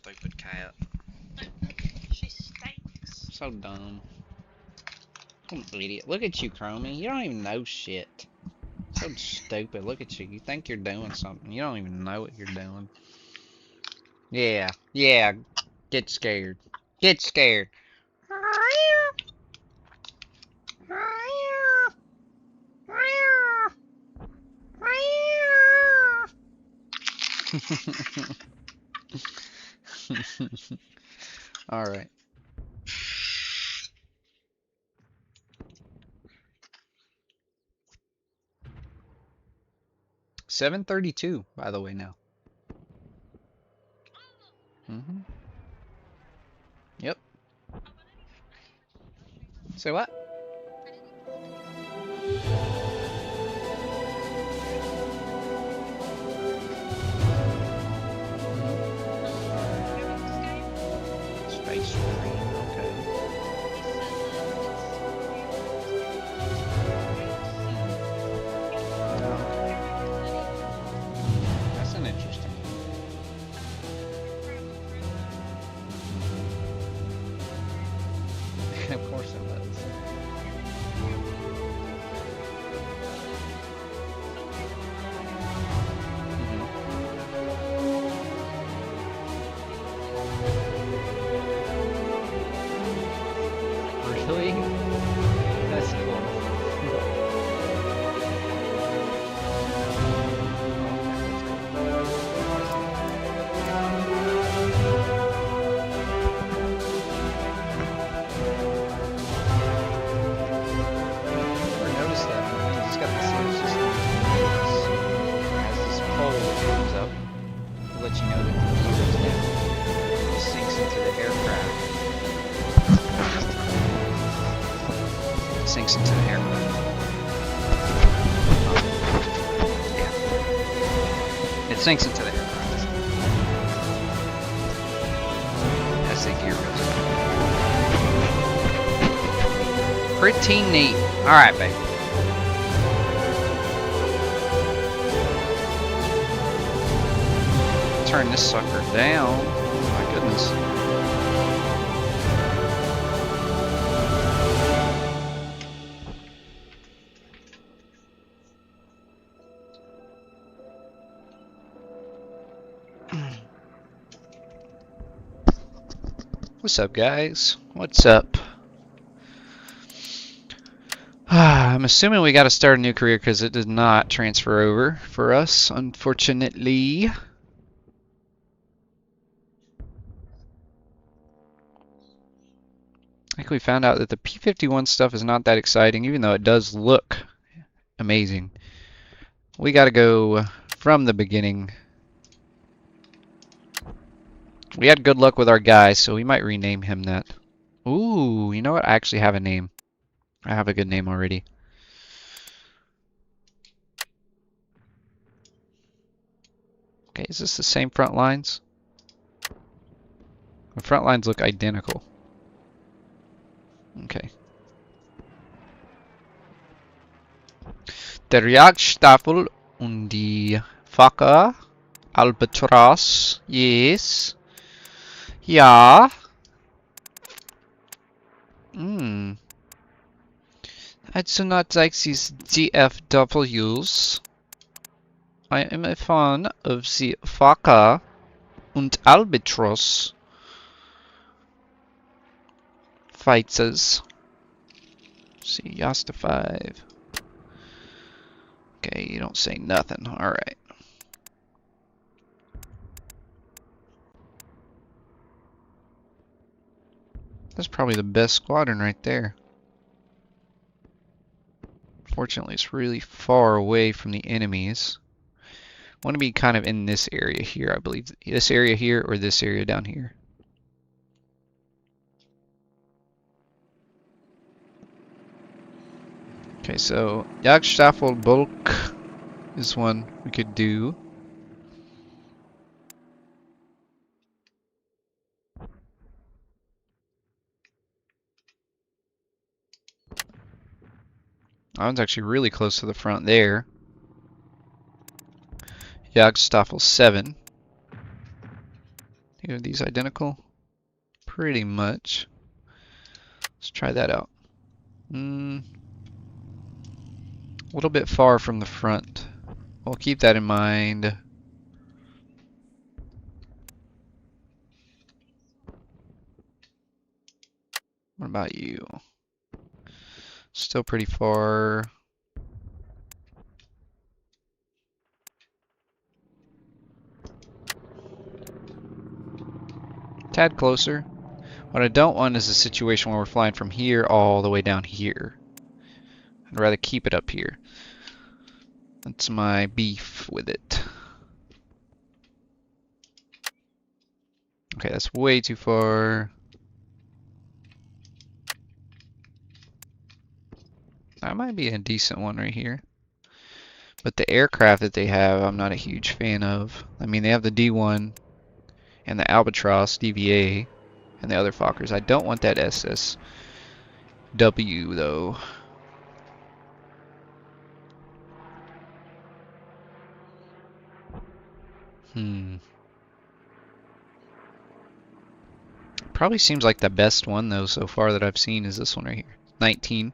Stupid cat. She stinks. So dumb. What an idiot. Look at you, Chromie. You don't even know shit. So stupid. Look at you. You think you're doing something. You don't even know what you're doing. Yeah. Yeah. Get scared. Get scared. All right. 7:32, by the way, now. Yep. Say what? Space Marine, okay. That's an interesting one. Of course it does. Really? That's cool. Never noticed that. He's got the same system as this pole that comes up to let you know that the gear is down. It sinks into the aircraft. It sinks into the aircraft. Yeah. It sinks into the aircraft. As the gear goes up. Pretty neat. Alright, baby. Turn this sucker down. Oh my goodness. What's up, guys? What's up? I'm assuming we got to start a new career because it did not transfer over for us, unfortunately. I think we found out that the P-51 stuff is not that exciting, even though it does look amazing. We got to go from the beginning. We had good luck with our guy, so we might rename him that. Ooh, you know what? I actually have a name. I have a good name already. Okay, is this the same front lines? The front lines look identical. Okay. Der Jagdstaffel und die Fokker Albatross. Yes. Ja. I do not like these DFWs. I am a fan of the Fokker und Albatross fighters. See, Yasta 5. Okay, you don't say nothing. Alright. That's probably the best squadron right there. Fortunately, it's really far away from the enemies. I want to be kind of in this area here, I believe. This area here or this area down here. Okay, so Jagdstaffel Bulk is one we could do. That one's actually really close to the front there. Jagdstaffel 7. Are these identical? Pretty much. Let's try that out. A little bit far from the front. We'll keep that in mind. What about you? Still pretty far. Tad closer. What I don't want is a situation where we're flying from here all the way down here. I'd rather keep it up here. That's my beef with it. Okay, that's way too far. That might be a decent one right here. But the aircraft that they have, I'm not a huge fan of. I mean, they have the D1 and the Albatross DVA and the other Fokkers. I don't want that SSW though. Probably seems like the best one though so far that I've seen is this one right here. 19.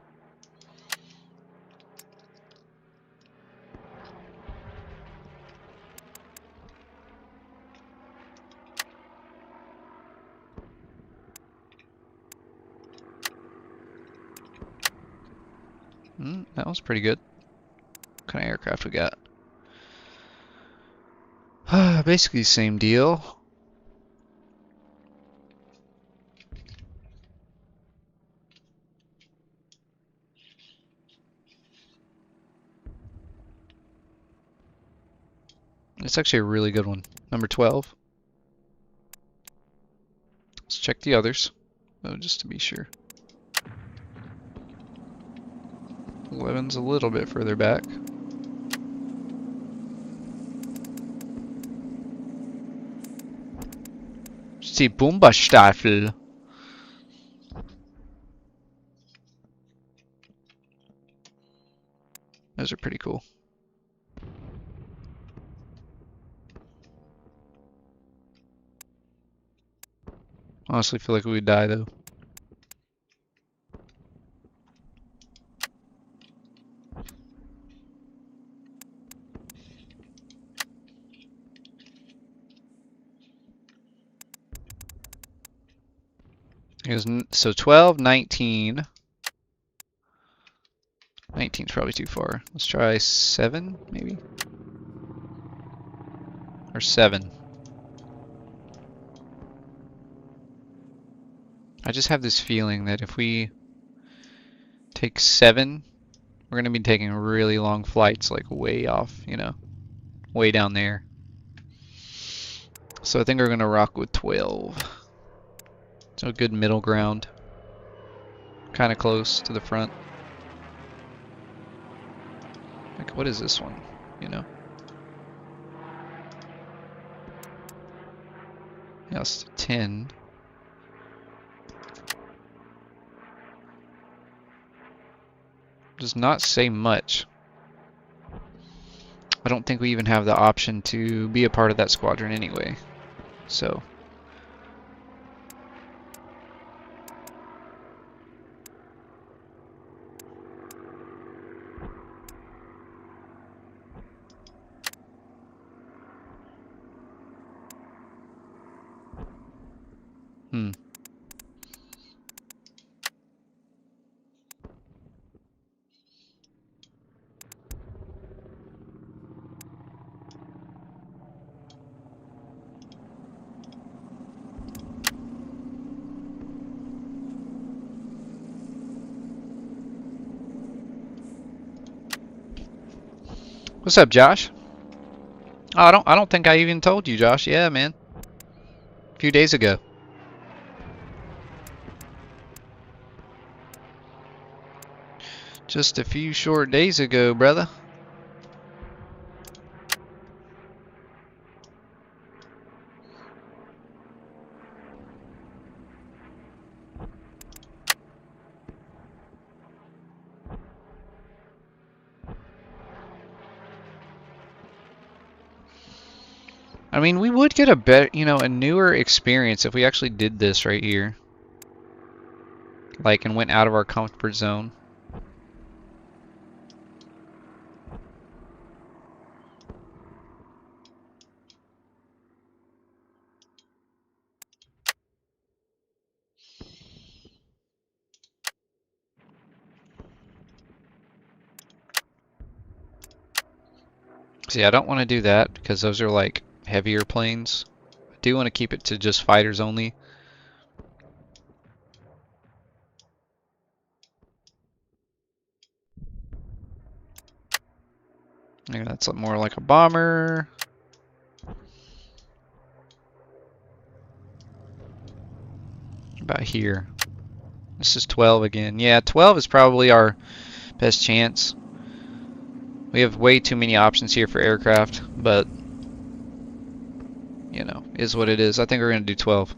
That was pretty good. What kind of aircraft we got? Basically same deal. It's actually a really good one. Number 12. Let's check the others. Oh, just to be sure. 11's a little bit further back. Die Bomberstaffel. Those are pretty cool. Honestly feel like we would die though. So 12, 19. 19's probably too far. Let's try 7, maybe? Or 7. I just have this feeling that if we take 7, we're going to be taking really long flights, like way off, you know, way down there. So I think we're going to rock with 12. So a good middle ground. Kind of close to the front. Like, what is this one, you know? Yes, 10. Does not say much. I don't think we even have the option to be a part of that squadron anyway. So. What's up, Josh? Oh, I don't think I even told you, Josh. Yeah, man. A few days ago. Just a few short days ago, brother. I mean, we would get a better, a newer experience if we actually did this right here. Like, and went out of our comfort zone. See, I don't want to do that because those are like heavier planes. I do want to keep it to just fighters only. Yeah, that's more like a bomber. About here. This is 12 again. Yeah, 12 is probably our best chance. We have way too many options here for aircraft, but is what it is. I think we're going to do 12.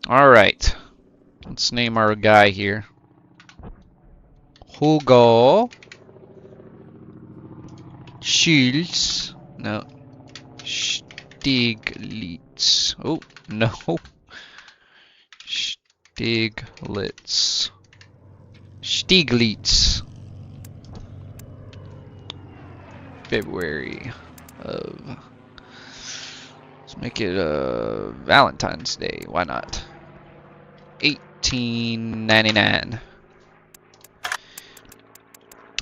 Alright. Let's name our guy here. Hugo Schultz. No. Stieglitz. Oh, no. Stieglitz. Stieglitz. February of. Let's make it Valentine's Day. Why not? 1899.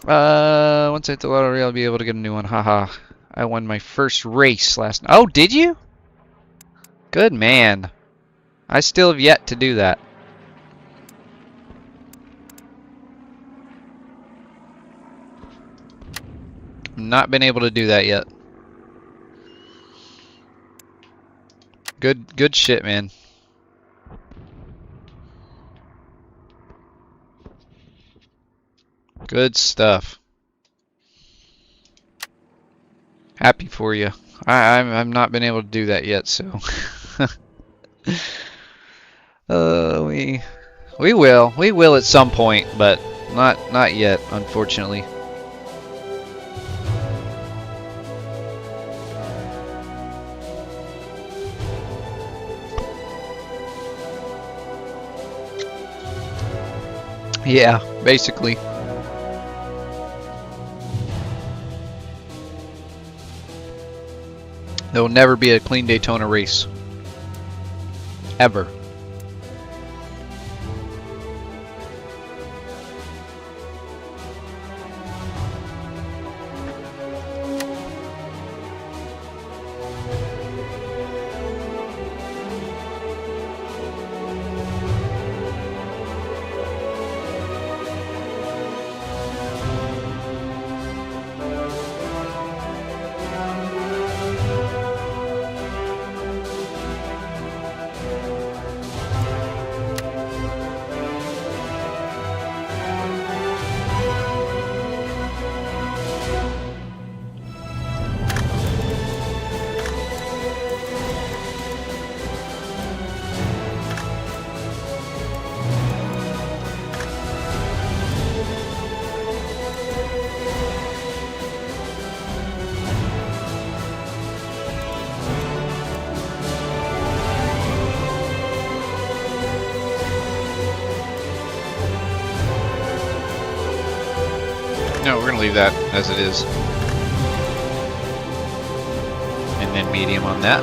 Once I hit the lottery, I'll be able to get a new one. Haha. I won my first race last night. Oh, did you? Good man. I still have yet to do that. Not been able to do that yet. Good shit, man. Good stuff. Happy for you. I've not been able to do that yet, so. We will. We will at some point, but not yet, unfortunately. Yeah, basically. There will never be a clean Daytona race. Ever. No, we're gonna leave that as it is. And then medium on that.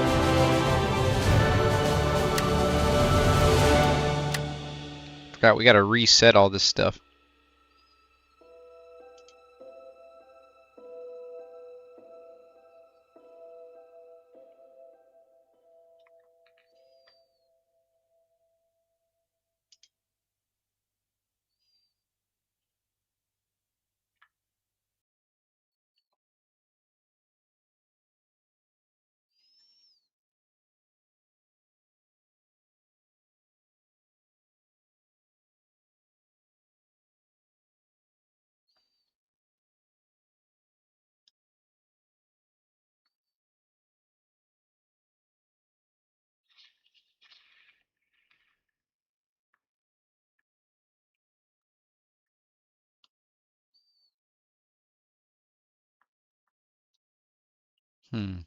Forgot we gotta reset all this stuff. Hmm.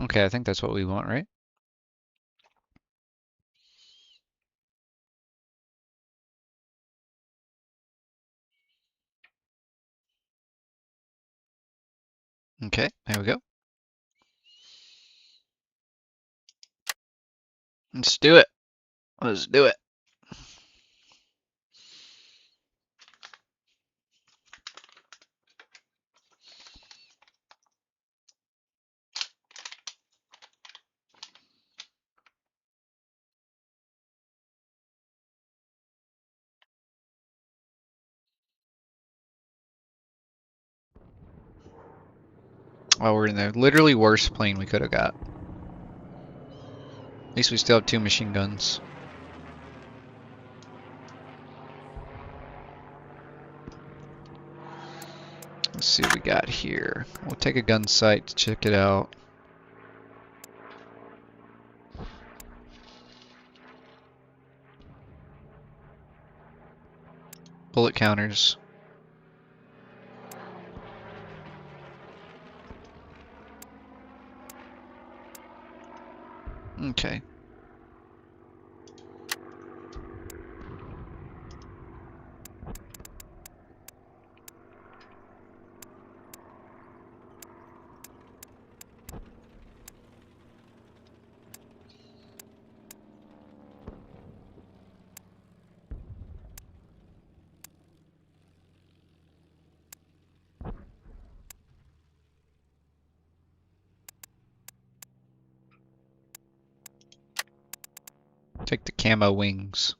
Okay, I think that's what we want, right? Okay, there we go. Let's do it. Let's do it. Oh, we're in the literally worst plane we could have got. At least we still have 2 machine guns. Let's see what we got here. We'll take a gun sight to check it out. Bullet counters. Okay. Take the camo wings.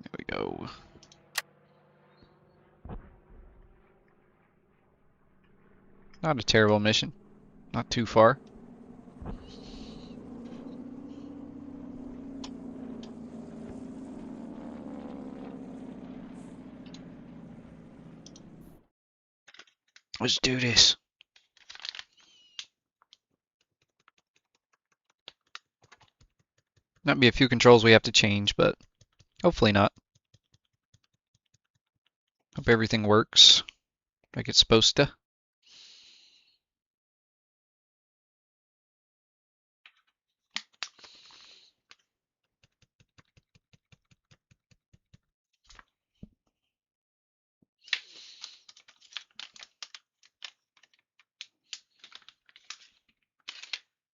There we go. Not a terrible mission. Not too far. Let's do this. Might be a few controls we have to change, but hopefully not. Hope everything works like it's supposed to.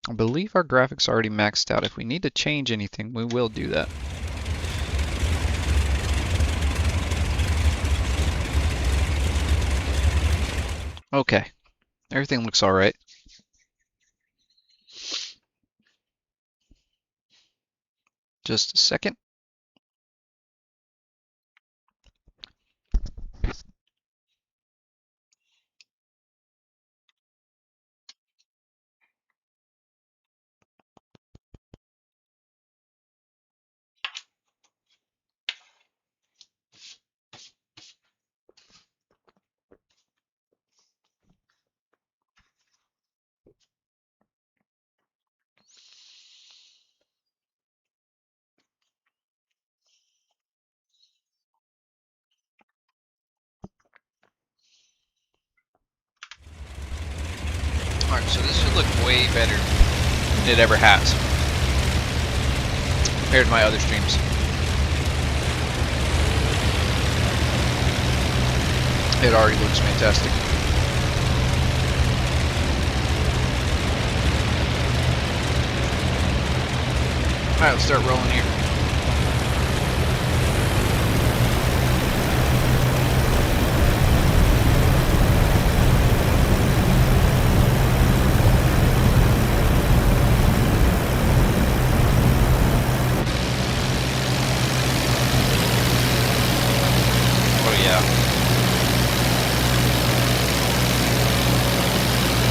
I believe our graphics are already maxed out. If we need to change anything, we will do that. Okay, everything looks all right. Just a second. Alright, so this should look way better than it ever has compared to my other streams. It already looks fantastic. Alright, let's start rolling here.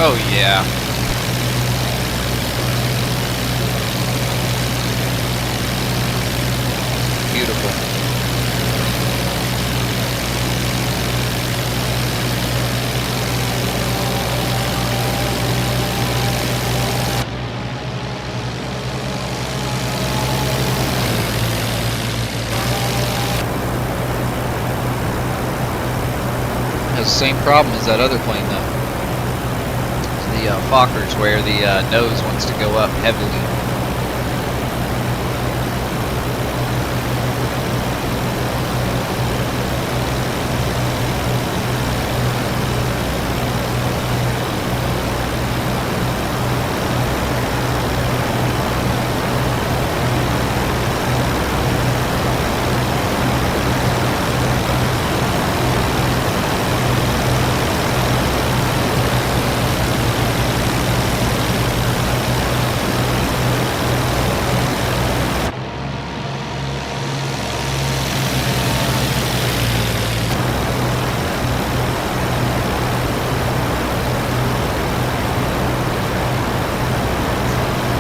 Oh yeah. Beautiful. Same problem as that other plane though. It's the Fokkers, where the nose wants to go up heavily.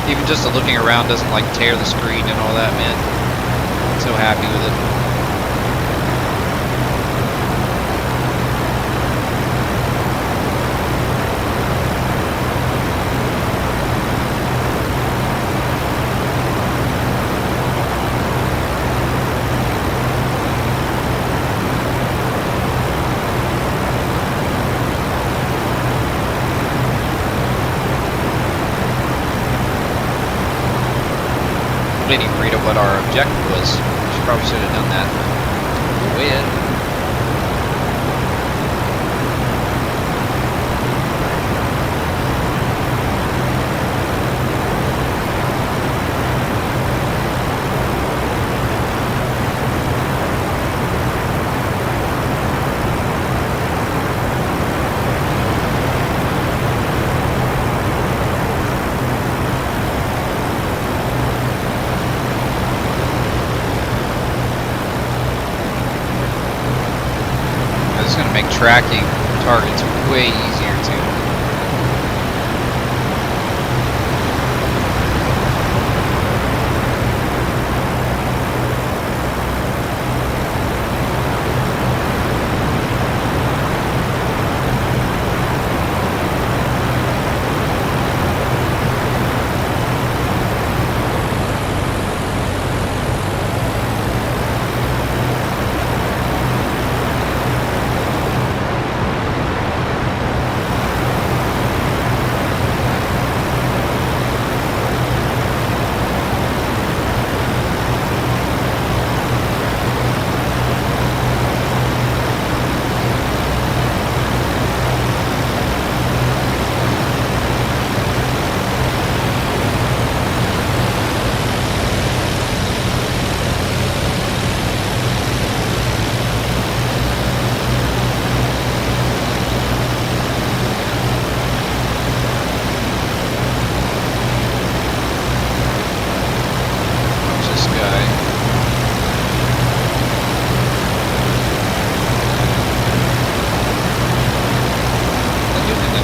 Even just the looking around doesn't like tear the screen and all that, man. I'm so happy with it. I didn't even read up what our objective was. Probably should have done that. Go ahead. Tracking targets way easier too.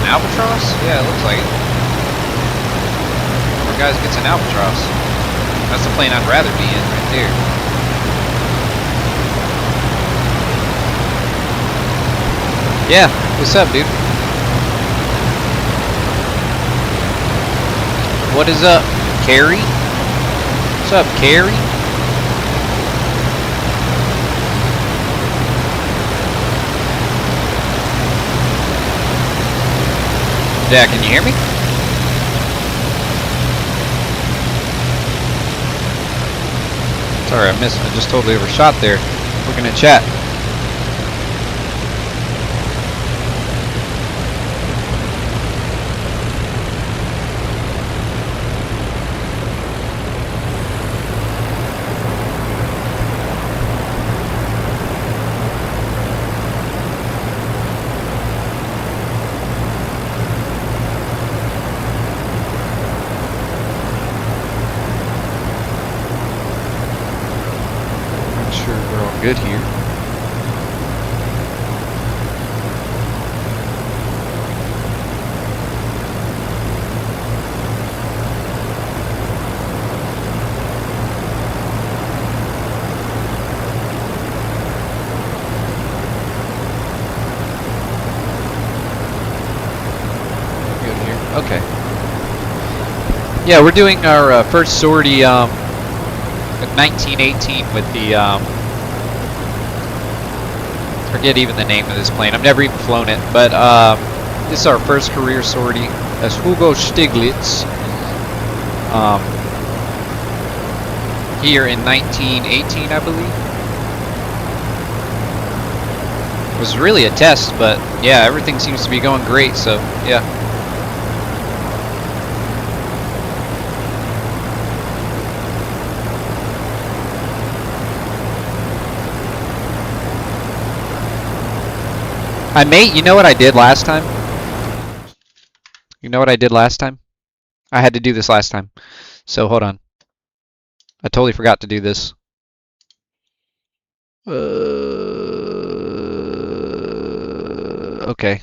Albatross? Yeah, it looks like it. Where guys gets an Albatross. That's the plane I'd rather be in right there. Yeah, what's up, dude? What is up, Carrie? What's up, Carrie? Yeah, can you hear me? Sorry, I missed. I just totally overshot there. Looking at chat. Good here. Good here. Okay. Yeah, we're doing our first sortie at 1918 with the Forget even the name of this plane. I've never even flown it, but this is our first career sortie as Hugo Stiglitz. Here in 1918, I believe. It was really a test, but yeah, everything seems to be going great, so yeah. You know what I did last time? You know what I did last time? I had to do this last time. So hold on. I totally forgot to do this. Okay.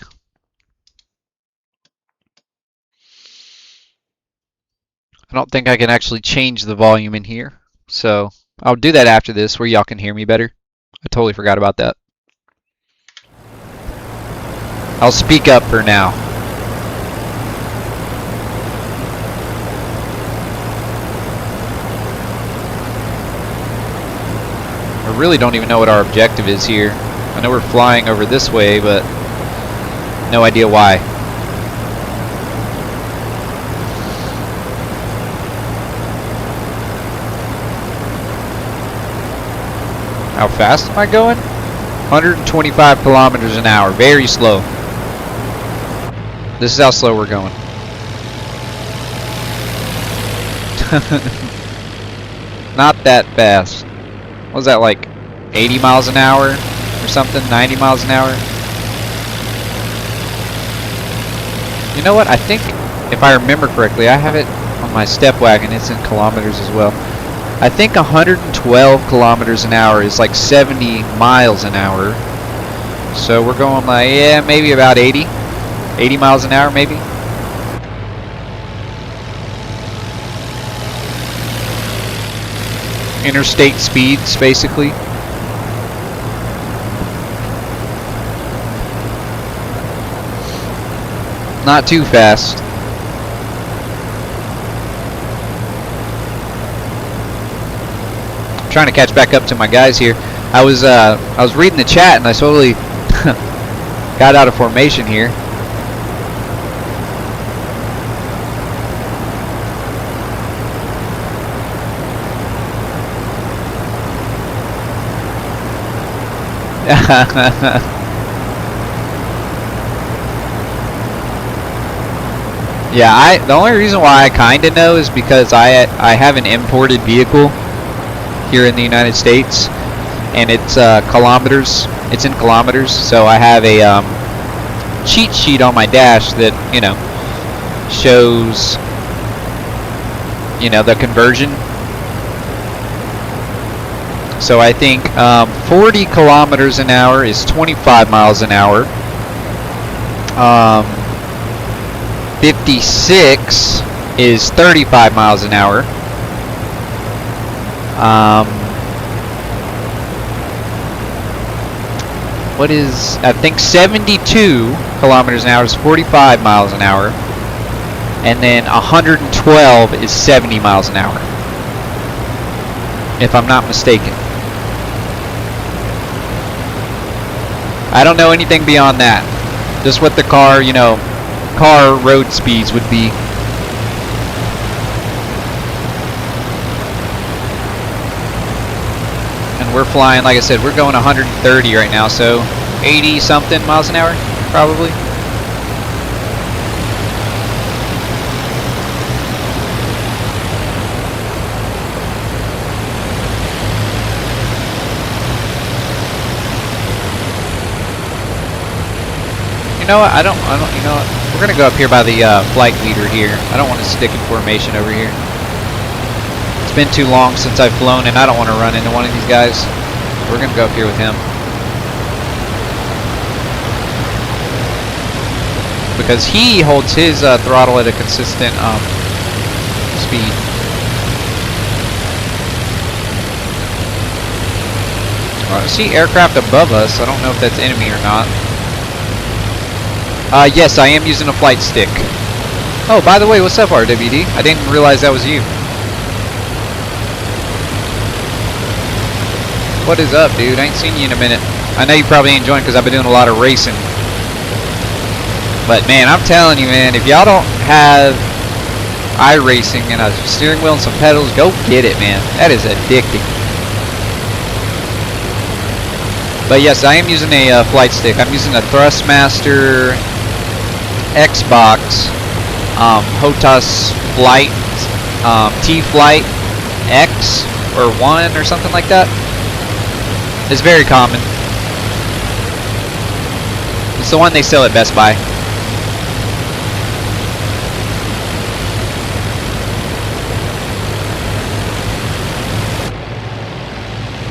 I don't think I can actually change the volume in here. So I'll do that after this where y'all can hear me better. I totally forgot about that. I'll speak up for now. I really don't even know what our objective is here. I know we're flying over this way, but no idea why. How fast am I going? 125 kilometers an hour. Very slow. This is how slow we're going. Not that fast. What was that, like 80 miles an hour or something? 90 miles an hour? You know what? I think, if I remember correctly, I have it on my step wagon. It's in kilometers as well. I think 112 kilometers an hour is like 70 miles an hour. So we're going like, yeah, maybe about 80. 80 miles an hour, maybe. Interstate speeds, basically. Not too fast. I'm trying to catch back up to my guys here. I was reading the chat and I totally got out of formation here. Yeah, the only reason why I kind of know is because I have an imported vehicle here in the United States, and it's kilometers. It's in kilometers, so I have a cheat sheet on my dash that, you know, shows, you know, the conversion. So I think 40 kilometers an hour is 25 miles an hour. 56 is 35 miles an hour. What is, I think 72 kilometers an hour is 45 miles an hour. And then 112 is 70 miles an hour, if I'm not mistaken. I don't know anything beyond that. Just what the car, you know, car road speeds would be. And we're flying, like I said, we're going 130 right now, so 80 something miles an hour, probably. You know what? You know what? We're gonna go up here by the flight leader here. I don't want to stick in formation over here. It's been too long since I've flown, and I don't want to run into one of these guys. We're gonna go up here with him because he holds his throttle at a consistent speed. I see aircraft above us. I don't know if that's enemy or not. Yes, I am using a flight stick. Oh, by the way, what's up, RWD? I didn't realize that was you. What is up, dude? I ain't seen you in a minute. I know you probably ain't joined because I've been doing a lot of racing. But man, I'm telling you, man, if y'all don't have iRacing and a steering wheel and some pedals, go get it, man. That is addicting. But yes, I am using a flight stick. I'm using a Thrustmaster Xbox HOTAS Flight T-Flight X or 1 or something like that. It's very common. It's the one they sell at Best Buy.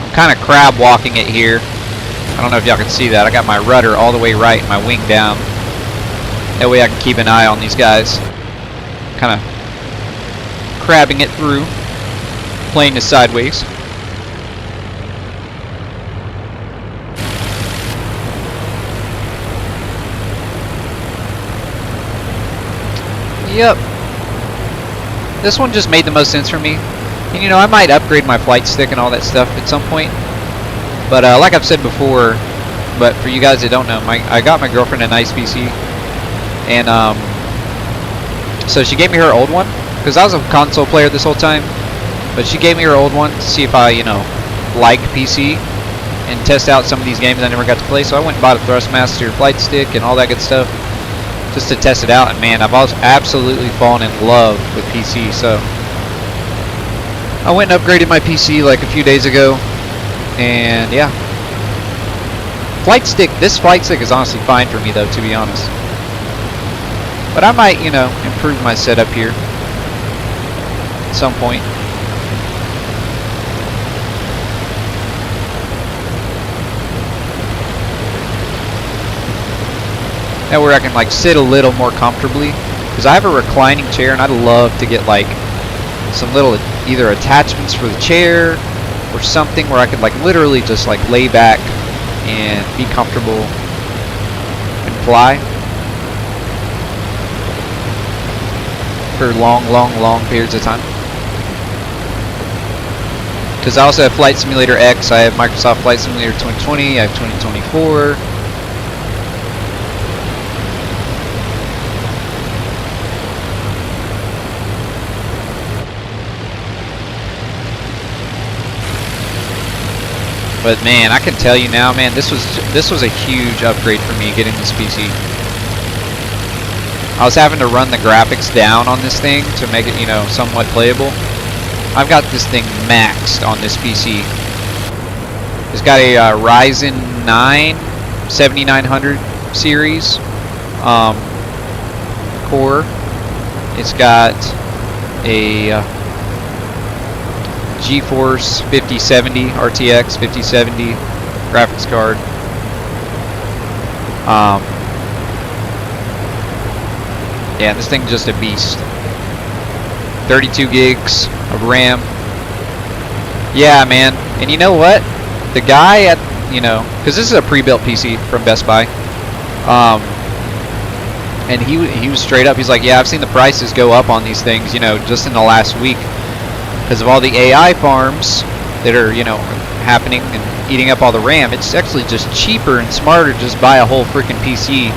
I'm kind of crab walking it here. I don't know if y'all can see that. I got my rudder all the way right and my wing down. That way I can keep an eye on these guys. Kind of crabbing it through. Playing this sideways. Yep. This one just made the most sense for me. And you know, I might upgrade my flight stick and all that stuff at some point. But like I've said before, but for you guys that don't know, I got my girlfriend a nice PC. And so she gave me her old one. Because I was a console player this whole time. But she gave me her old one to see if I, you know, like PC. And test out some of these games I never got to play. So I went and bought a Thrustmaster flight stick and all that good stuff. Just to test it out, and man, I've absolutely fallen in love with PC. So I went and upgraded my PC like a few days ago, and yeah, this flight stick is honestly fine for me though, to be honest. But I might, you know, improve my setup here at some point. That where I can like sit a little more comfortably, because I have a reclining chair and I'd love to get like some little either attachments for the chair or something where I could like literally just like lay back and be comfortable and fly for long periods of time. Because I also have Flight Simulator X, I have Microsoft Flight Simulator 2020, I have 2024. But man, I can tell you now, man, this was a huge upgrade for me getting this PC. I was having to run the graphics down on this thing to make it, you know, somewhat playable. I've got this thing maxed on this PC. It's got a Ryzen 9 7900 series core. It's got a GeForce 5070 RTX 5070 graphics card. Yeah, this thing's just a beast. 32 gigs of RAM. Yeah, man. And you know what? The guy at, you know, because this is a pre-built PC from Best Buy. And he was straight up. He's like, yeah, I've seen the prices go up on these things, you know, just in the last week. Because of all the AI farms that are, you know, happening and eating up all the RAM, it's actually just cheaper and smarter to just buy a whole freaking PC,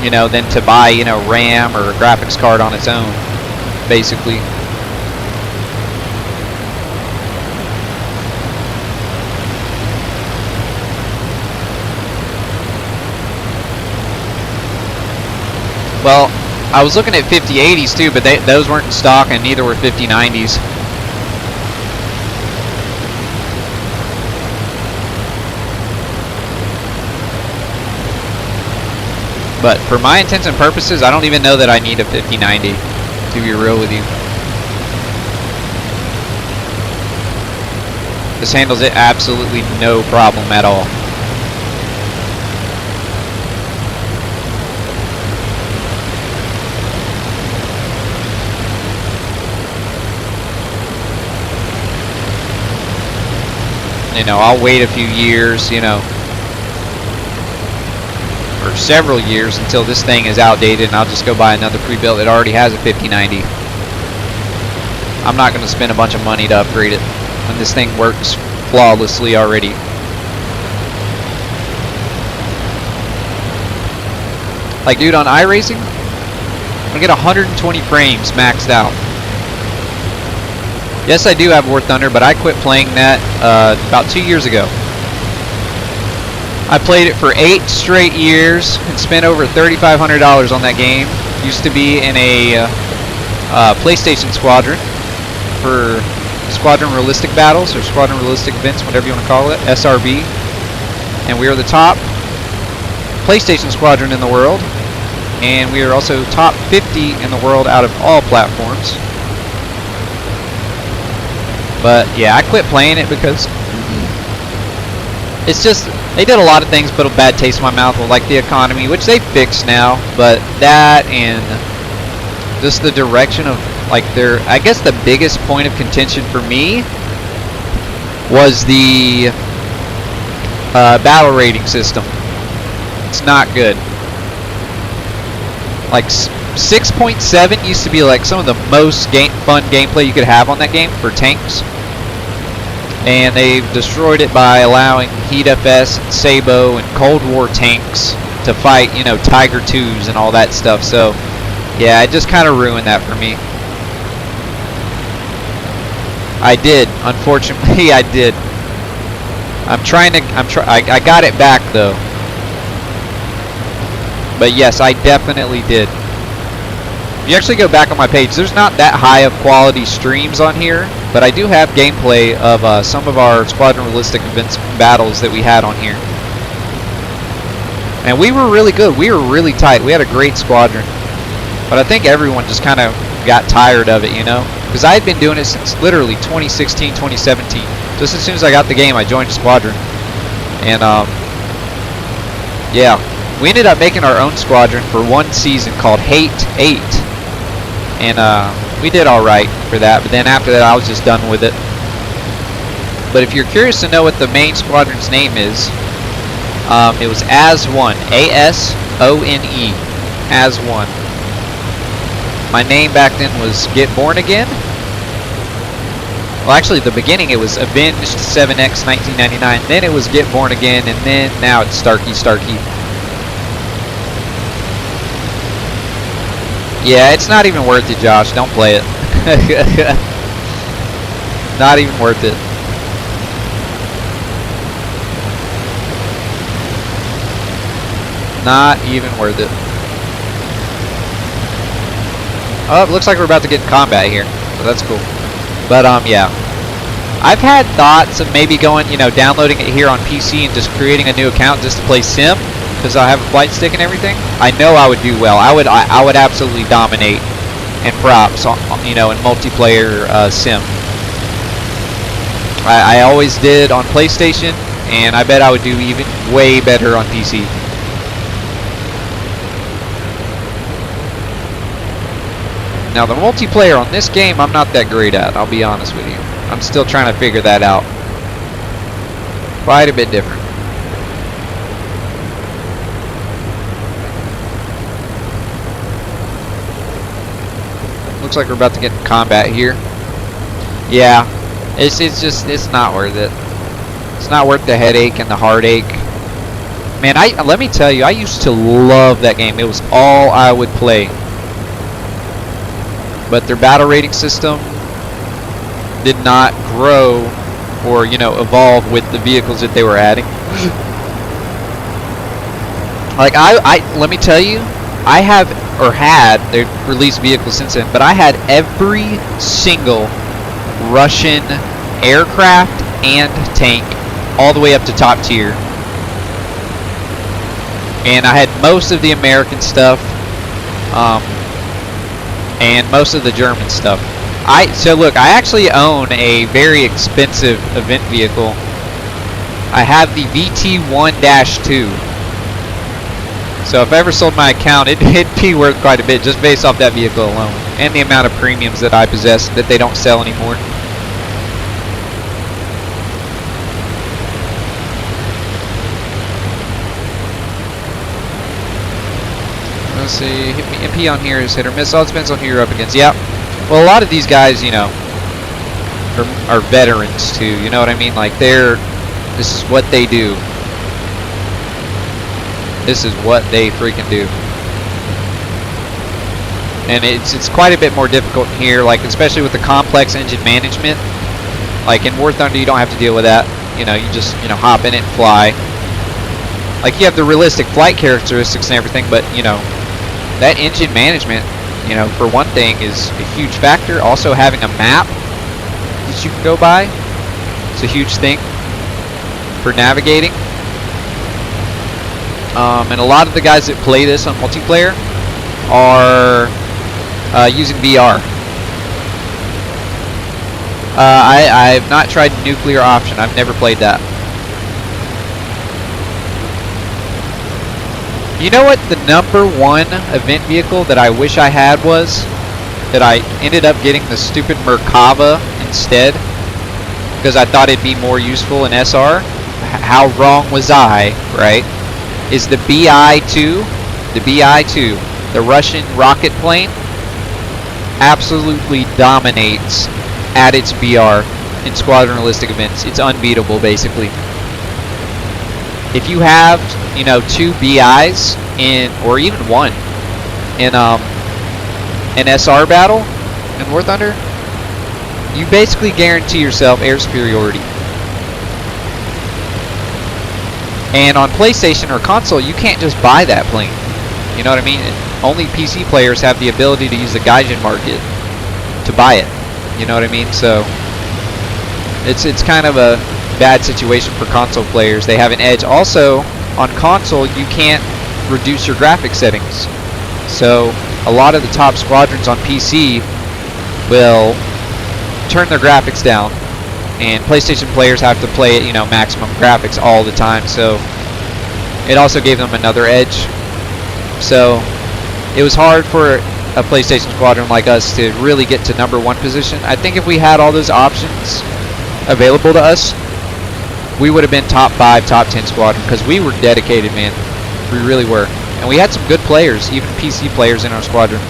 you know, than to buy, you know, RAM or a graphics card on its own, basically. Well, I was looking at 5080s too, but those weren't in stock, and neither were 5090s. But for my intents and purposes, I don't even know that I need a 5090, to be real with you. This handles it absolutely no problem at all. You know, I'll wait a few years, you know, or several years until this thing is outdated, and I'll just go buy another pre-built that already has a 5090. I'm not going to spend a bunch of money to upgrade it when this thing works flawlessly already. Like, dude, on iRacing, I get 120 frames maxed out. Yes, I do have War Thunder, but I quit playing that about 2 years ago. I played it for 8 straight years and spent over $3,500 on that game. Used to be in a PlayStation Squadron for Squadron Realistic Battles or Squadron Realistic Events, whatever you want to call it, SRB. And we were the top PlayStation Squadron in the world. And we are also top 50 in the world out of all platforms. But yeah, I quit playing it because it's just, they did a lot of things, put a bad taste in my mouth with like the economy, which they fixed now, but that and just the direction of like their, I guess the biggest point of contention for me was the battle rating system. It's not good. Like 6.7 used to be like some of the most fun gameplay you could have on that game for tanks. And they've destroyed it by allowing Heat FS and Sabo and Cold War tanks to fight, you know, Tiger 2s and all that stuff. So, yeah, it just kind of ruined that for me. I did, unfortunately, I did. I got it back though. But yes, I definitely did. If you actually go back on my page, there's not that high of quality streams on here, but I do have gameplay of some of our Squadron Realistic Events battles that we had on here. And we were really good. We were really tight. We had a great squadron. But I think everyone just kind of got tired of it, you know? Because I had been doing it since literally 2016, 2017. Just as soon as I got the game, I joined a squadron. And, yeah. We ended up making our own squadron for one season called Hate 8. And we did alright for that, but then after that I was just done with it. But if you're curious to know what the main squadron's name is, it was As-1, A-S-O-N-E, As-1. My name back then was Get Born Again. Well, actually, at the beginning it was Avenged 7X 1999, then it was Get Born Again, and then now it's Starkey. Yeah, it's not even worth it, Josh. Don't play it. Not even worth it. Not even worth it. Oh, it looks like we're about to get in combat here, so that's cool. But yeah, I've had thoughts of maybe going, you know, downloading it here on PC and just creating a new account just to play Sim, because I have a flight stick and everything. I know I would do well. I would absolutely dominate in props, you know, in multiplayer Sim. I always did on PlayStation, and I bet I would do even way better on PC. Now the multiplayer on this game, I'm not that great at, I'll be honest with you. I'm still trying to figure that out. Quite a bit different. Looks like we're about to get in combat here. Yeah, it's not worth it. It's not worth the headache and the heartache. Man, let me tell you, I used to love that game. It was all I would play. But their battle rating system did not grow or, you know, evolve with the vehicles that they were adding. Like let me tell you, I have, or had, they've released vehicles since then, but I had every single Russian aircraft and tank all the way up to top tier. And I had most of the American stuff, and most of the German stuff. So look, I actually own a very expensive event vehicle. I have the VT1-2. So if I ever sold my account, it'd be worth quite a bit just based off that vehicle alone, and the amount of premiums that I possess that they don't sell anymore. Let's see, MP on here is hit or miss. All depends on who you're up against. Yeah. Well, a lot of these guys, you know, are veterans too. You know what I mean? Like this is what they do. This is what they freaking do. and it's quite a bit more difficult here, like especially with the complex engine management. Like in War Thunder, you don't have to deal with that. You know, you just hop in it and fly. Like you have the realistic flight characteristics and everything, but that engine management, for one thing, is a huge factor. Also, having a map that you can go by, it's a huge thing for navigating. And a lot of the guys that play this on multiplayer are using VR. I've not tried the nuclear option. I've never played that. You know what the #1 event vehicle that I wish I had was? That I ended up getting the stupid Merkava instead because I thought it'd be more useful in SR. How wrong was I, right? Is the BI-2, the Russian rocket plane, absolutely dominates at its BR in squadron realistic events. It's unbeatable, basically. If you have, 2 BIs or even one in an SR battle in War Thunder, you basically guarantee yourself air superiority. And on PlayStation or console, you can't just buy that plane. You know what I mean? Only PC players have the ability to use the Gaijin market to buy it. You know what I mean? So it's kind of a bad situation for console players. They have an edge. Also, on console, you can't reduce your graphics settings. So a lot of the top squadrons on PC will turn their graphics down, and PlayStation players have to play at maximum graphics all the time. So it also gave them another edge. So it was hard for a PlayStation squadron like us to really get to #1 position. I think if we had all those options available to us, we would have been top 5, top 10 squadron, because we were dedicated, man. We really were. And we had some good players, even PC players in our squadron.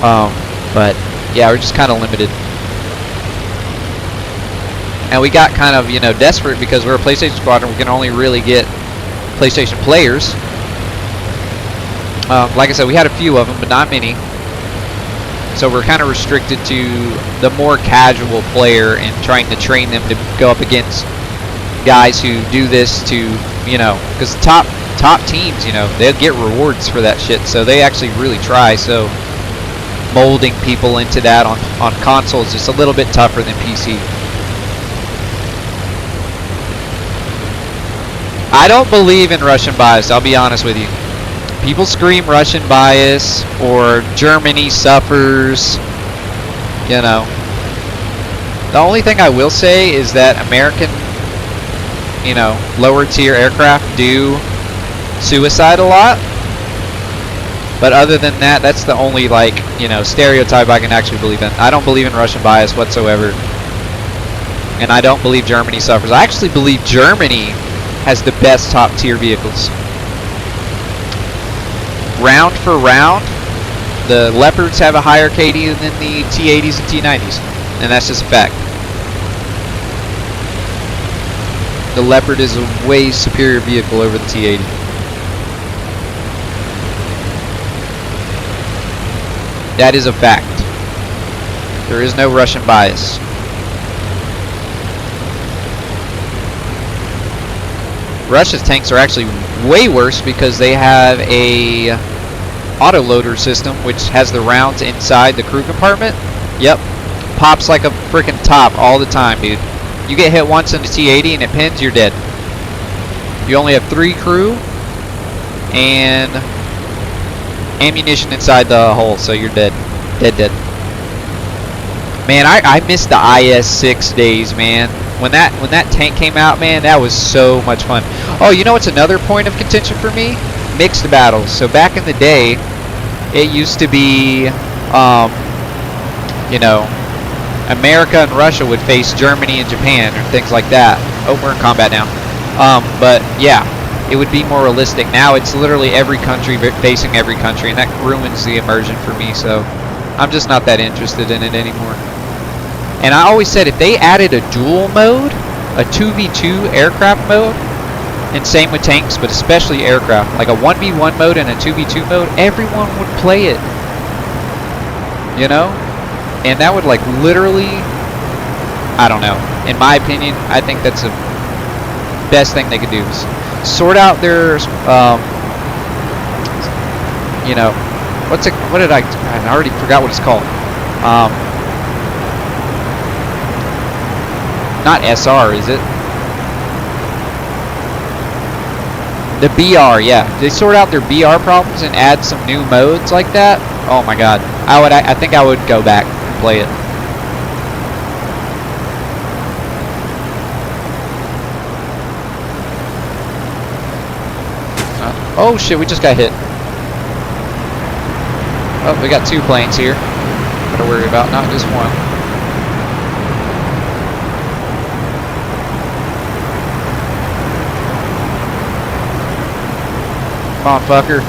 But yeah, we're just kind of limited. And we got kind of, desperate because we're a PlayStation squadron. We can only really get PlayStation players. Like I said, we had a few of them, but not many. So we're kind of restricted to the more casual player and trying to train them to go up against guys who do this to, because top teams, they'll get rewards for that shit. So they actually really try. So molding people into that on console is just a little bit tougher than PC. I don't believe in Russian bias, I'll be honest with you. People scream Russian bias or Germany suffers, The only thing I will say is that American, lower tier aircraft do suicide a lot. But other than that, that's the only, stereotype I can actually believe in. I don't believe in Russian bias whatsoever. And I don't believe Germany suffers. I actually believe Germany has the best top tier vehicles. Round for round, the Leopards have a higher KD than the T-80s and T-90s, and that's just a fact. The Leopard is a way superior vehicle over the T-80. That is a fact. There is no Russian bias. Russia's tanks are actually way worse because they have a autoloader system which has the rounds inside the crew compartment. Yep, pops like a freaking top all the time, dude. You get hit once in the T-80 and it pins, you're dead. You only have 3 crew and ammunition inside the hull, so you're dead. Dead. Man, I miss the IS-6 days, man. When that tank came out, man, that was so much fun. Oh, you know what's another point of contention for me? Mixed battles. So back in the day, it used to be, America and Russia would face Germany and Japan or things like that. Oh, we're in combat now. But yeah, it would be more realistic. Now it's literally every country facing every country, and that ruins the immersion for me. So I'm just not that interested in it anymore. And I always said if they added a dual mode, a 2v2 aircraft mode, and same with tanks, but especially aircraft, like a 1v1 mode and a 2v2 mode, everyone would play it. you know? And that would like literally, I don't know. In my opinion, I think that's the best thing they could do is sort out their, you know, what did I already forgot what it's called. Not SR, is it? The BR, yeah. They sort out their BR problems and add some new modes like that. Oh my god. I think I would go back and play it. Oh shit, we just got hit. Oh, we got 2 planes here. Gotta worry about, not just one. Come on, fucker.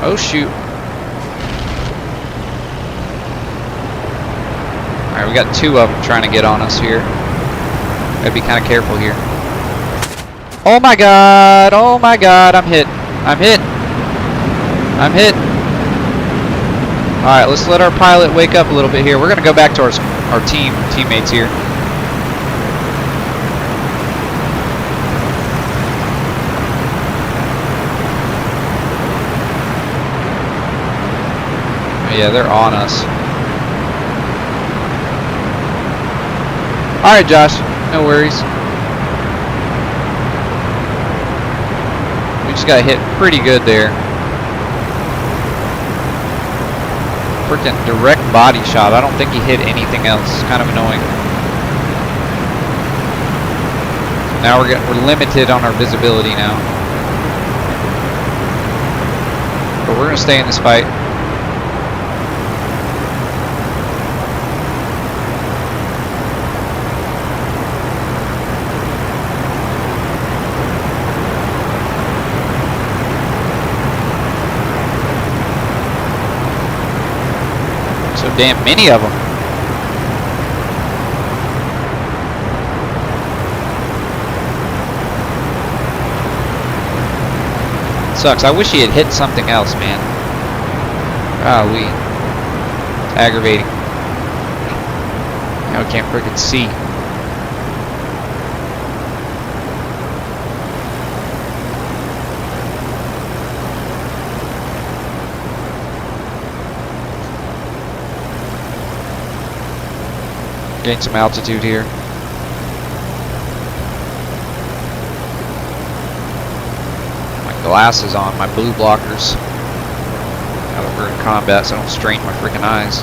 Oh shoot. Alright, we got 2 of them trying to get on us here. Gotta be kind of careful here. Oh my god! Oh my god! I'm hit. I'm hit. I'm hit. Alright, let's let our pilot wake up a little bit here. We're gonna go back to our teammates here. Yeah, they're on us. Alright, Josh. No worries. We just got hit pretty good there. Freaking direct body shot. I don't think he hit anything else. It's kind of annoying. Now we're limited on our visibility now. But we're gonna stay in this fight. So damn many of them. Sucks. I wish he had hit something else, man. Golly. It's aggravating. Now we can't frickin' see. Gain some altitude here. My glasses on, my blue blockers. Now that we're in combat, so I don't strain my freaking eyes.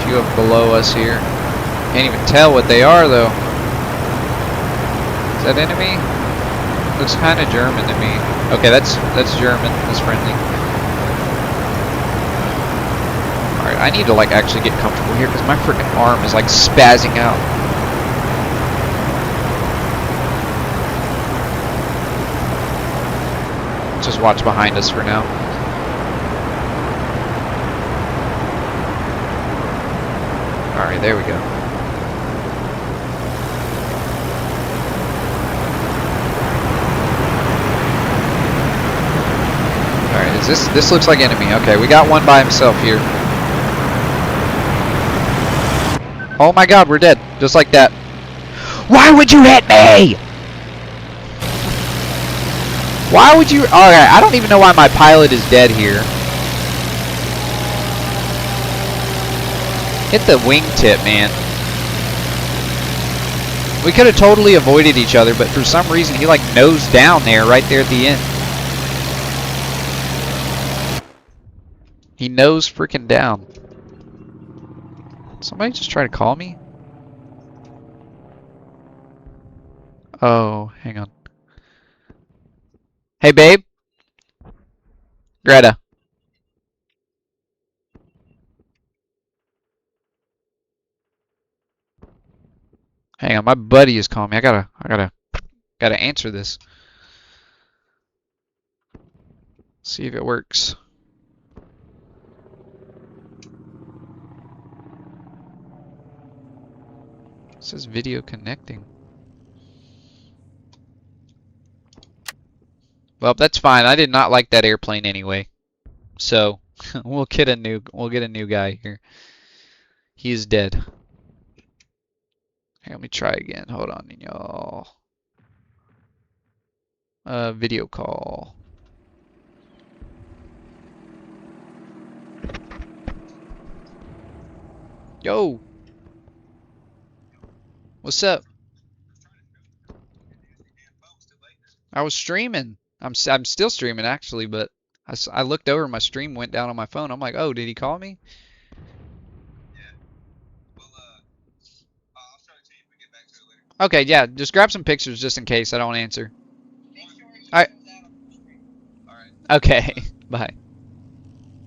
Up below us here. Can't even tell what they are though. Is that enemy? Looks kind of German to me. Okay, that's German. That's friendly. All right, I need to like actually get comfortable here because my freaking arm is like spazzing out. Just watch behind us for now. Alright, there we go. Alright, this looks like enemy. Okay, we got one by himself here. Oh my god, we're dead. Just like that. Why would you hit me? Why would you? Alright, I don't even know why my pilot is dead here. Hit the wingtip, man. We could have totally avoided each other, but for some reason he like nosed down there, right there at the end. He nosed freaking down. Somebody just try to call me? Oh, hang on. Hey, babe. Greta. Hang on, my buddy is calling me. I gotta answer this. See if it works. It says video connecting. Well, that's fine. I did not like that airplane anyway. So we'll get a new guy here. He is dead. Here, let me try again. Hold on, y'all. Video call. Yo. What's up? I was streaming. I'm still streaming actually, but I looked over, my stream went down on my phone. I'm like, oh, did he call me? Okay, yeah, just grab some pictures just in case I don't answer. Alright. Okay, bye.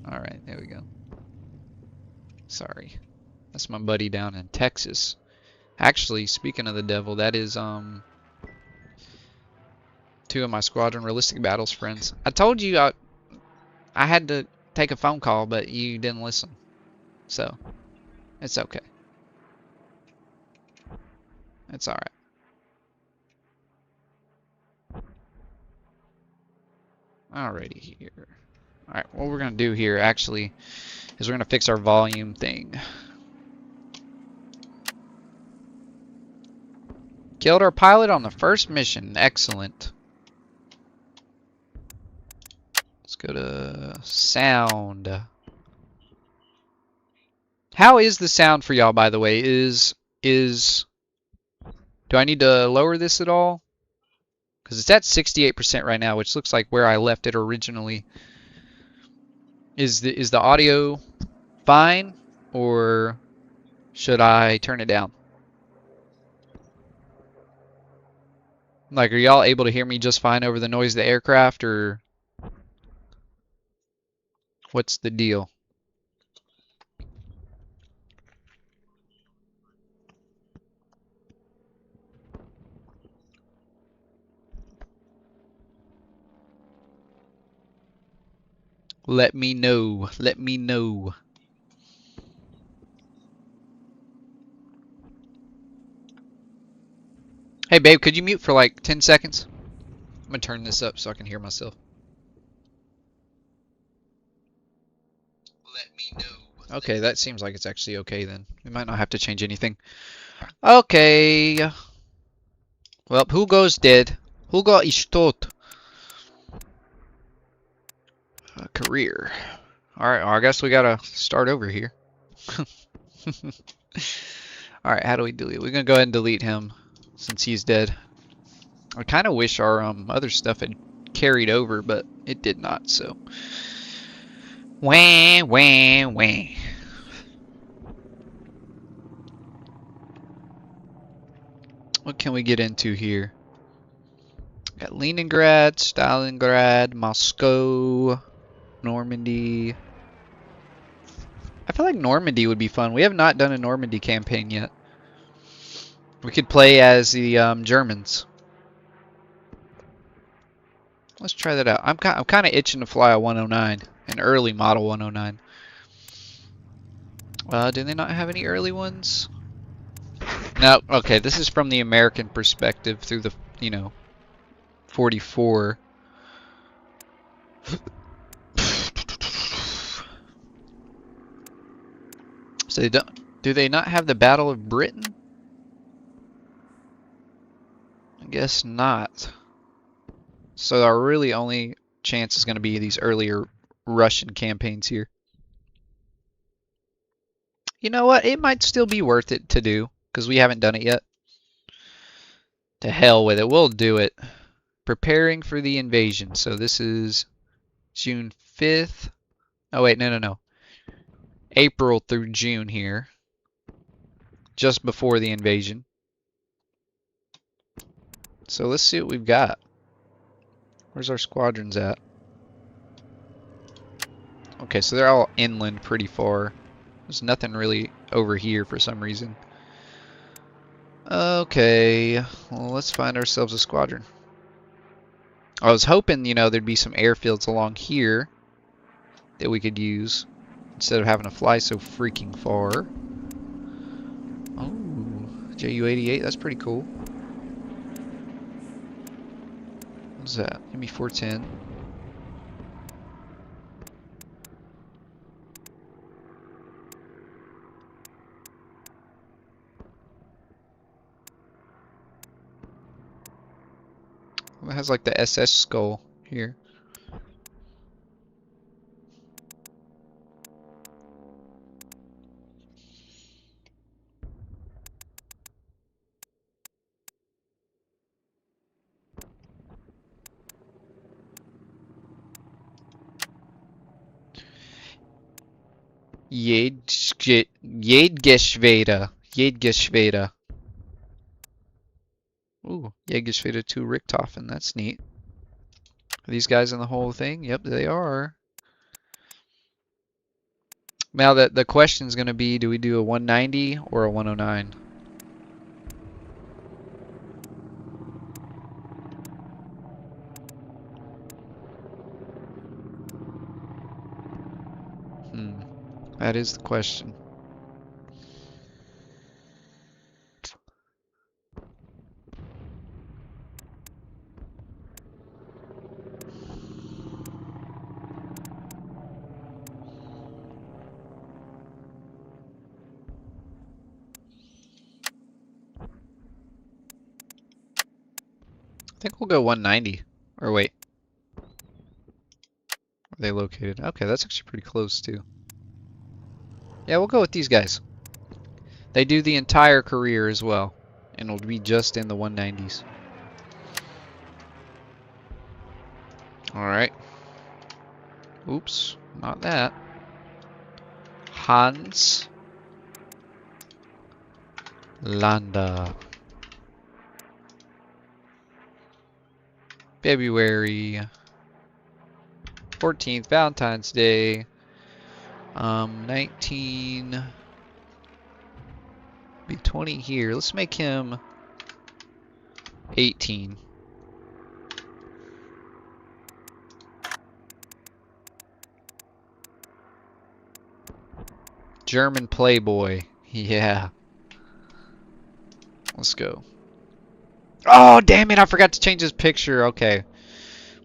Alright, there we go. Sorry. That's my buddy down in Texas. Actually, speaking of the devil, that is, two of my Squadron Realistic Battles friends. I told you I had to take a phone call, but you didn't listen. So, it's okay. It's alright. Alrighty here. Alright, what we're going to do here actually is we're going to fix our volume thing. Killed our pilot on the first mission. Excellent. Let's go to sound. How is the sound for y'all, by the way? Do I need to lower this at all? Because it's at 68% right now, which looks like where I left it originally. Is the audio fine, or should I turn it down? Like, are y'all able to hear me just fine over the noise of the aircraft, or what's the deal? Let me know. Let me know. Hey, babe, could you mute for like 10 seconds? I'm gonna turn this up so I can hear myself. Let me know. Okay, that seems like it's actually okay then. We might not have to change anything. Okay. Well, Hugo's dead. Hugo is tot. Career. Alright, well, I guess we gotta start over here. Alright, how do we delete? We're gonna go ahead and delete him since he's dead. I kind of wish our other stuff had carried over, but it did not, so. Wah, wah, wah. What can we get into here? Got Leningrad, Stalingrad, Moscow, Normandy. I feel like Normandy would be fun. We have not done a Normandy campaign yet. We could play as the Germans. Let's try that out. I'm kind of itching to fly a 109, an early model 109. Do they not have any early ones? No. Okay, this is from the American perspective through the, 44. So do they not have the Battle of Britain? I guess not. So our really only chance is going to be these earlier Russian campaigns here. You know what? It might still be worth it to do, because we haven't done it yet. To hell with it. We'll do it. Preparing for the invasion. So this is June 5th. Oh, wait. No. April through June here. Just before the invasion. So let's see what we've got. Where's our squadrons at? Okay, so they're all inland pretty far. There's nothing really over here for some reason. Okay, well, let's find ourselves a squadron. I was hoping, you know, there'd be some airfields along here that we could use instead of having to fly so freaking far. Oh, JU-88, that's pretty cool. What's that? Give me 410. It has like the SS skull here. Jägerschwede. Jägerschwede. Ooh, Jägerschwede 2 Richthofen. That's neat. Are these guys in the whole thing? Yep, they are. Now the question is going to be, do we do a 190 or a 109? That is the question. I think we'll go 190. Or wait. Where are they located? Okay, that's actually pretty close too. Yeah, we'll go with these guys. They do the entire career as well. And it'll be just in the 190s. Alright. Oops, not that. Hans Landa. February 14th, Valentine's Day. 19. Be 20 here. Let's make him 18. German Playboy. Yeah. Let's go. Oh, damn it. I forgot to change his picture. Okay.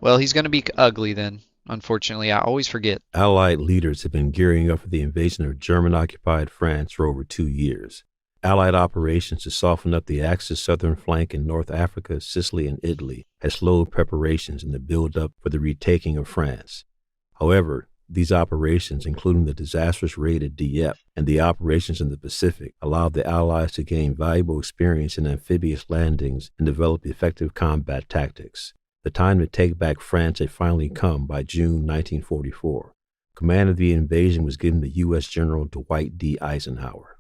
Well, he's going to be ugly then. Unfortunately, I always forget. Allied leaders have been gearing up for the invasion of German-occupied France for over 2 years. Allied operations to soften up the Axis southern flank in North Africa, Sicily, and Italy had slowed preparations in the build-up for the retaking of France. However, these operations, including the disastrous raid at Dieppe and the operations in the Pacific, allowed the Allies to gain valuable experience in amphibious landings and develop effective combat tactics. The time to take back France had finally come by June 1944. Command of the invasion was given to U.S. General Dwight D. Eisenhower.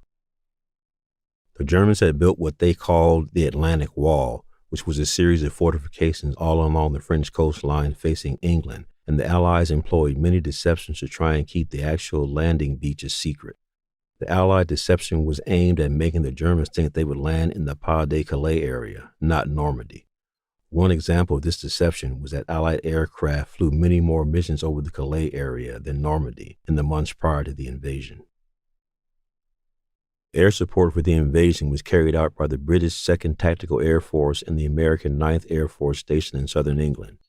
The Germans had built what they called the Atlantic Wall, which was a series of fortifications all along the French coastline facing England, and the Allies employed many deceptions to try and keep the actual landing beaches secret. The Allied deception was aimed at making the Germans think they would land in the Pas-de-Calais area, not Normandy. One example of this deception was that Allied aircraft flew many more missions over the Calais area than Normandy in the months prior to the invasion. Air support for the invasion was carried out by the British 2nd Tactical Air Force and the American 9th Air Force stationed in southern England.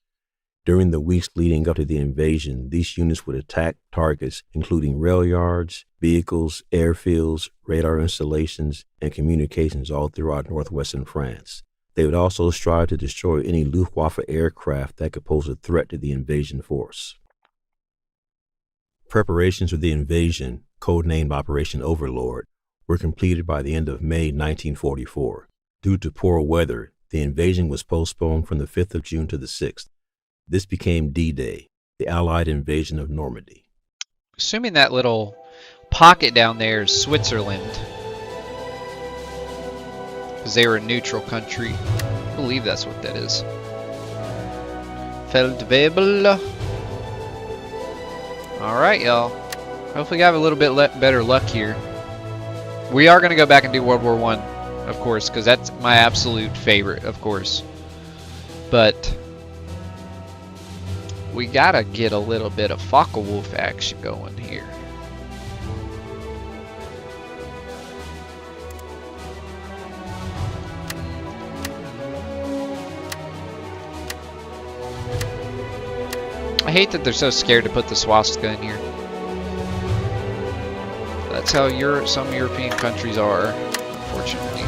During the weeks leading up to the invasion, these units would attack targets including rail yards, vehicles, airfields, radar installations, and communications all throughout northwestern France. They would also strive to destroy any Luftwaffe aircraft that could pose a threat to the invasion force. Preparations for the invasion, codenamed Operation Overlord, were completed by the end of May 1944. Due to poor weather, the invasion was postponed from the 5th of June to the 6th. This became D-Day, the Allied invasion of Normandy. Assuming that little pocket down there is Switzerland, because they were a neutral country. I believe that's what that is. Feldwebel. Alright, y'all. Hopefully we have a little bit better luck here. We are going to go back and do World War I. of course, because that's my absolute favorite, of course. But we gotta get a little bit of Focke-Wulf action going here. I hate that they're so scared to put the swastika in here. That's how some European countries are, unfortunately.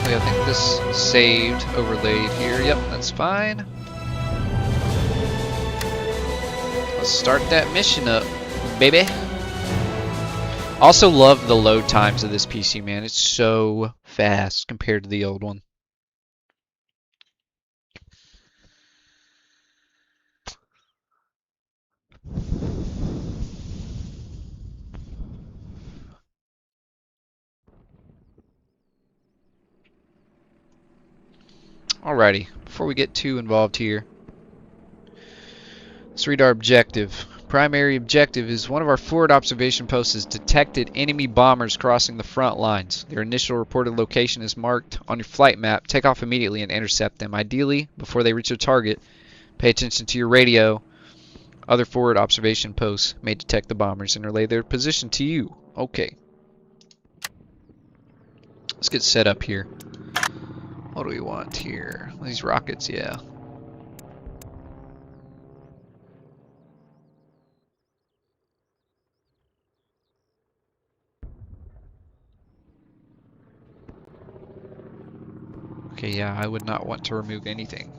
I think this saved, overlaid here. Yep, that's fine. Let's start that mission up, baby. Also love the load times of this PC, man. It's so fast compared to the old one. Alrighty, before we get too involved here, let's read our objective. Primary objective is one of our forward observation posts has detected enemy bombers crossing the front lines. Their initial reported location is marked on your flight map. Take off immediately and intercept them. Ideally, before they reach their target, pay attention to your radio. Other forward observation posts may detect the bombers and relay their position to you. Okay. Let's get set up here. What do we want here? These rockets, yeah. Okay, yeah, I would not want to remove anything.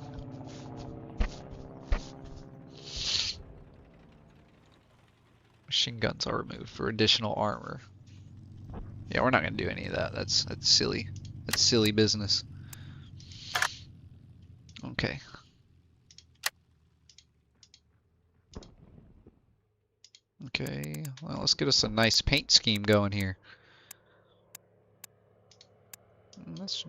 Machine guns are removed for additional armor. Yeah, we're not going to do any of that. That's silly. That's silly business. Okay. Okay, well, let's get us a nice paint scheme going here. Let's...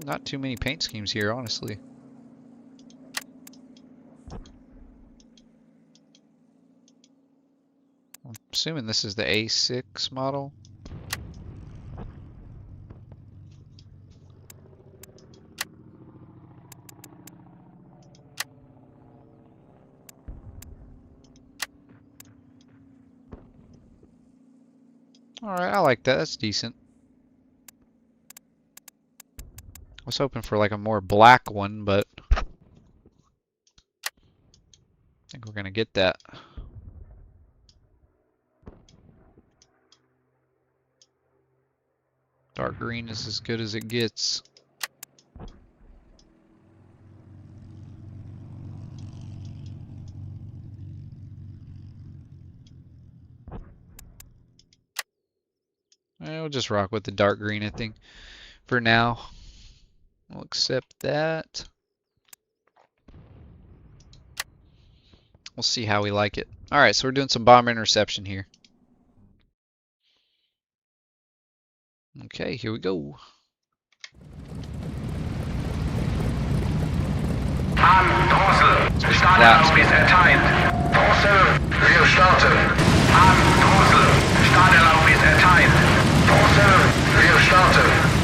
Not too many paint schemes here, honestly. I'm assuming this is the A6 model. Alright, I like that. That's decent. I was hoping for like a more black one, but I think we're gonna get that. Dark green is as good as it gets. We'll just rock with the dark green, I think, for now. We'll accept that. We'll see how we like it. Alright, so we're doing some bomber interception here. Okay, here we go. Drossel, Startalarm ist erteilt. Drossel, wir starten. Drossel, Startalarm ist erteilt. Drossel, wir starten.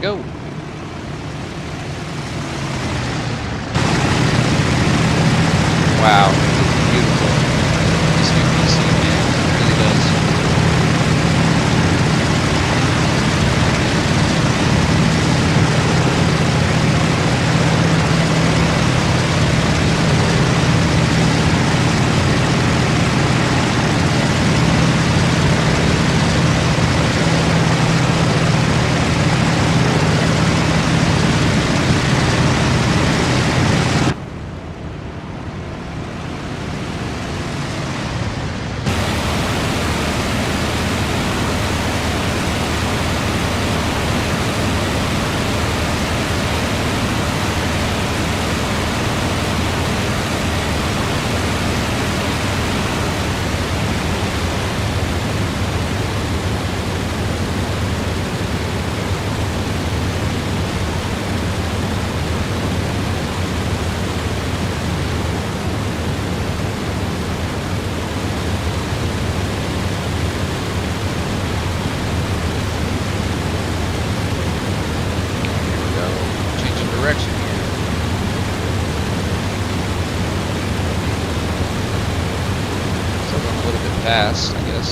go. Wow, it's beautiful. This new PC, man, it really does. Direction here. Still going a little bit fast, I guess.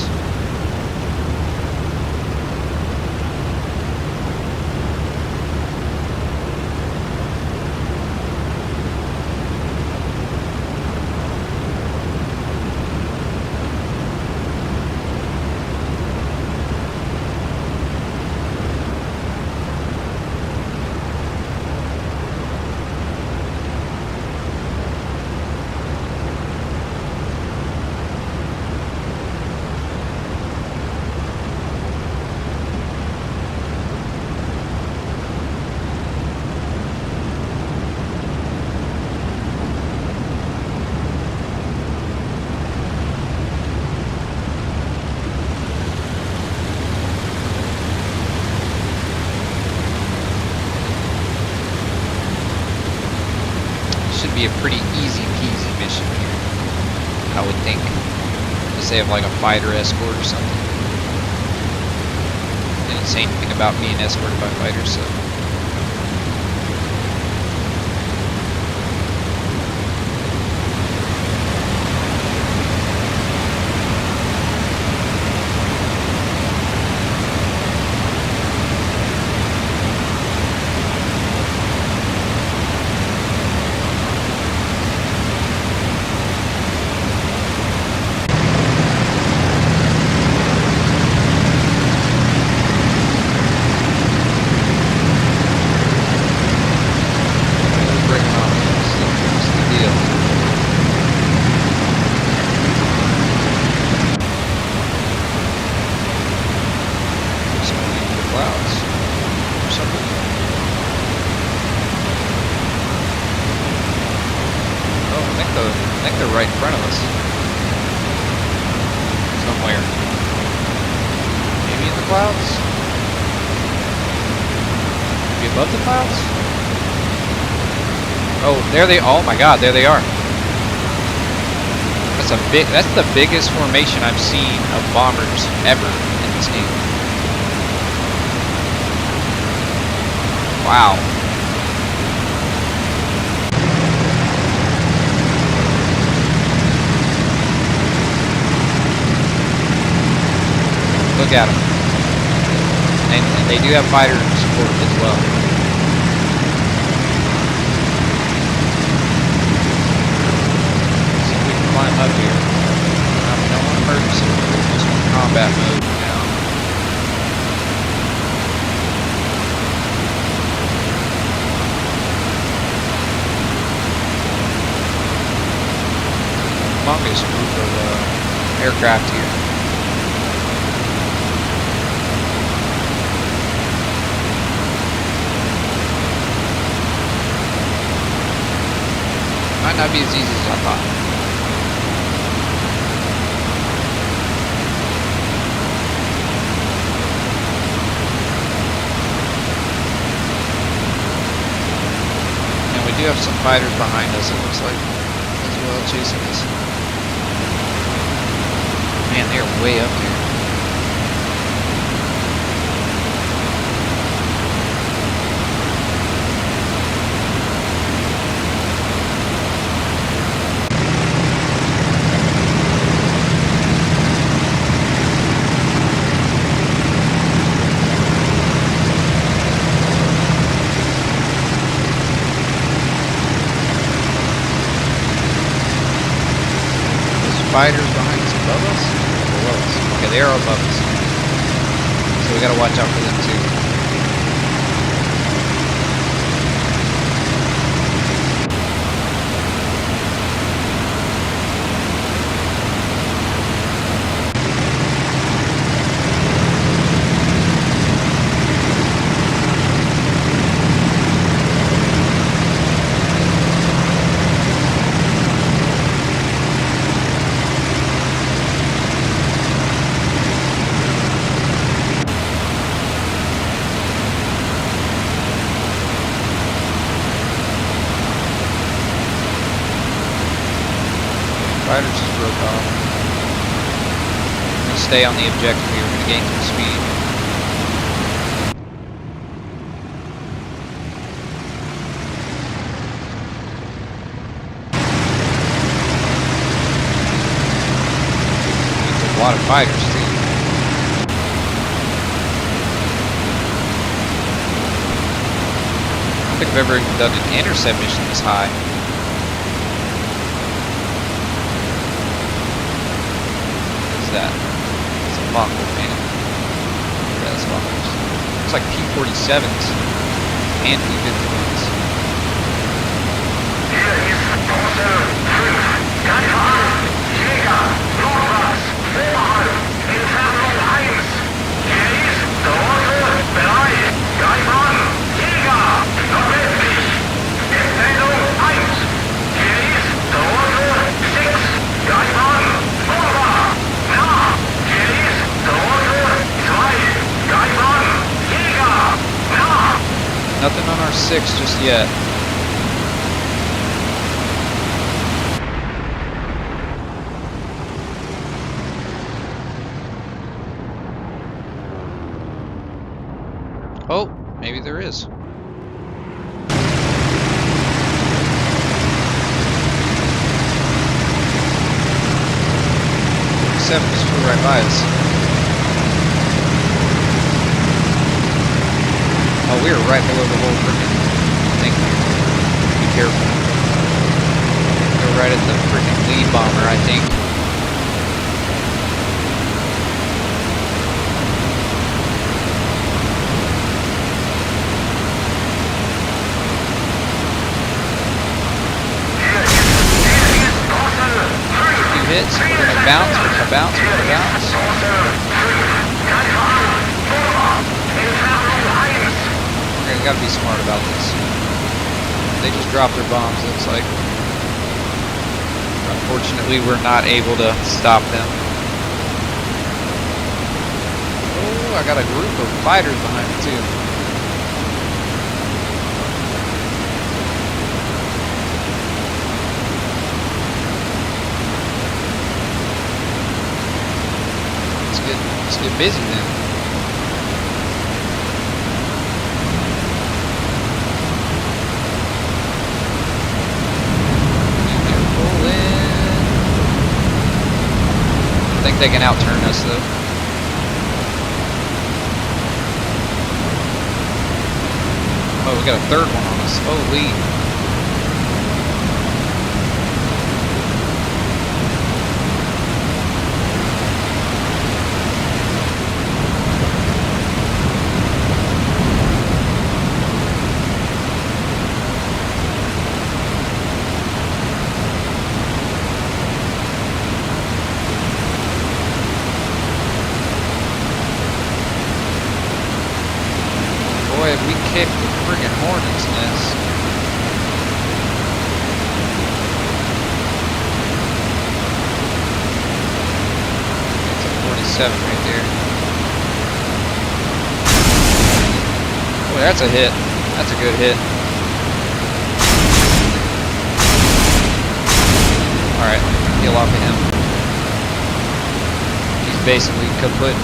Should be a pretty easy peasy mission here, I would think. Unless they have like a fighter escort or something. Didn't say anything about being escorted by fighters, so. I think they're right in front of us. Somewhere. Maybe in the clouds? Maybe above the clouds? Oh, there they, oh my god, there they are. That's the biggest formation I've seen of bombers ever in this game. Wow. Look at them. And they do have fighter support as well. See if we can climb up here. No emergency mode, just combat mode now. Humongous group of aircraft here. Might not be as easy as I thought. And we do have some fighters behind us, it looks like, as well, chasing us. Man, they're way up here. fighters behind us above us? Below us. Okay, they are above us. So we gotta watch out for them too. Fighters just broke off. We're gonna stay on the objective here. We're gonna gain some speed. There's a lot of fighters too. I don't think I've ever even done an intercept mission this high. That. It's a Mongol painting. Yeah, that's Mongols. Looks like P-47s and P-51s. Hier ist Große 5. Greife an! Jäger! Nordwärts! Oberhalb! Entfernung 1! Hier ist Große 3! Greife an! Jäger! Nordwestlich! Entfernung 1! Hier ist Große 6! Greife an! Oberhalb! Nothing on our 6 just yet. Oh, maybe there is. 7 just flew right by us. Oh, we were right below the whole freaking thing. Be careful. We were right at the freaking lead bomber, I think. A few hits. We're gonna bounce. We're gonna bounce. We're gonna bounce. We gotta be smart about this. They just dropped their bombs, looks like. Unfortunately, we're not able to stop them. Oh, I got a group of fighters behind me too. Let's get busy then. I think they can outturn us though. Oh, we got a third one on us. Holy. Boy, if we kicked the friggin' hornet's nest. That's a 47 right there. Boy, that's a hit. That's a good hit. Alright, heal off of him. He's basically kaput.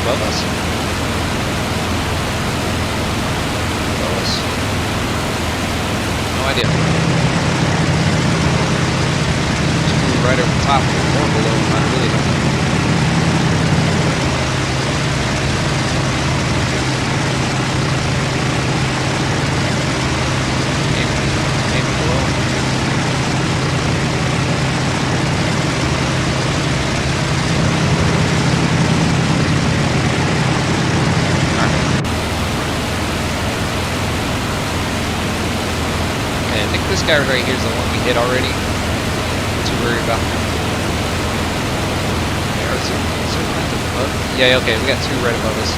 Above us? Above us? No idea. Just flew right over top or below them. I really don't know. Maybe below. I think this guy right here is the one we hit already. Not too worried about him. Yeah, is there nothing above? Yeah, okay, we got two right above us.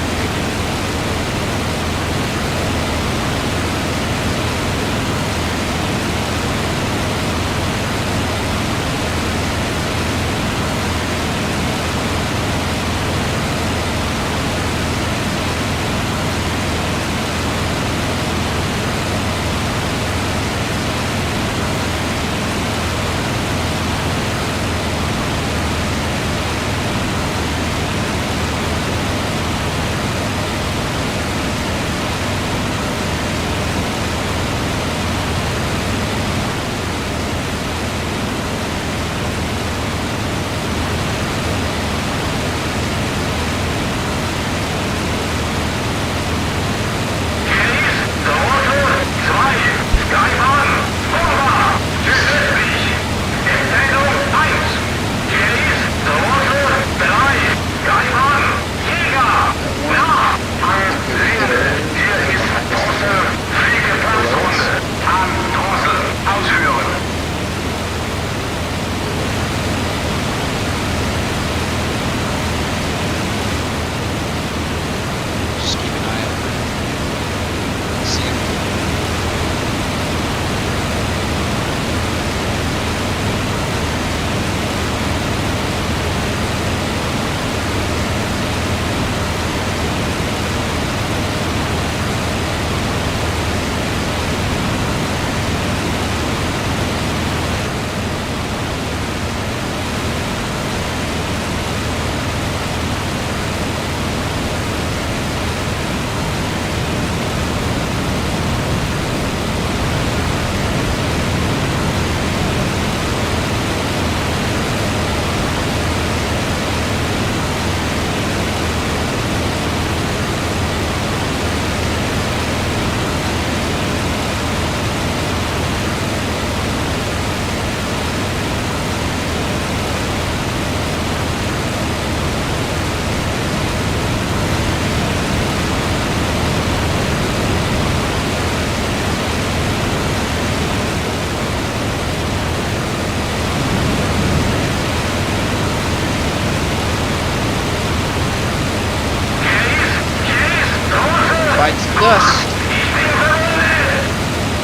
Bites dust.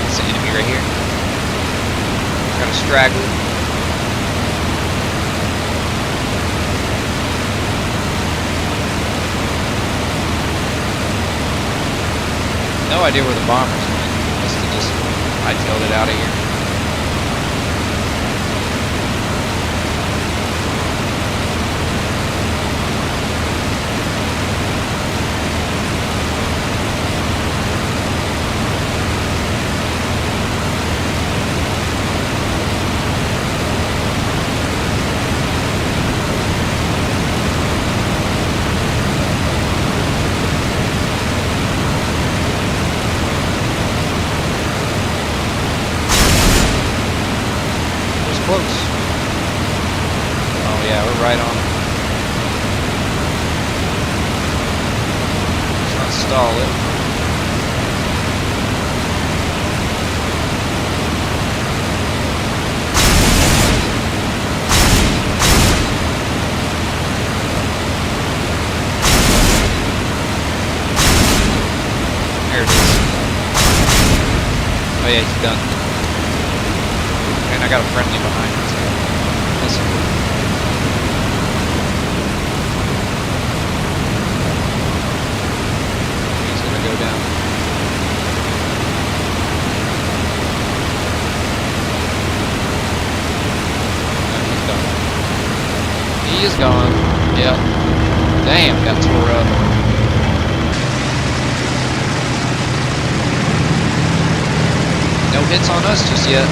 It's an enemy right here. Got a straggler. No idea where the bombers went. Must have just hightailed it out of here. Close. Oh yeah, we're right on. Let's not stall it. There it is. Oh yeah, he's done. And I got a friendly behind me too. Listen. He's gonna go down. No, he's done. He is gone. Yep. Damn, got tore up. No hits on us just yet.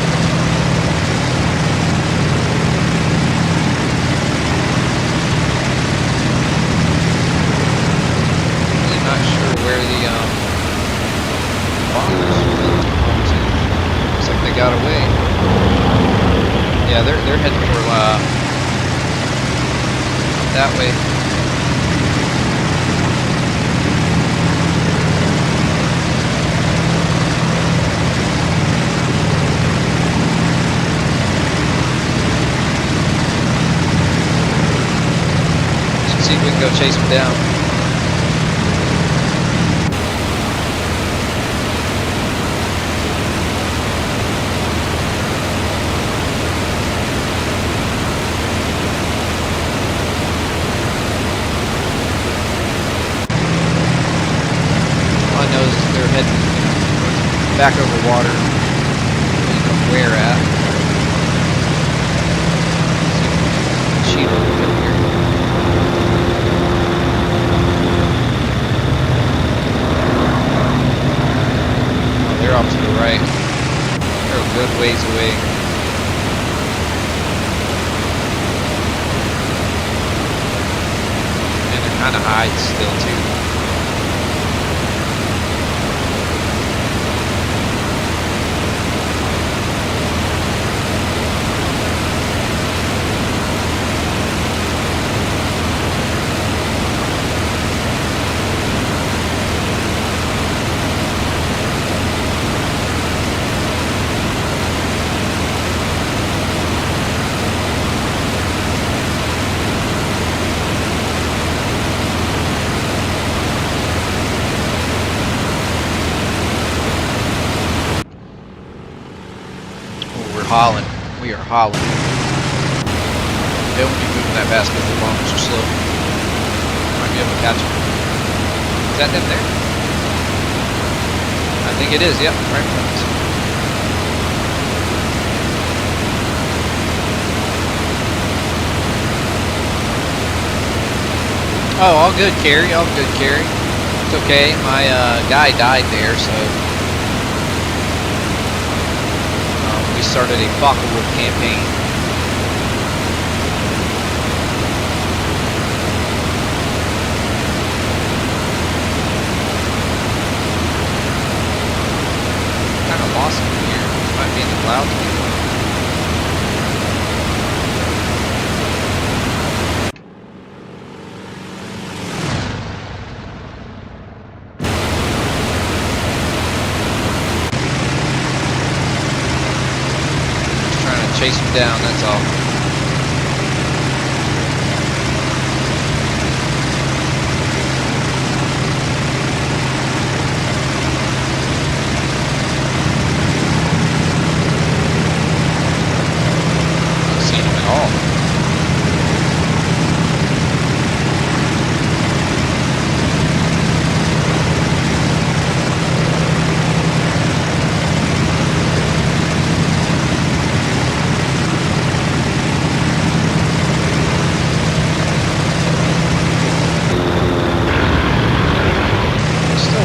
Really not sure where the bombers went to. Looks like they got away. Yeah, they're heading for that way. See if we can go chase them down. All I know is they're heading back over water. You know where at. See if we can cheat over here. They're off to the right. They're a good ways away. And they're kind of high still too. Hauling. We are hauling. Don't be moving that fast because the bombers are slow. Might be able to catch them. Is that them there? I think it is, yep, right in front of us. Oh, all good, Carrie, all good, Carrie. It's okay, my guy died there, so we started a Focke-Wulf campaign. Kind of lost him here. Might be in the clouds. Chase him down, that's all. Not seeing him at all.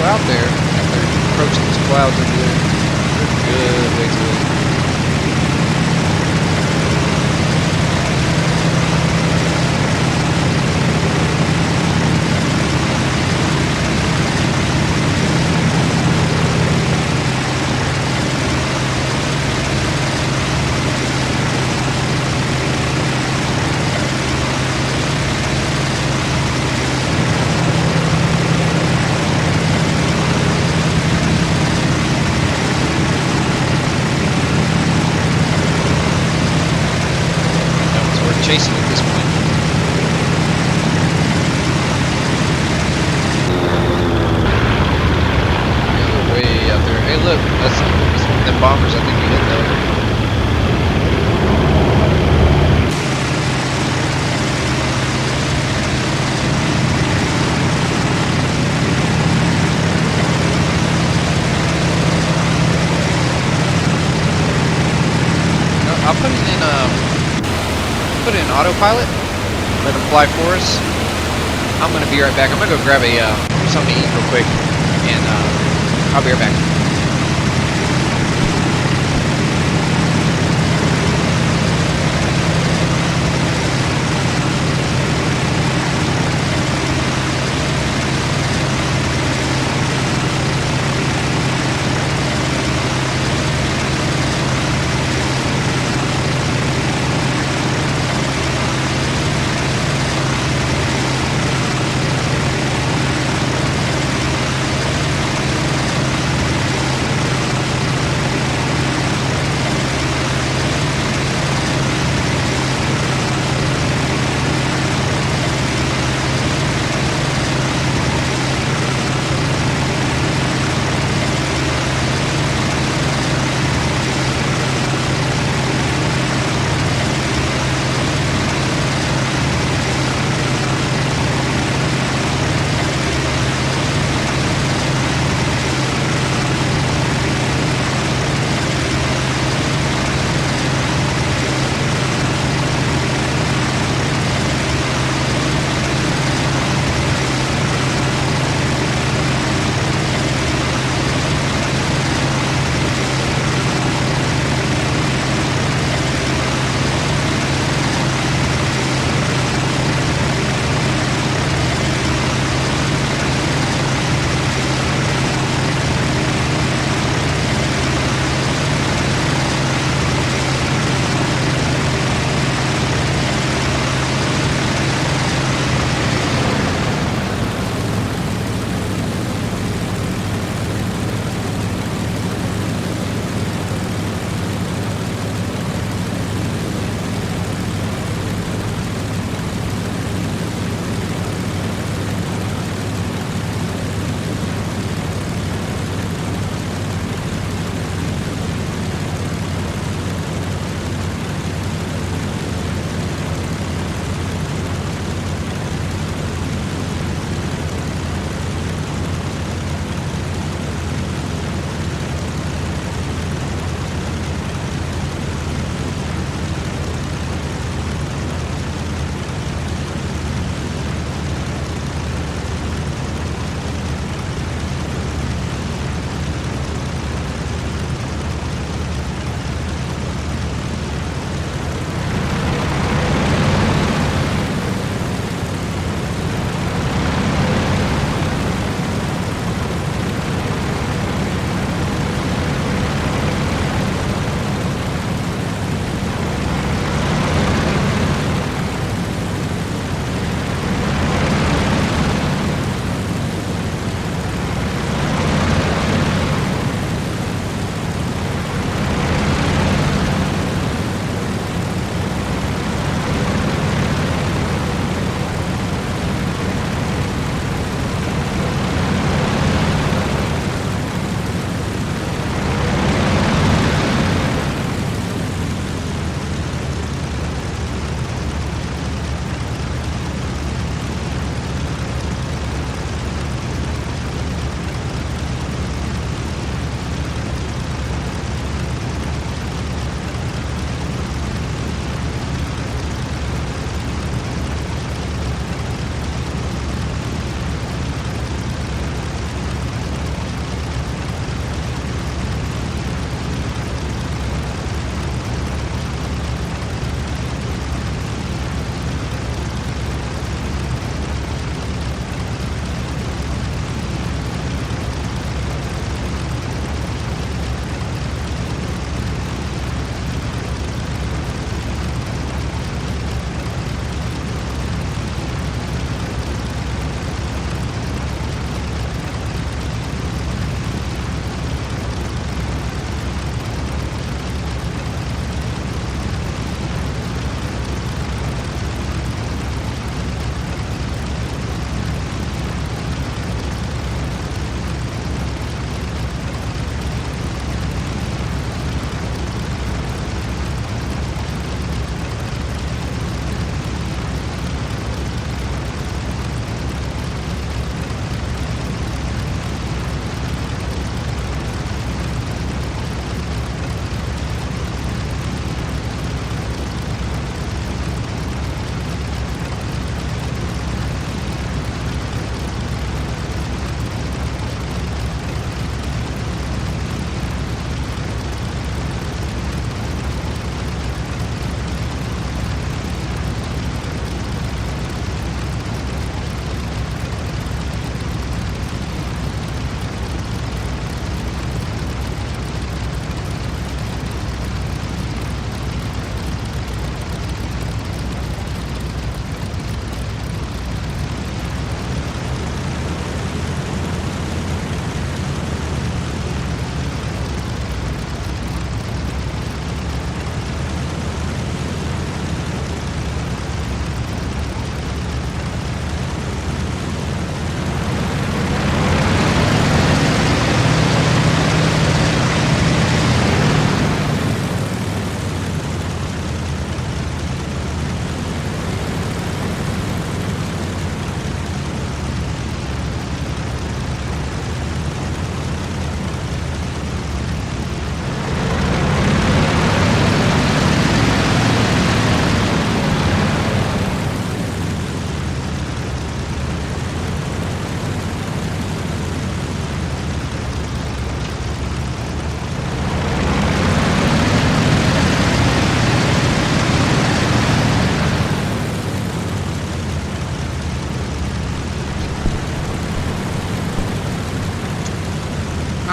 Out there, if they're approaching these clouds over there, they're good ways away. Chasing at this point. Yeah, they're way out there. Hey, look, that's the bombers I think we hit though. I'll put it in autopilot, let them fly for us. I'm gonna be right back. I'm gonna go grab a something to eat real quick, and I'll be right back.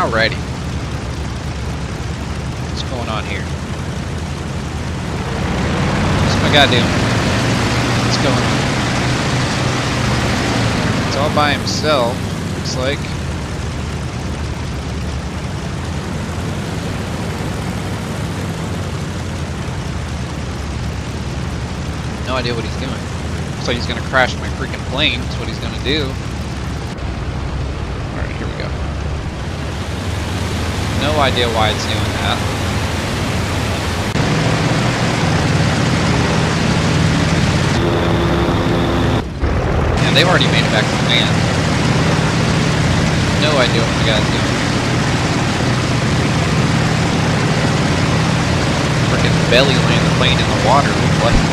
Alrighty. What's going on here? What's my guy doing? What's going on? It's all by himself, looks like. No idea what he's doing. Looks like he's gonna crash my freaking plane. That's what he's gonna do. Alright, here we go. No idea why it's doing that. Yeah, they've already made it back to the van. No idea what the guy's doing. Freaking belly land the plane in the water, looks like.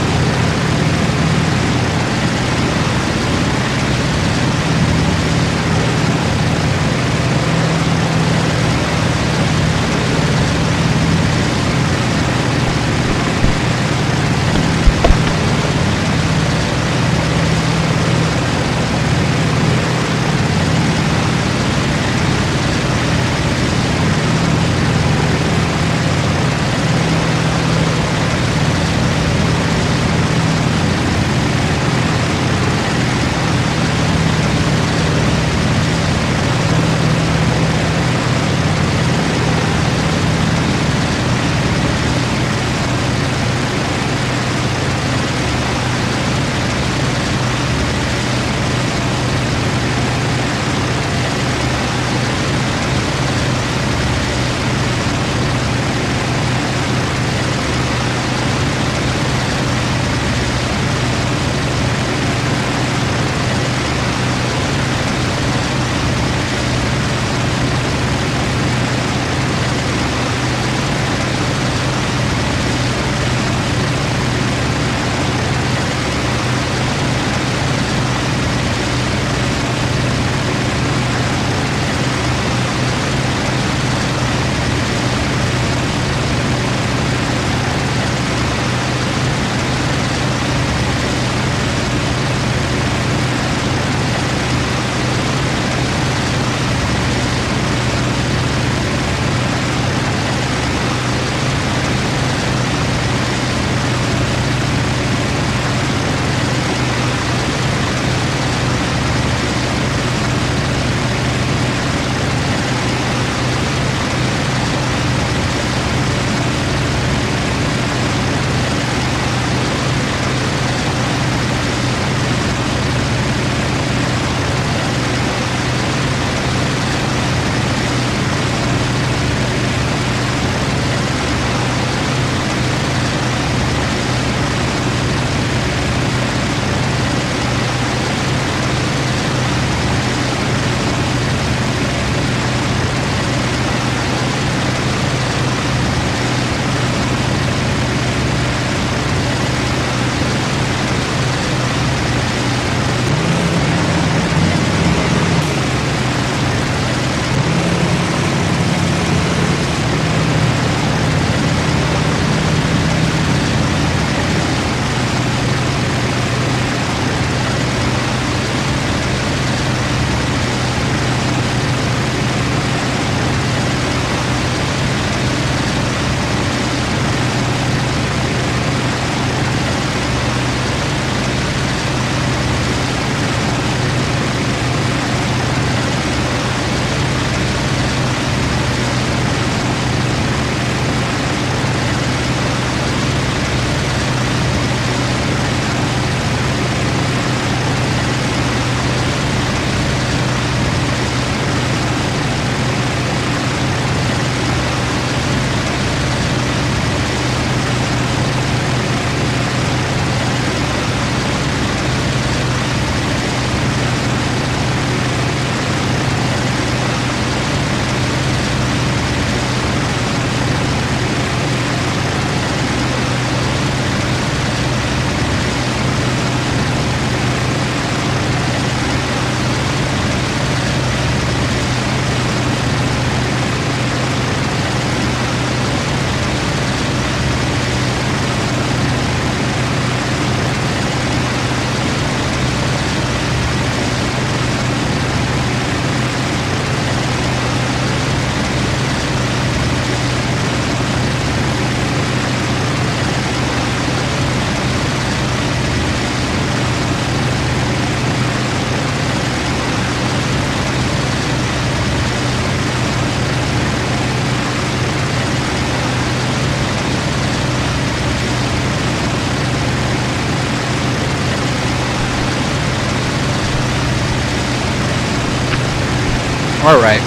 Alright.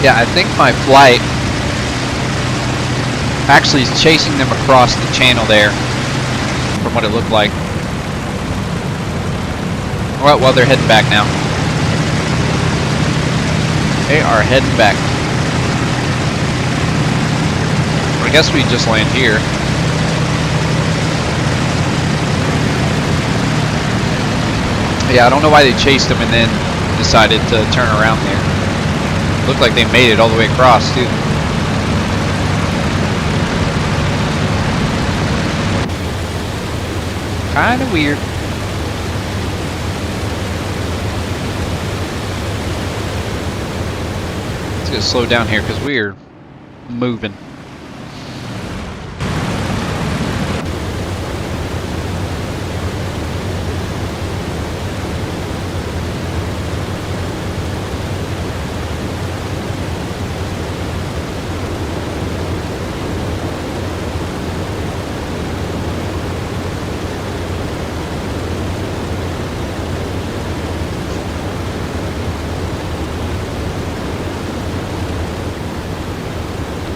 Yeah, I think my flight actually is chasing them across the channel there, from what it looked like. Alright, well, they're heading back now. They are heading back. I guess we just land here. Yeah, I don't know why they chased them and then decided to turn around there. Looked like they made it all the way across, too. Kinda weird. Let's get slow down here because we're moving.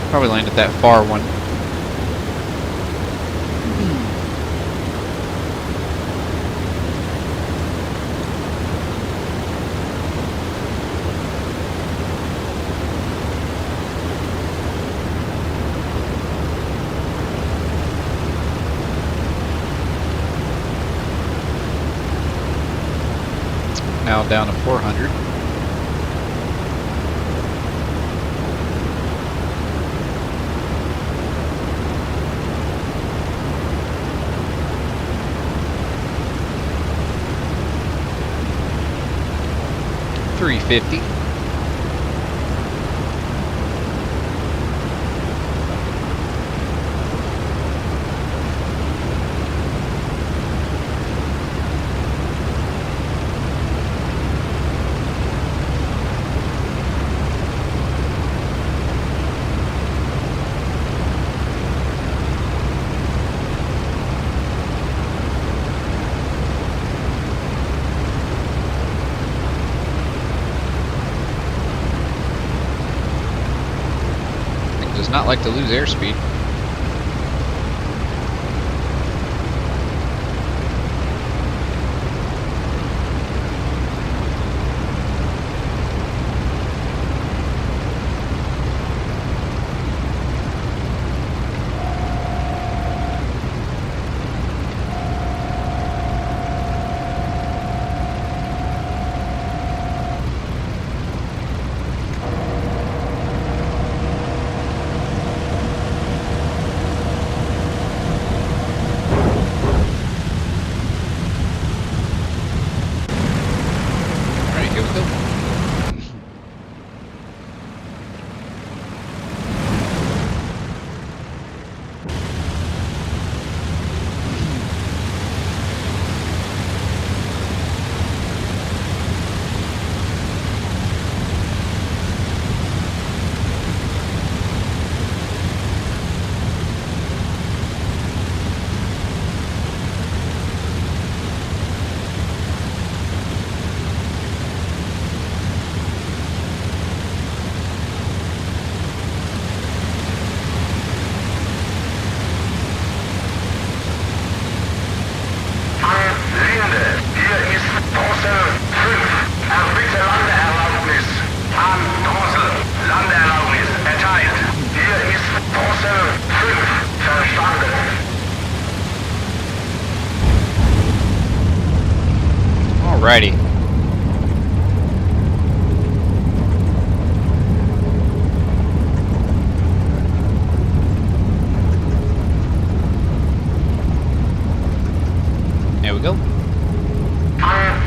Probably landed that far one. Now down to 400. $350. Does not like to lose airspeed. Alrighty. There we go.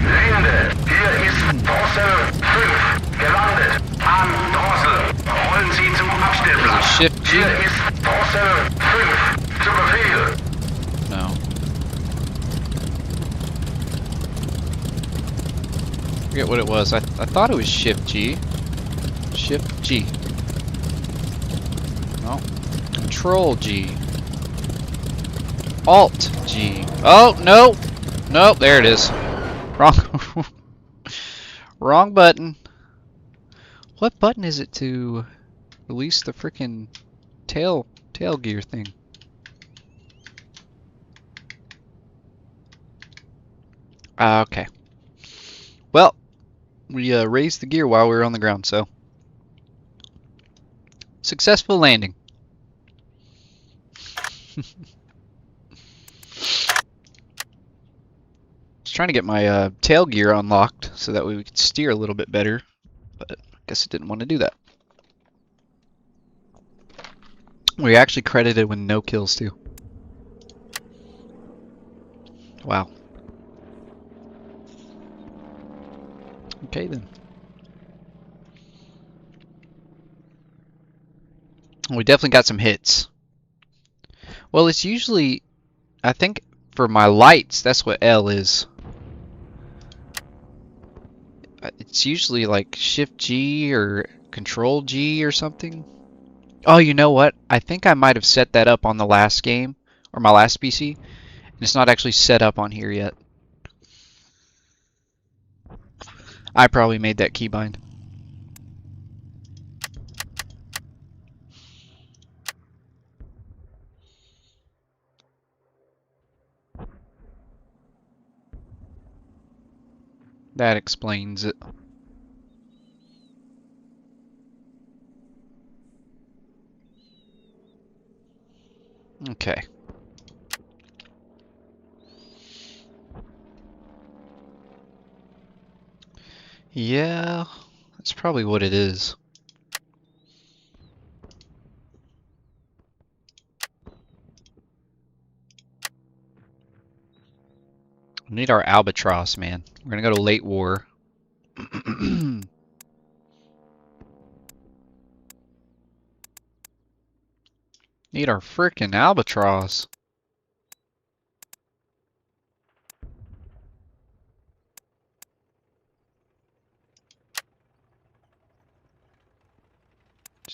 Linde, hier ist Drossel 5, gelandet. An Drossel, rollen Sie zum Abstellplatz. Shift G. Hier ist Drossel 5, zu Befehl. No. Forget what it was. I thought it was Shift G. Shift G. No. Control G. Alt G. Oh, no. Nope, there it is. Wrong. Wrong button. What button is it to release the frickin' tail gear thing? Okay. Well, we raised the gear while we were on the ground, so successful landing. Just trying to get my tail gear unlocked so that way we could steer a little bit better, but I guess it didn't want to do that. We actually credited with no kills too. Wow. Okay then. We definitely got some hits. Well, it's usually, I think for my lights, that's what L is. It's usually like Shift G or Control G or something. Oh, you know what? I think I might have set that up on the last game, or my last PC, and it's not actually set up on here yet. I probably made that keybind. That explains it. Okay. Yeah, that's probably what it is. We need our albatross, man. We're gonna go to late war. Need our frickin' albatross.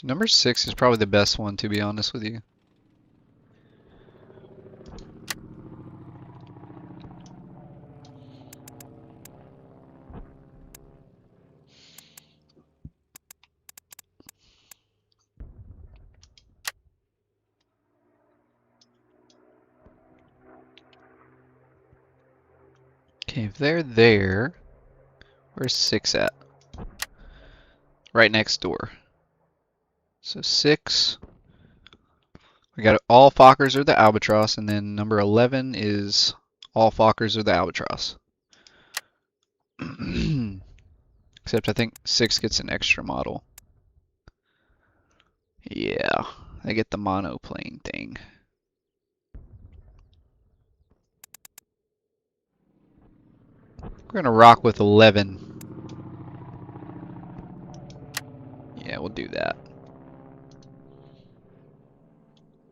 Number 6 is probably the best one, to be honest with you. Okay, if they're there, where's 6 at? Right next door. So 6, we got all Fokkers are the albatross, and then number 11 is all Fokkers are the albatross. Except I think 6 gets an extra model. Yeah, I get the monoplane thing. We're gonna rock with 11. Yeah, we'll do that.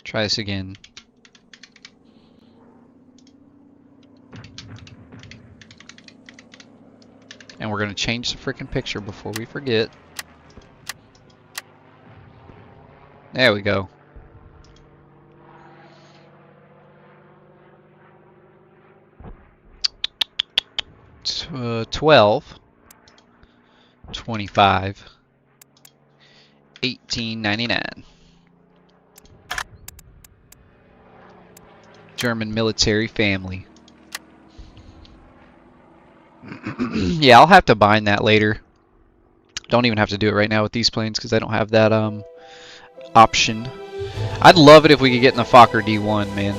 Try this again. And we're gonna change the freaking picture before we forget. There we go. T 12, 25, 1899. German military family. Yeah, I'll have to bind that later. Don't even have to do it right now with these planes because I don't have that option. I'd love it if we could get in the Fokker D1, man.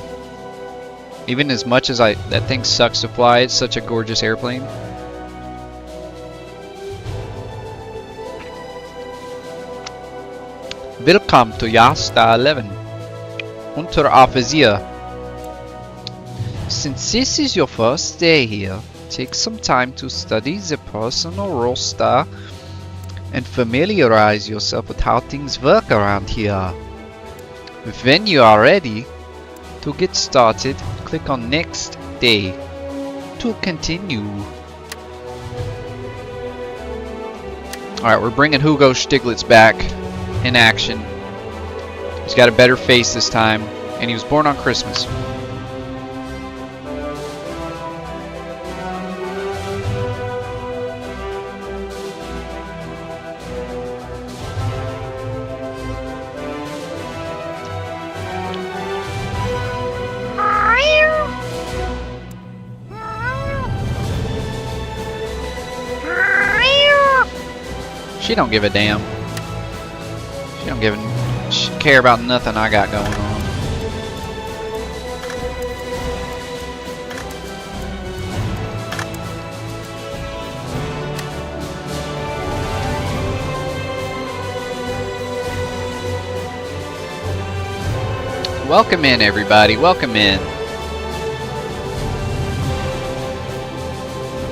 Even as much as that thing sucks to fly, it's such a gorgeous airplane. Welcome to Yasta 11. Unteroffizier. Since this is your first day here, take some time to study the personal roster and familiarize yourself with how things work around here. When you are ready to get started, click on Next Day to continue. Alright, we're bringing Hugo Stiglitz back in action. He's got a better face this time, and he was born on Christmas. She don't give a damn. She don't care about nothing I got going on. Welcome in, everybody. Welcome in.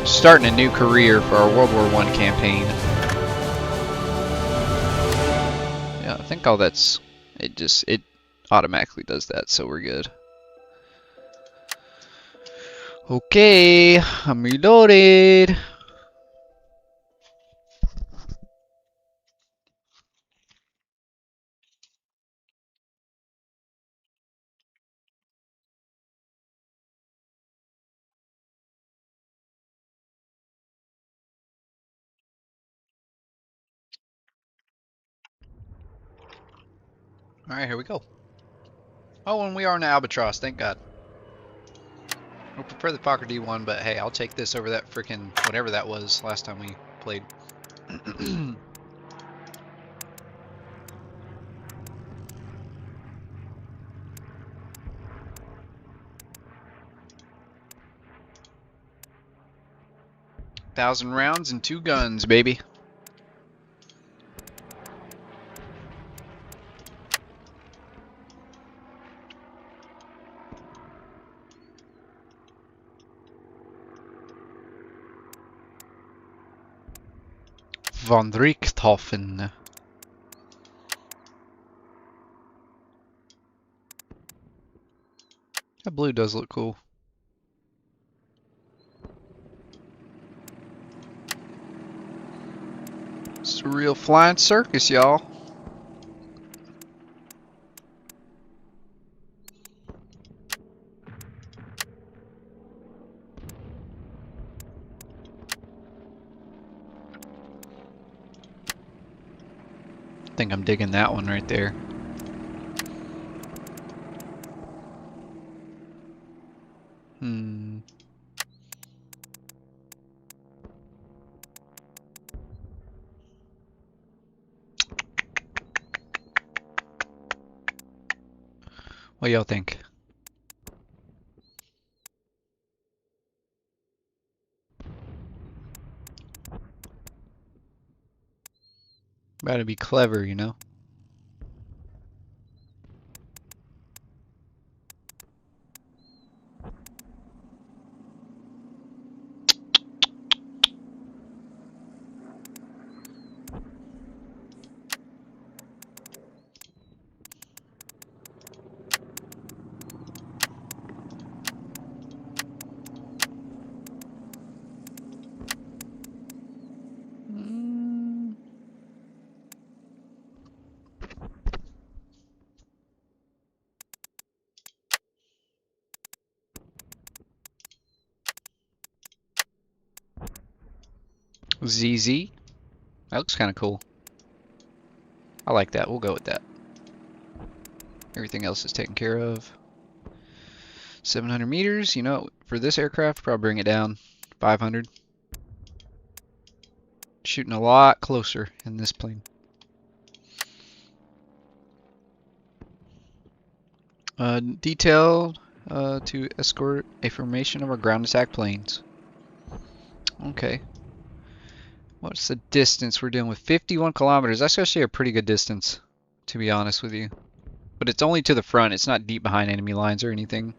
Starting a new career for our World War I campaign. Yeah, I think all that's... It automatically does that, so we're good. Okay, I'm reloaded. Alright, here we go. Oh, and we are in the Albatross, thank God. I prefer the Fokker D1, but hey, I'll take this over that freaking whatever that was last time we played. Thousand rounds and 2 guns, baby. Von Richthofen. That blue does look cool. It's a real flying circus, y'all. I think I'm digging that one right there. What y'all think? Gotta be clever, you know? ZZ. That looks kind of cool. I like that. We'll go with that. Everything else is taken care of. 700 meters. You know, for this aircraft, probably bring it down. 500. Shooting a lot closer in this plane. Detailed to escort a formation of our ground attack planes. Okay. What's the distance we're dealing with? 51 kilometers. That's actually a pretty good distance, to be honest with you. But it's only to the front. It's not deep behind enemy lines or anything.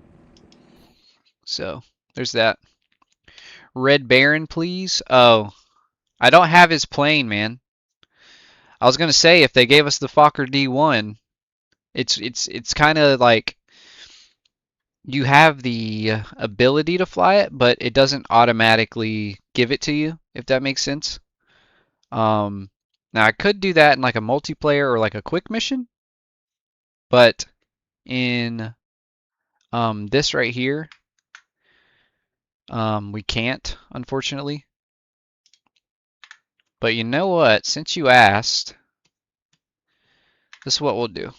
So, there's that. Red Baron, please. Oh, I don't have his plane, man. I was gonna say if they gave us the Fokker D1, it's kind of like you have the ability to fly it, but it doesn't automatically give it to you, if that makes sense. Now I could do that in like a multiplayer or like a quick mission, but in this right here, we can't, unfortunately. But you know what? Since you asked, this is what we'll do.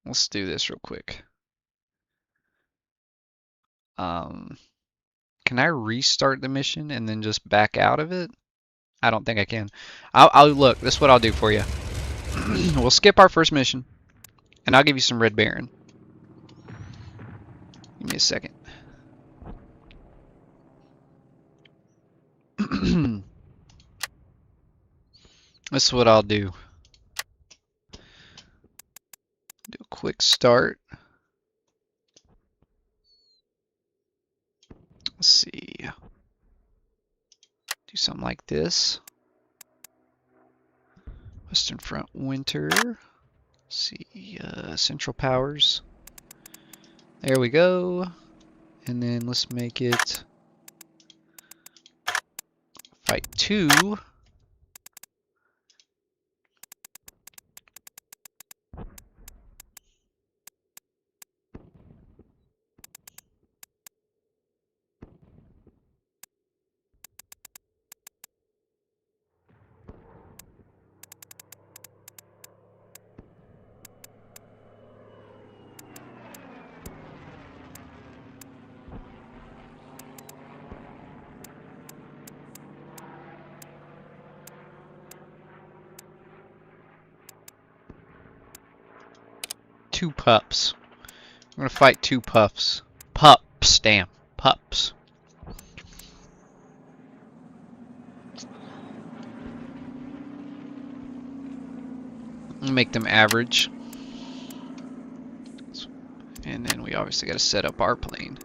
Let's do this real quick. Can I restart the mission and then just back out of it? I don't think I can. I'll look. This is what I'll do for you. We'll skip our first mission, and I'll give you some Red Baron. Give me a second. This is what I'll do. Do a quick start. Let's see. Do something like this. Western Front Winter. Let's see, Central Powers. There we go. And then let's make it Fight 2. Two pups. I'm gonna fight two pups. Pups, damn. Pups. Make them average. And then we obviously gotta set up our plane.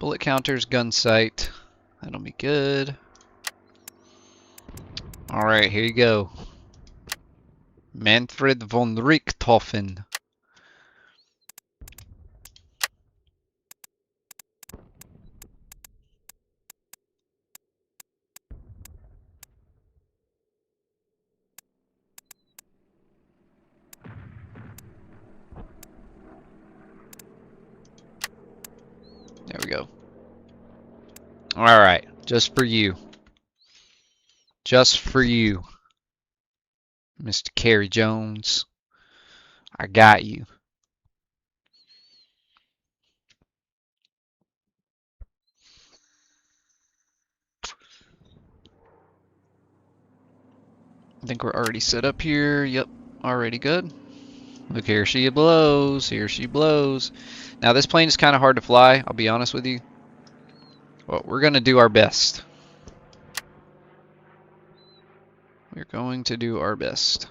Bullet counters, gun sight. That'll be good. Alright, here you go. Manfred von Richthofen. There we go. Alright, just for you. Just for you. Mr. Kerry Jones. I got you. I think we're already set up here. Yep, already good. Look, here she blows. Here she blows. Now this plane is kind of hard to fly, I'll be honest with you. But we're going to do our best. We're going to do our best.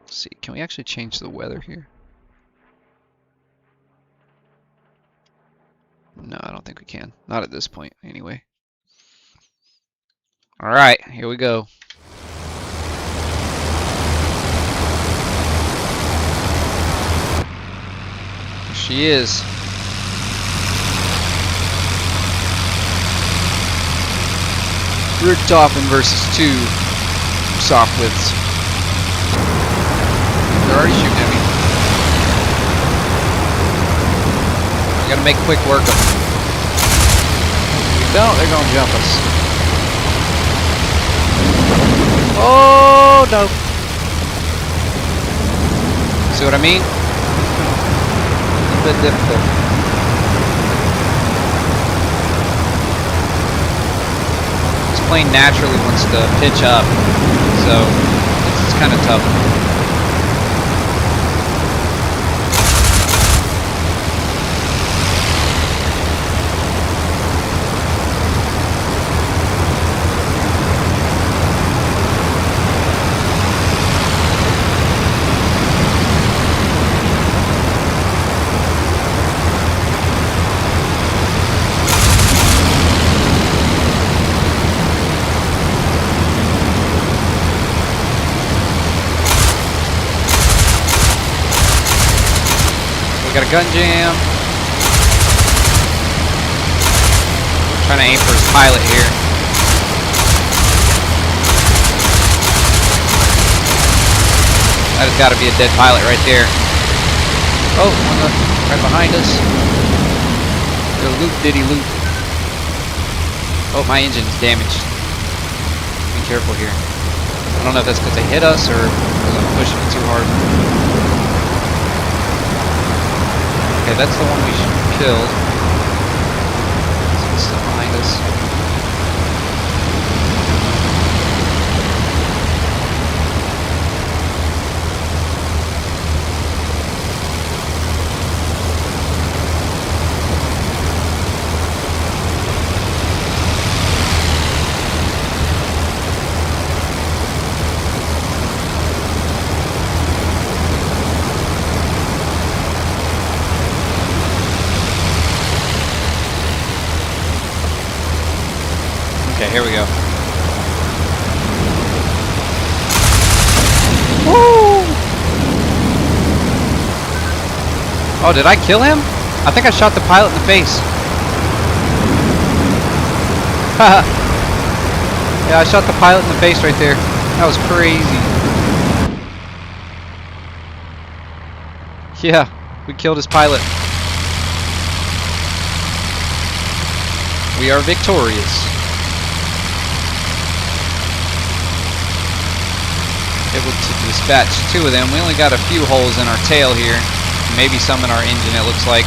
Let's see, can we actually change the weather here? No, I don't think we can. Not at this point, anyway. Alright, here we go. There she is. Richthofen versus 2 Softwoods. They're already shooting at me. I gotta make quick work of them. If we don't, they're gonna jump us. Oh no! See what I mean? A little bit difficult. Plane naturally wants to pitch up, so it's kind of tough. Got a gun jam. Trying to aim for his pilot here. That has got to be a dead pilot right there. Oh, one right behind us. The loop diddy loop. Oh, my engine's damaged. Be careful here. I don't know if that's because they hit us or because I'm pushing it too hard. Okay, that's the one we killed. It's still behind us. Woo! Oh, did I kill him? I think I shot the pilot in the face. Haha. Yeah, I shot the pilot in the face right there. That was crazy. Yeah, we killed his pilot. We are victorious. Able to dispatch 2 of them. We only got a few holes in our tail here. Maybe some in our engine, it looks like.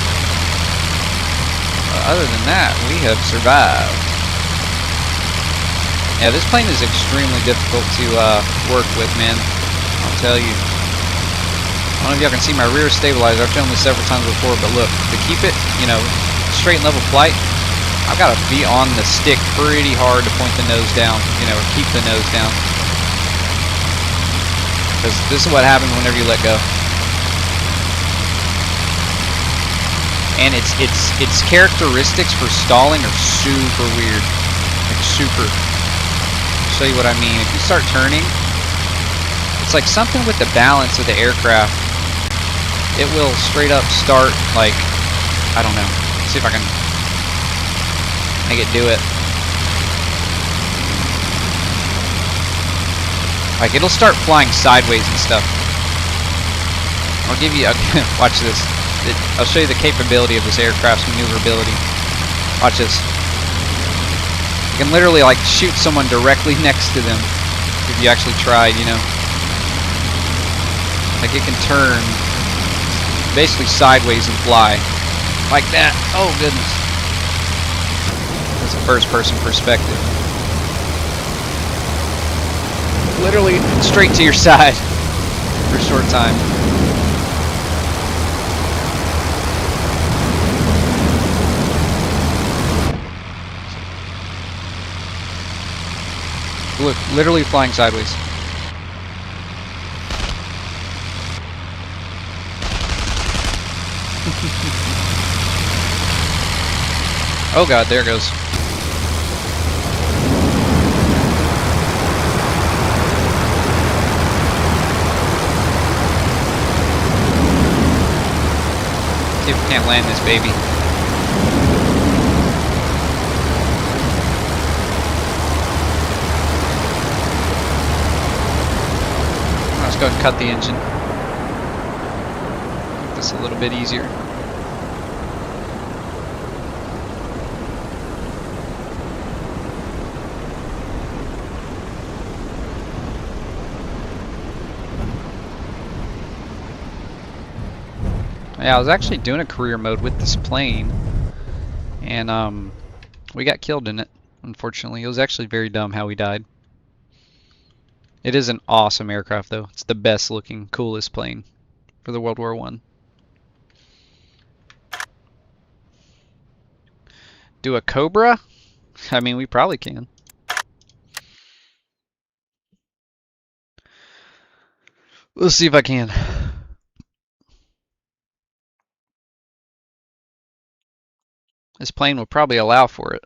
Other than that, we have survived. Yeah, this plane is extremely difficult to work with, man. I'll tell you. I don't know if y'all can see my rear stabilizer. I've shown this several times before, but look, to keep it, you know, straight and level flight, I've got to be on the stick pretty hard to point the nose down, you know, or keep the nose down. Because this is what happens whenever you let go. And its characteristics for stalling are super weird. Like super. I'll show you what I mean. If you start turning, it's like something with the balance of the aircraft. It will straight up start like, I don't know. Let's see if I can make it do it. Like it'll start flying sideways and stuff. I'll give you a watch this. I'll show you the capability of this aircraft's maneuverability. Watch this. You can literally like shoot someone directly next to them if you actually tried, you know. Like it can turn basically sideways and fly. Like that. Oh goodness. That's a first person perspective. Literally straight to your side for a short time. Look, literally flying sideways. Oh god, there it goes. See if we can't land this baby. Let's go ahead and cut the engine. Make this a little bit easier. Yeah, I was actually doing a career mode with this plane, and we got killed in it, unfortunately. It was actually very dumb how we died. It is an awesome aircraft, though. It's the best looking, coolest plane for the World War I. Do a Cobra? I mean, we probably can. Let's see if I can. This plane will probably allow for it.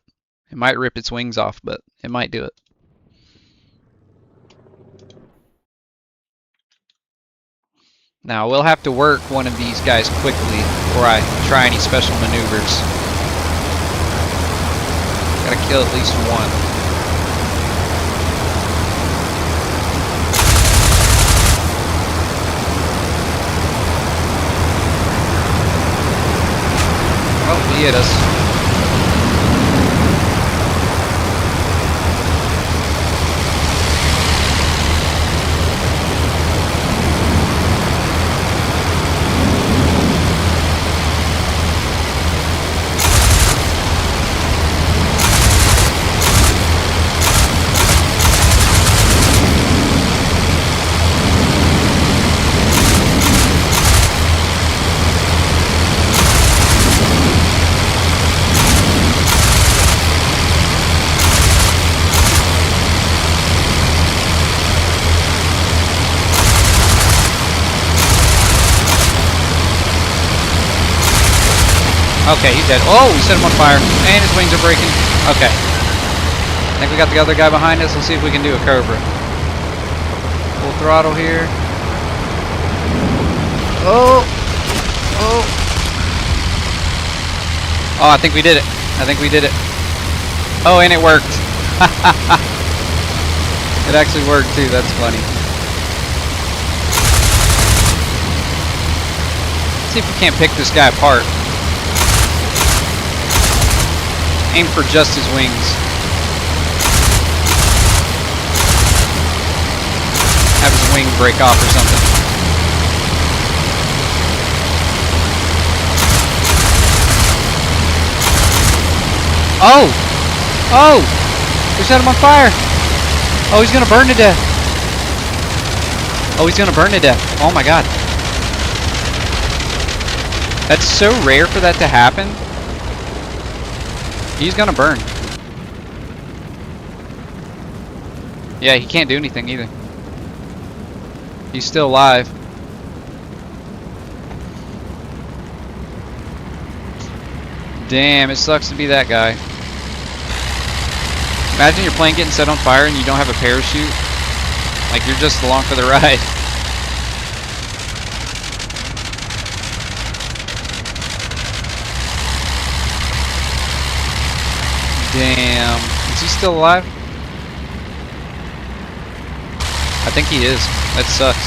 It might rip its wings off, but it might do it. Now, we'll have to work one of these guys quickly before I try any special maneuvers. Gotta kill at least one. Oh, he hit us. Okay, he's dead. Oh, we set him on fire. And his wings are breaking. Okay. I think we got the other guy behind us. Let's see if we can do a Cobra. Full throttle here. Oh! Oh! Oh, I think we did it. I think we did it. Oh, and it worked. It actually worked too, that's funny. Let's see if we can't pick this guy apart. Aim for just his wings. Have his wing break off or something. Oh! Oh! We set him on fire! Oh, he's gonna burn to death! Oh, he's gonna burn to death. Oh my god. That's so rare for that to happen. He's gonna burn. Yeah, he can't do anything either. He's still alive. Damn, it sucks to be that guy. Imagine your plane getting set on fire and you don't have a parachute. Like, you're just along for the ride. Damn. Is he still alive? I think he is. That sucks.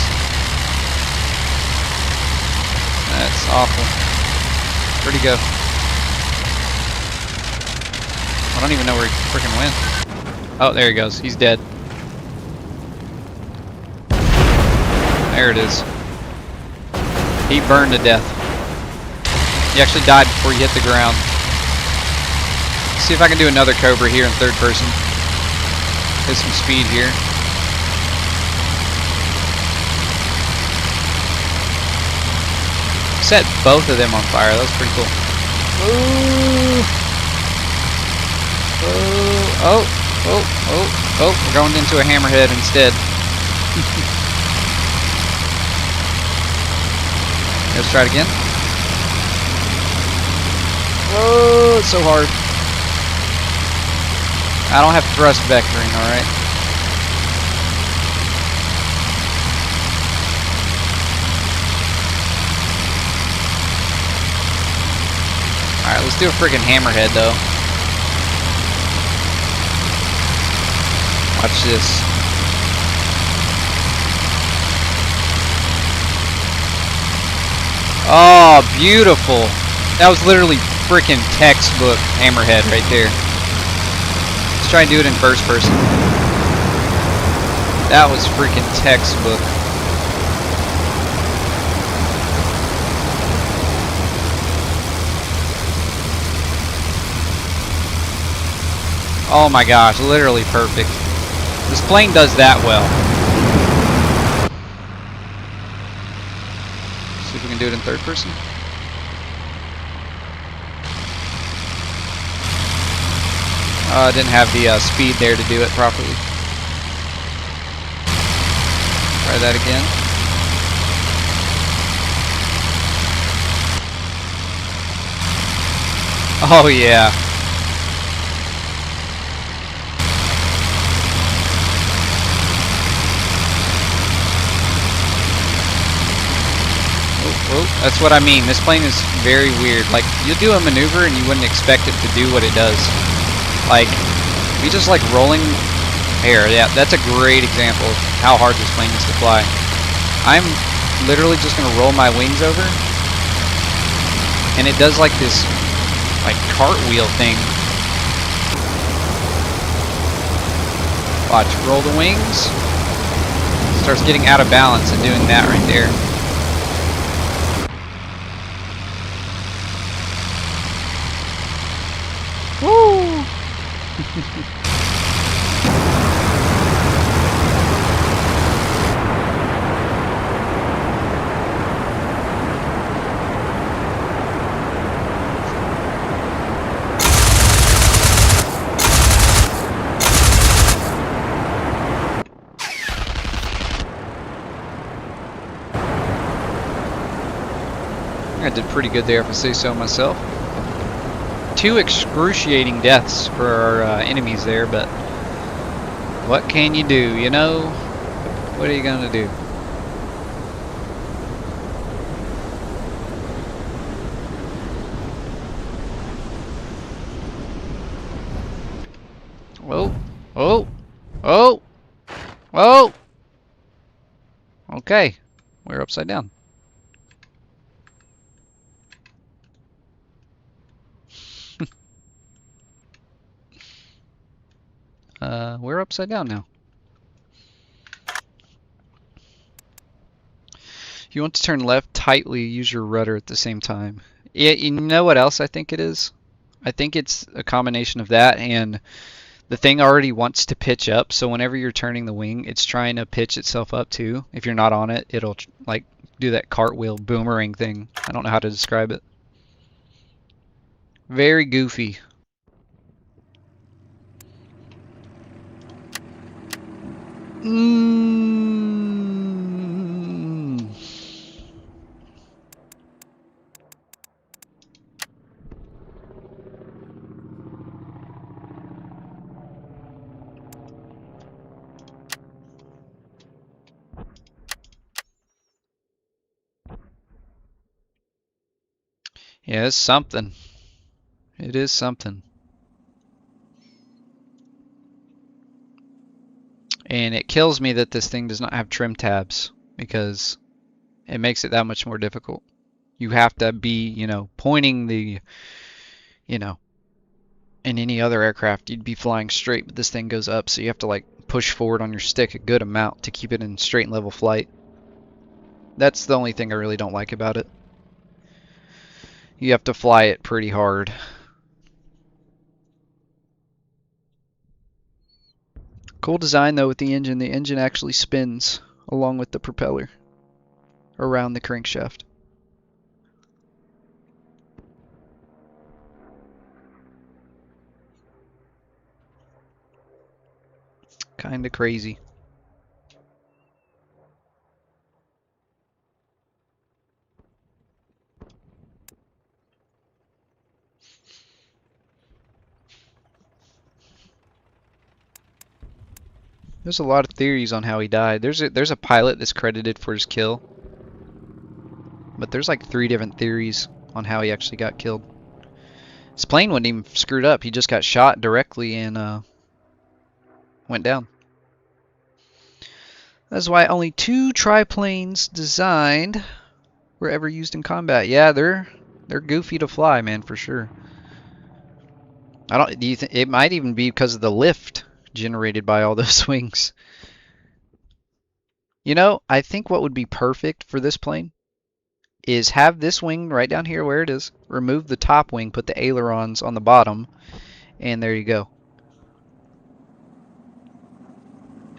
That's awful. Where'd he go? I don't even know where he freaking went. Oh, there he goes. He's dead. There it is. He burned to death. He actually died before he hit the ground. Let's see if I can do another Cobra here in third person. Get some speed here. Set both of them on fire. That was pretty cool. Oh, we're going into a hammerhead instead. Let's try it again. Whoa, it's so hard. I don't have thrust vectoring, alright? Alright, let's do a freaking hammerhead though. Watch this. Oh, beautiful. That was literally freaking textbook hammerhead right there. Let's try and do it in first person. That was freaking textbook. Oh my gosh, literally perfect. This plane does that well. See if we can do it in third person. I didn't have the speed there to do it properly. Try that again. Oh yeah. Oh, that's what I mean. This plane is very weird. Like, you'll do a maneuver and you wouldn't expect it to do what it does. Like, we just like rolling air. Yeah, that's a great example of how hard this plane is to fly. I'm literally just gonna roll my wings over, and it does like this, like cartwheel thing. Watch, roll the wings. Starts getting out of balance and doing that right there. Woo! I did pretty good there if I say so myself. 2 excruciating deaths for our enemies there, but what can you do, you know? What are you gonna do? Oh! Oh! Okay. We're upside down. We're upside down now. If you want to turn left tightly, use your rudder at the same time. Yeah, you know what else I think it is? I think it's a combination of that and the thing already wants to pitch up, so whenever you're turning the wing, it's trying to pitch itself up too. If you're not on it, it'll like do that cartwheel boomerang thing. I don't know how to describe it. Very goofy. Mm. Yeah, it's something. It is something. And it kills me that this thing does not have trim tabs because it makes it that much more difficult. You have to be, you know, pointing the, you know, in any other aircraft you'd be flying straight, but this thing goes up, so you have to like push forward on your stick a good amount to keep it in straight and level flight. That's the only thing I really don't like about it. You have to fly it pretty hard. Cool design though with the engine. The engine actually spins along with the propeller around the crankshaft. Kinda crazy. There's a lot of theories on how he died. There's a pilot that's credited for his kill, but there's like 3 different theories on how he actually got killed. His plane wasn't even screwed up. He just got shot directly and went down. That's why only 2 triplanes designed were ever used in combat. Yeah, they're goofy to fly, man, for sure. Do you think it might even be because of the lift generated by all those wings? You know, I think what would be perfect for this plane is have this wing right down here where it is, remove the top wing, put the ailerons on the bottom, and there you go.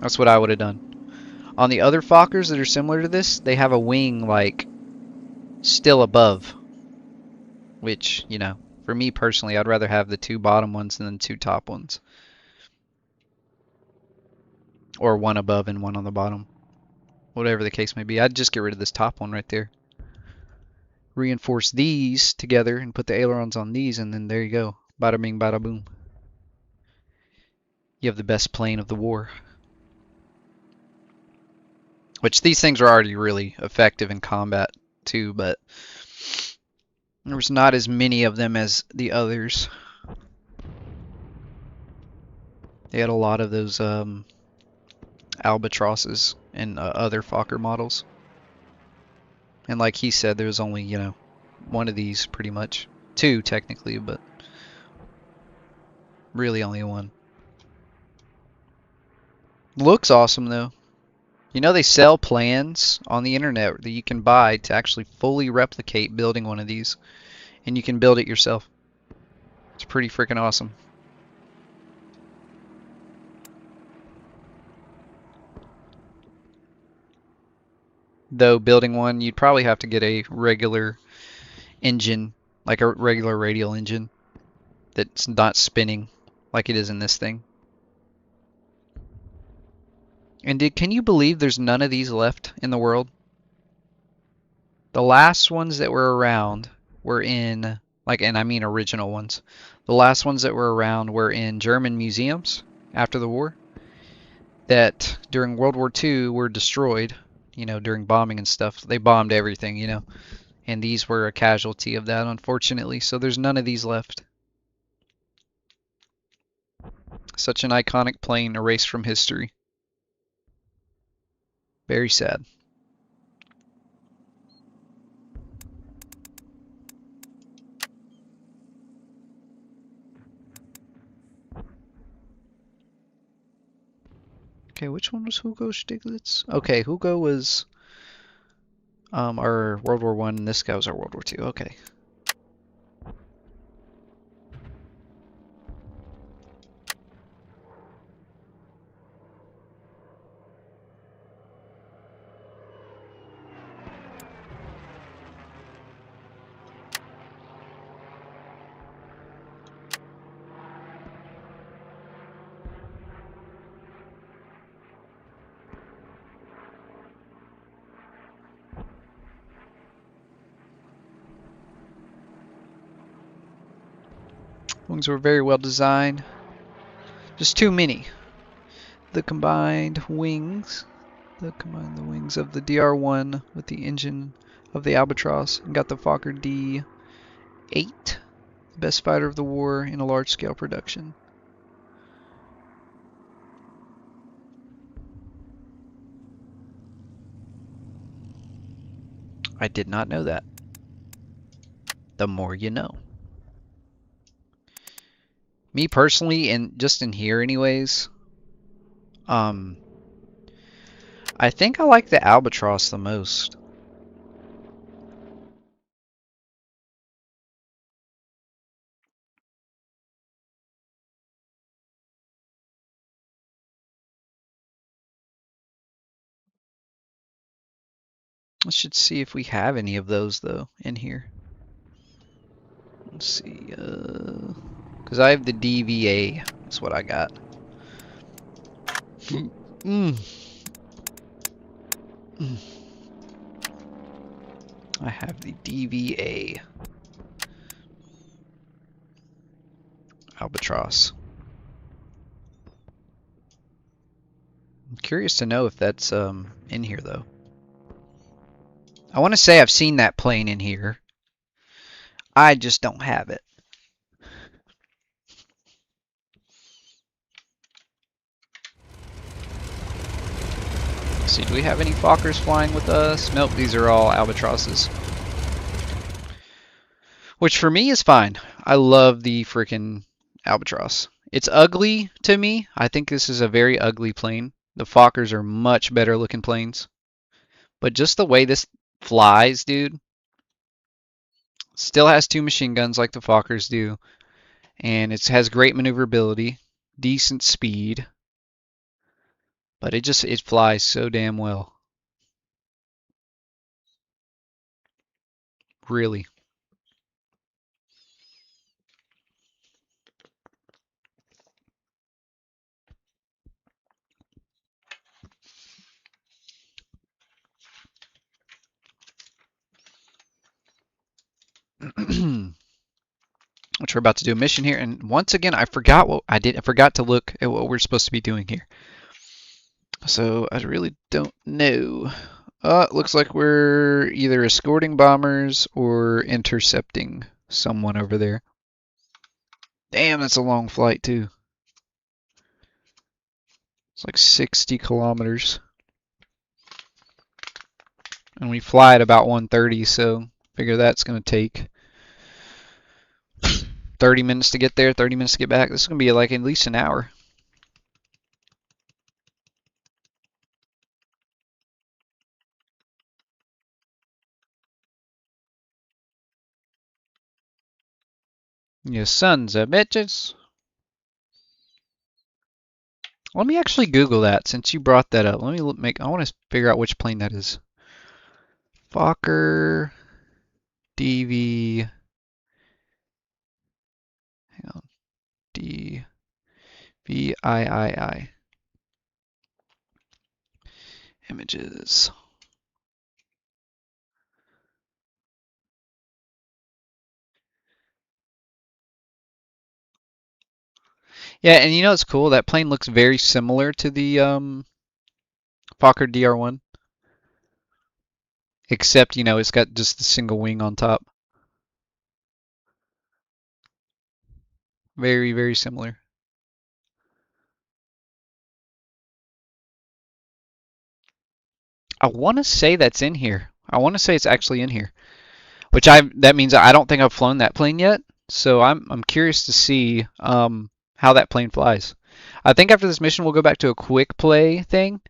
That's what I would have done. On the other Fokkers that are similar to this, they have a wing like still above, which, you know, for me personally, I'd rather have the 2 bottom ones than the 2 top ones. Or 1 above and 1 on the bottom. Whatever the case may be. I'd just get rid of this top one right there. Reinforce these together and put the ailerons on these, and then there you go. Bada bing, bada boom. You have the best plane of the war. Which these things are already really effective in combat too, but there was not as many of them as the others. They had a lot of those albatrosses and other Fokker models. And like he said, there was only, you know, 1 of these pretty much. 2 technically, but really only 1. Looks awesome though. You know, they sell plans on the internet that you can buy to actually fully replicate building one of these. And you can build it yourself. It's pretty freaking awesome. Though building one, you'd probably have to get a regular engine, like a regular radial engine that's not spinning like it is in this thing. And can you believe there's none of these left in the world? The last ones that were around were in, like, and I mean original ones. The last ones that were around were in German museums after the war that during World War II were destroyed, you know, during bombing and stuff. They bombed everything, you know. And these were a casualty of that, unfortunately. So there's none of these left. Such an iconic plane erased from history. Very sad. Okay, which one was Hugo Stiglitz? Okay, Hugo was our World War I, and this guy was our World War II. Okay. Wings were very well designed. Just too many. The combined wings of the DR1 with the engine of the Albatross and got the Fokker D8, the best fighter of the war in a large-scale production. I did not know that. The more you know. Me personally, and just in here anyways, I think I like the Albatross the most. I should see if we have any of those though in here. Let's see, because I have the DVA. That's what I got. I have the DVA. Albatross. I'm curious to know if that's in here though. I want to say I've seen that plane in here. I just don't have it. Let's see, do we have any Fokkers flying with us? Nope, these are all Albatrosses. Which for me is fine. I love the freaking Albatross. It's ugly to me. I think this is a very ugly plane. The Fokkers are much better looking planes. But just the way this flies, dude. Still has two machine guns like the Fokkers do. And it has great maneuverability, decent speed. But it flies so damn well. Really. Which we're about to do a mission here, and once again I forgot what I did. I forgot to look at what we're supposed to be doing here. So I really don't know. It looks like we're either escorting bombers or intercepting someone over there. Damn, that's a long flight too. It's like 60 kilometers. And we fly at about 130, so figure that's going to take 30 minutes to get there, 30 minutes to get back. This is going to be like at least an hour. You sons of bitches. Let me actually Google that since you brought that up. Let me I want to figure out which plane that is. Fokker DV. Hang on. DVIII. Images. Yeah, and you know what's cool? That plane looks very similar to the Fokker DR1. Except, you know, it's got just the single wing on top. Very, very similar. I want to say that's in here. I want to say it's actually in here. That means I don't think I've flown that plane yet. So I'm curious to see how that plane flies. I think after this mission we'll go back to a quick play thing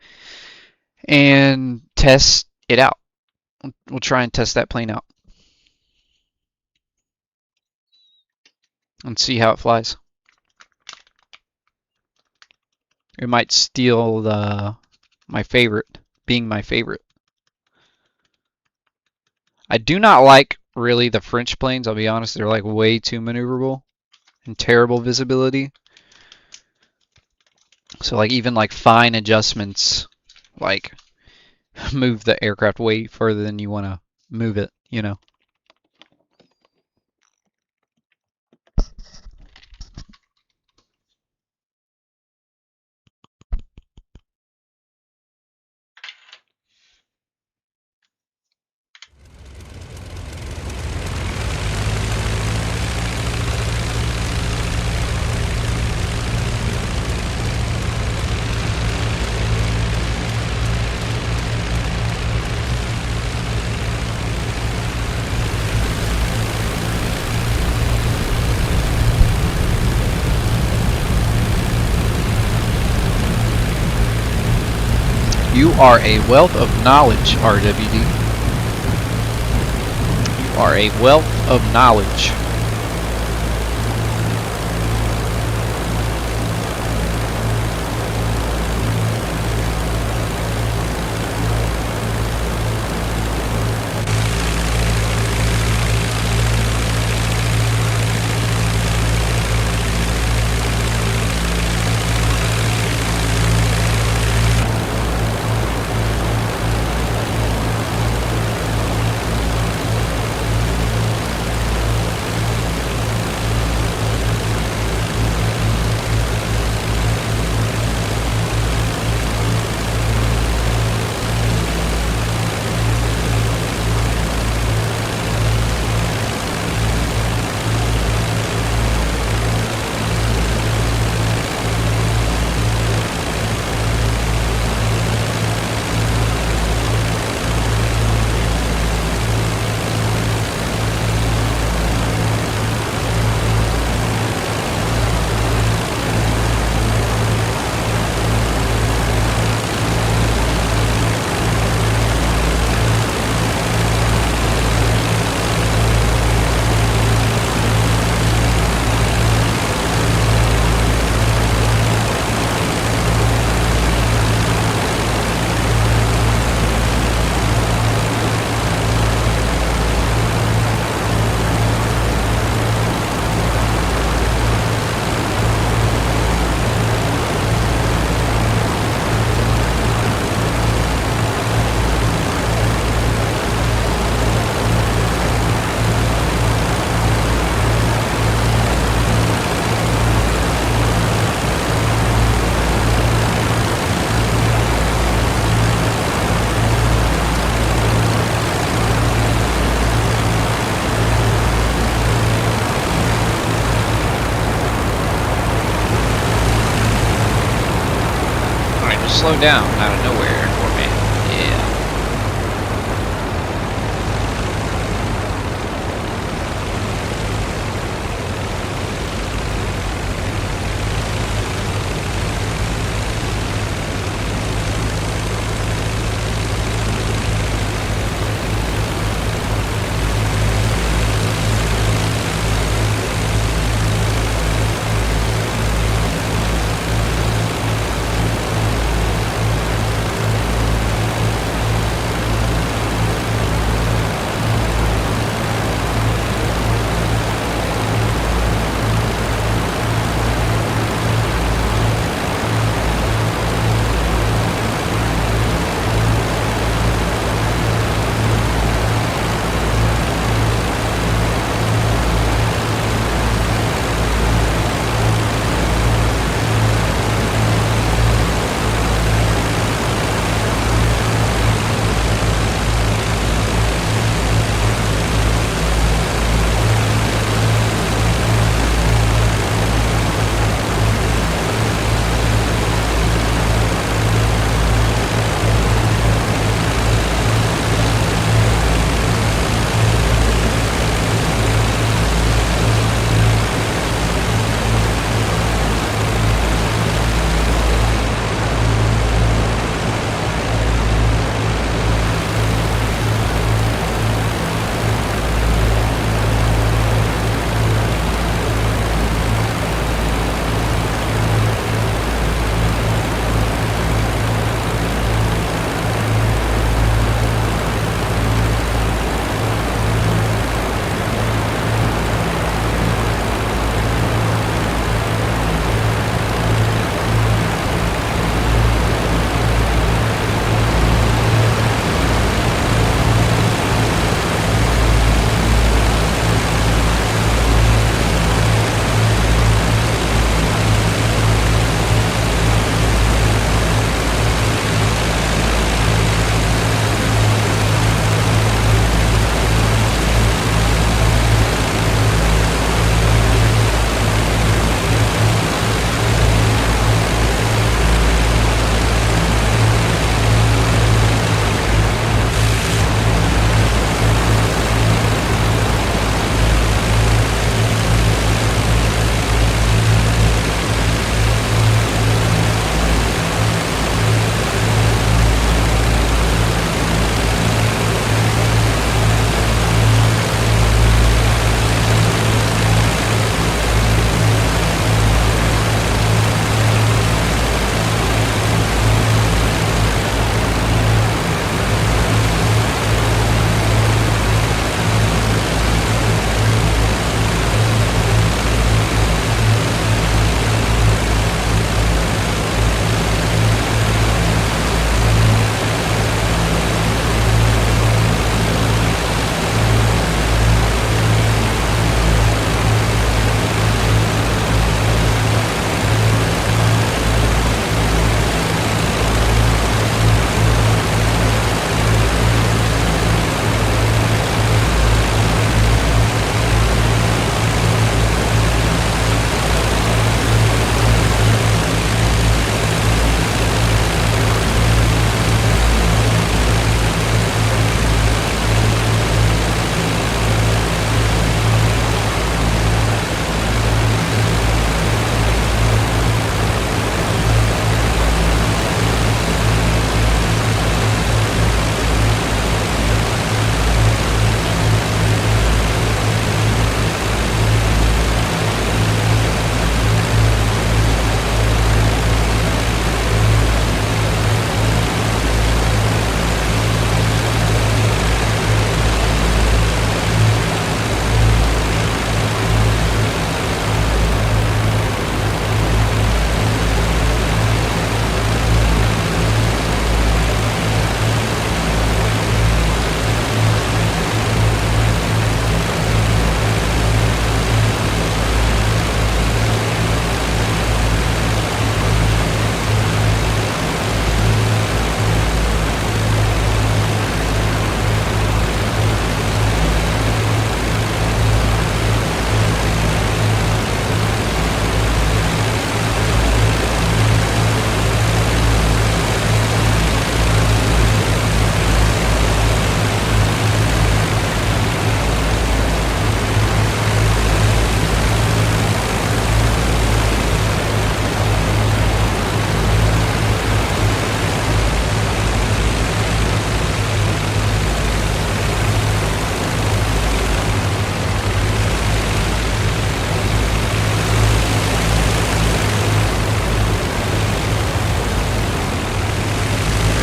and test it out. We'll try and test that plane out and see how it flies. It might steal my favorite, being my favorite. I do not like really the French planes, I'll be honest. They're like way too maneuverable and terrible visibility. So like even like fine adjustments like move the aircraft way further than you want to move it, you know. You are a wealth of knowledge, RWD. You are a wealth of knowledge. Slow down out of nowhere for me. Yeah.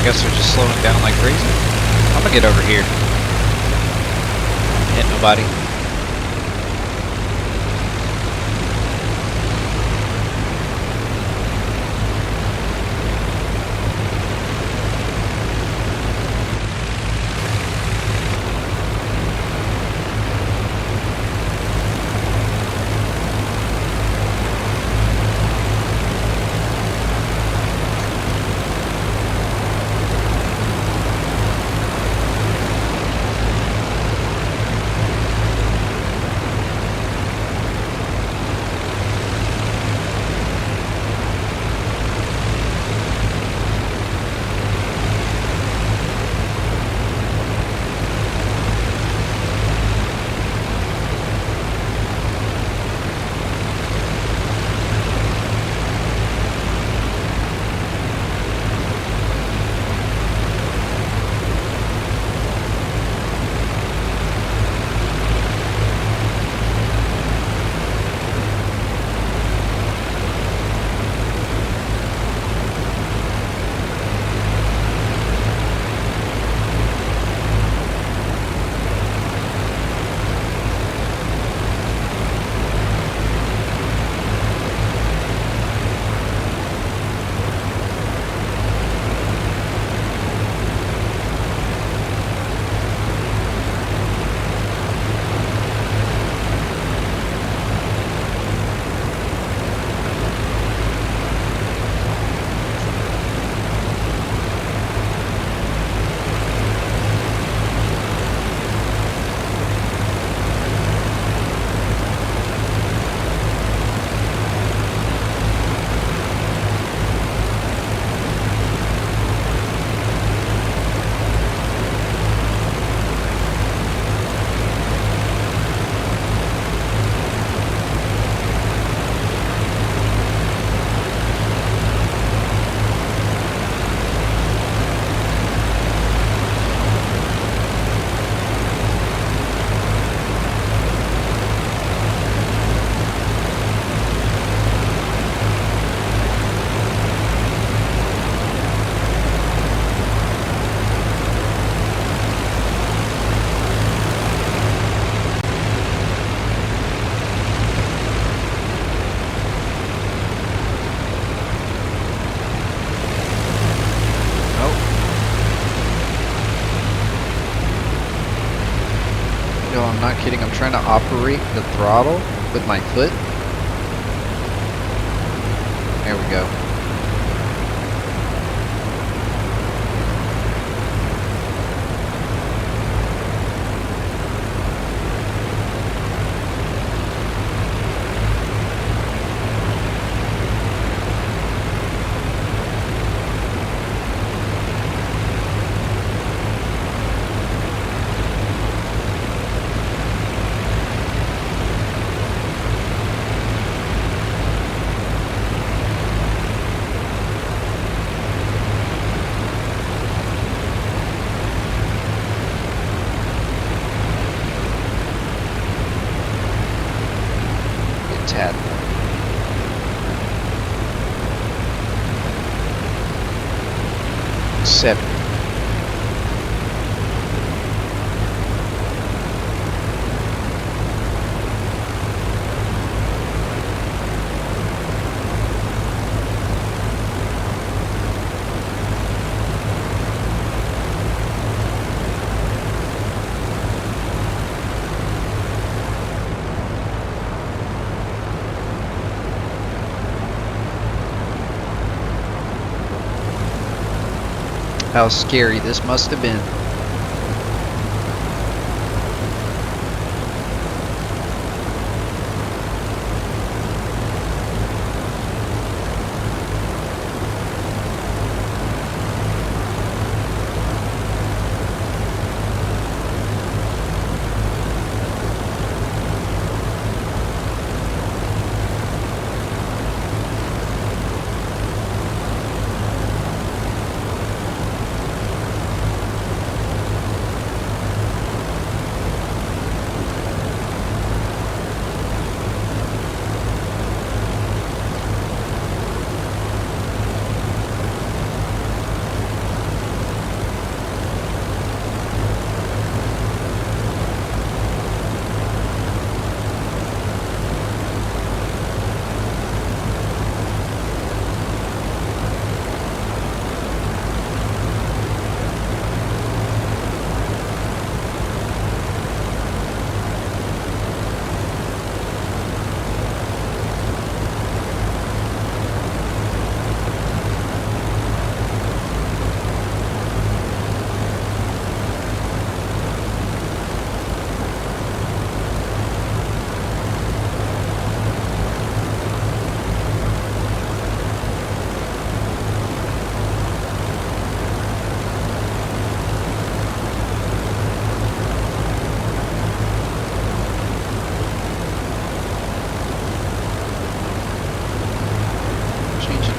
I guess they're just slowing down like crazy. I'm gonna get over here. Hit nobody. No, I'm not kidding. I'm trying to operate the throttle with my foot. There we go. Tad. Seven. How scary this must have been.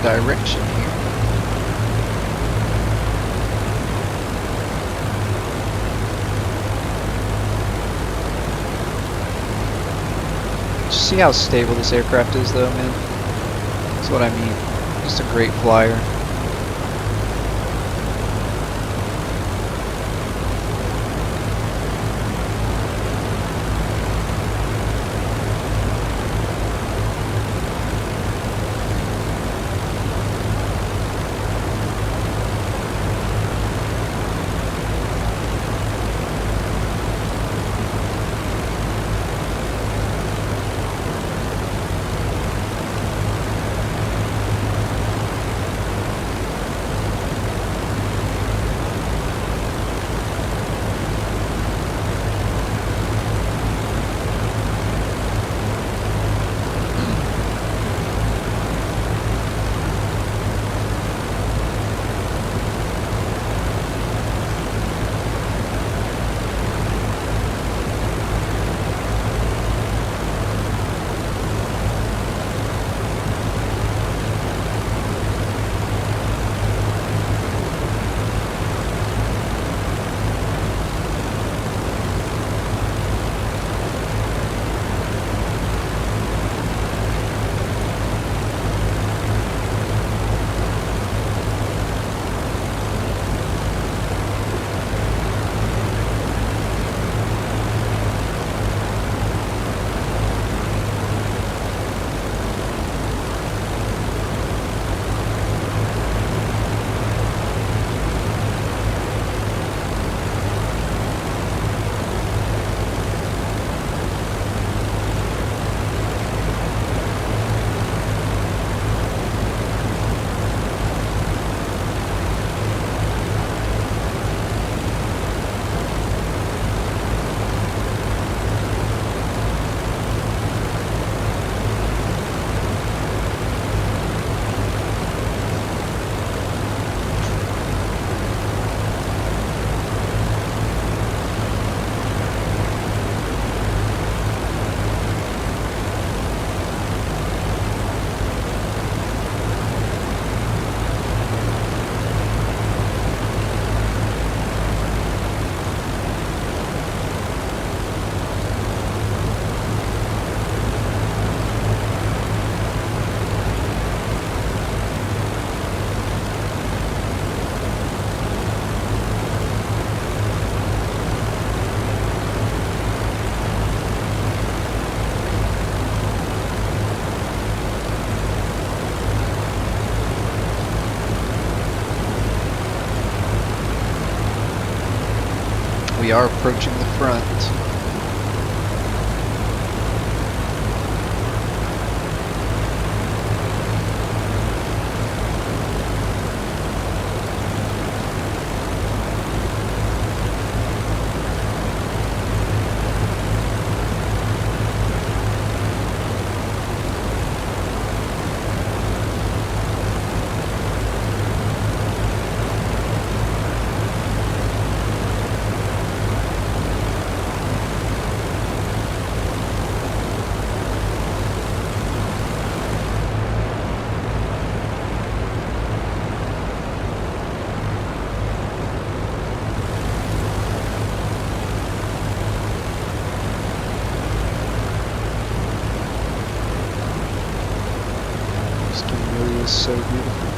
direction here. See how stable this aircraft is though, man? That's what I mean. Just a great flyer. We are approaching the front. Is so beautiful.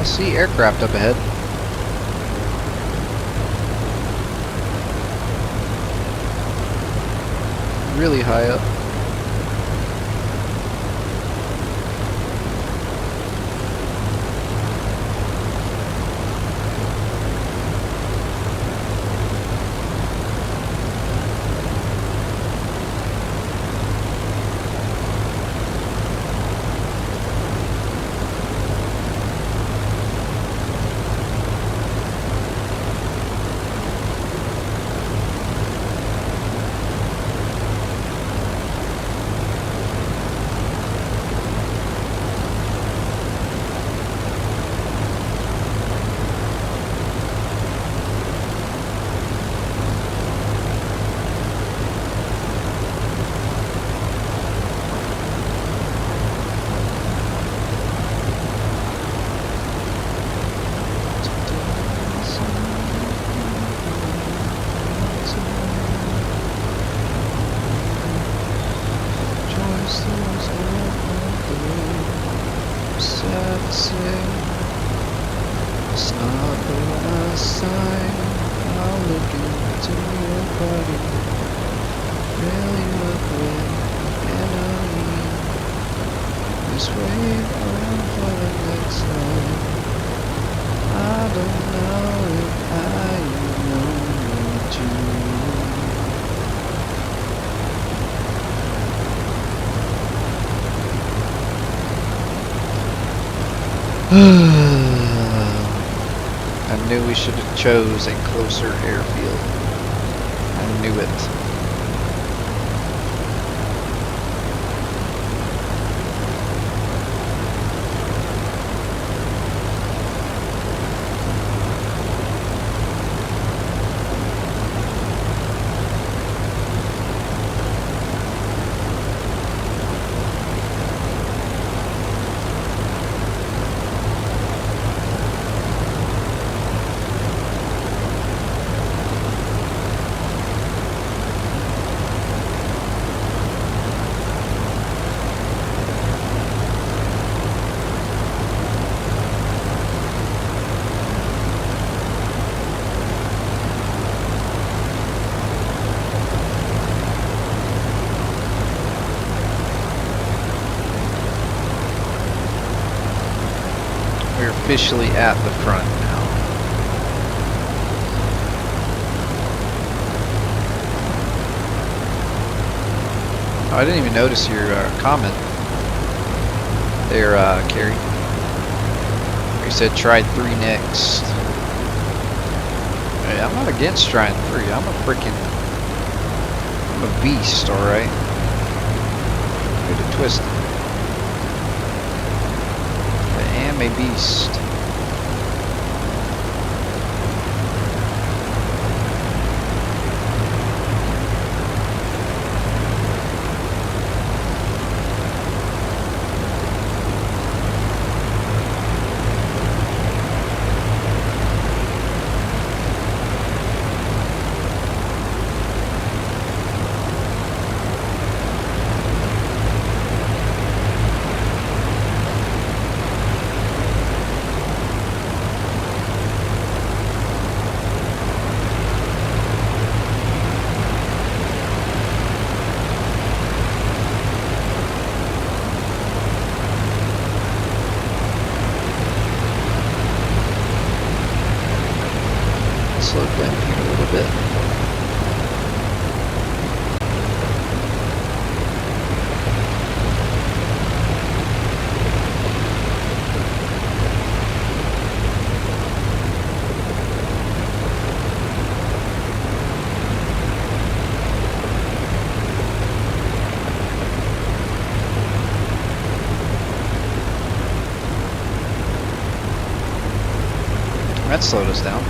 see aircraft up ahead. Really high up. It's not the last time I'll look into your body. Really look with enemy. Just wait around for the next time. I don't know if I know you. I knew we should have chose a closer airfield. I knew it. We're officially at the front now. Oh, I didn't even notice your comment there, Carrie. You said try 3 next. Hey, I'm not against trying 3. I'm a beast, alright? Good to twist it. I am a beast. Slow down here a little bit. That slowed us down.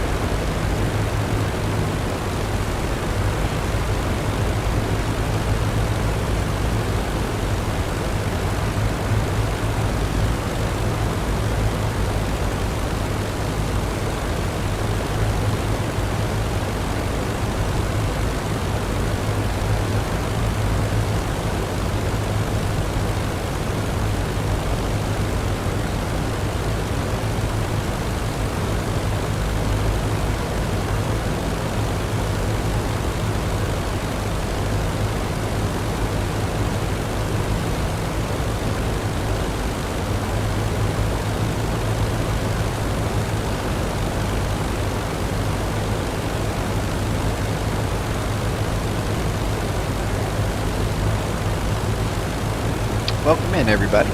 Welcome in, everybody.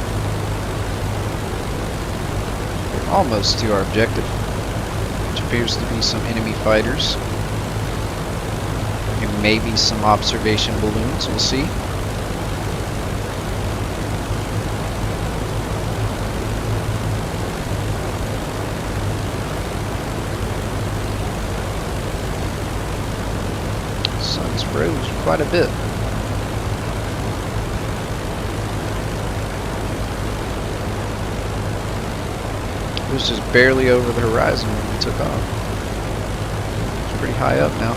We're almost to our objective, which appears to be some enemy fighters. And maybe some observation balloons, we'll see. Sun's rose quite a bit. It was just barely over the horizon when we took off. It's pretty high up now.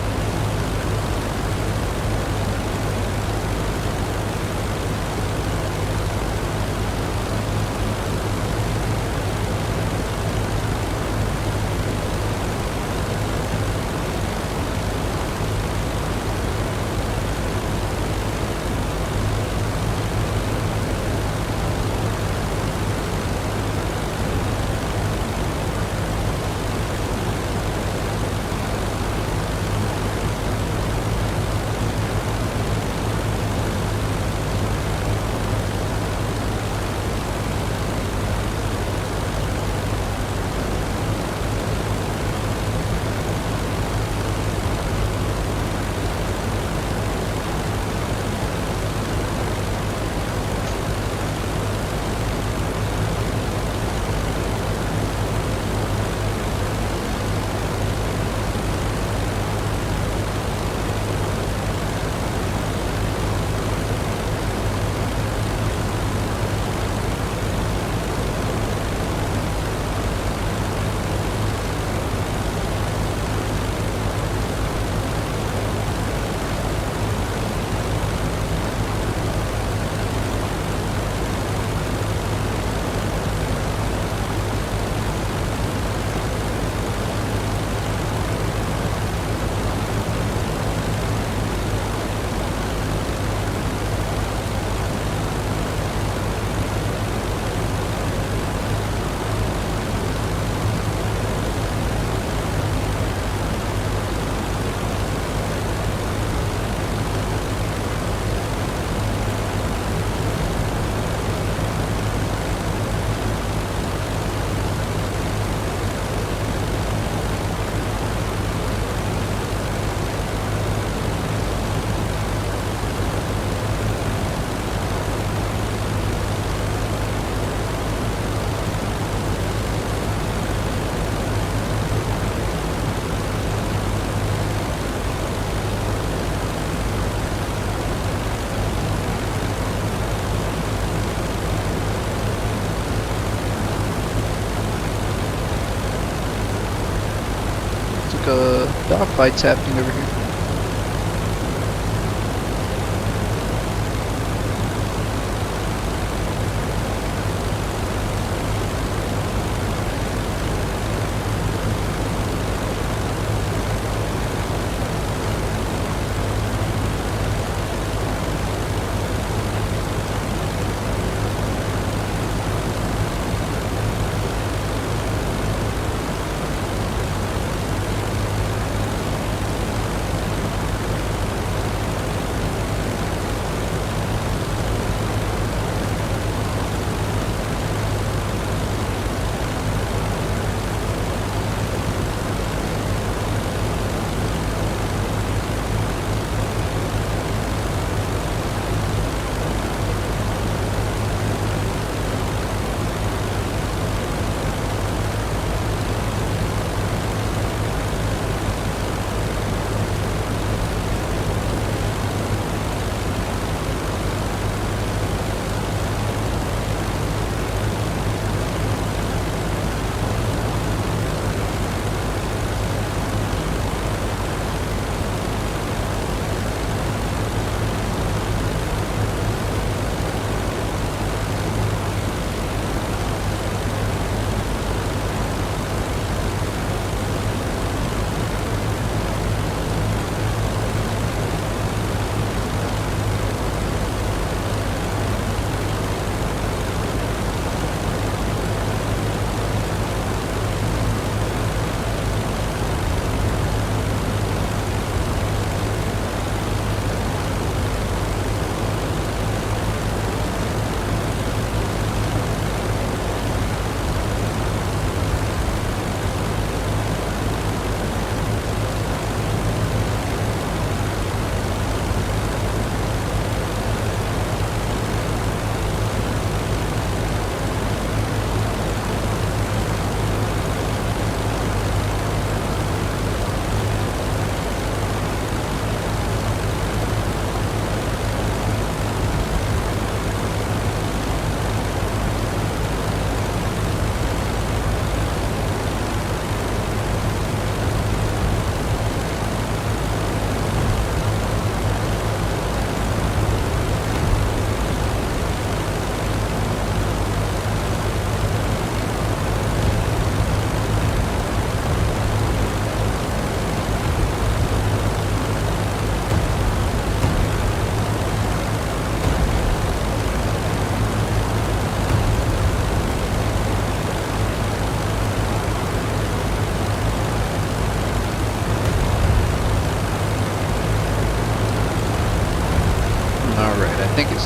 Dogfights happening over here.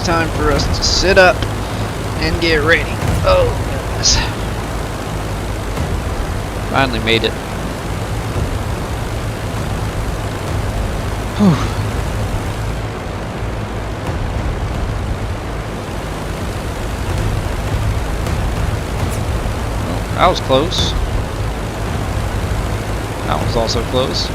it's time for us to sit up and get ready. Oh, goodness. Finally made it. Whew. Oh, that was close. That was also close.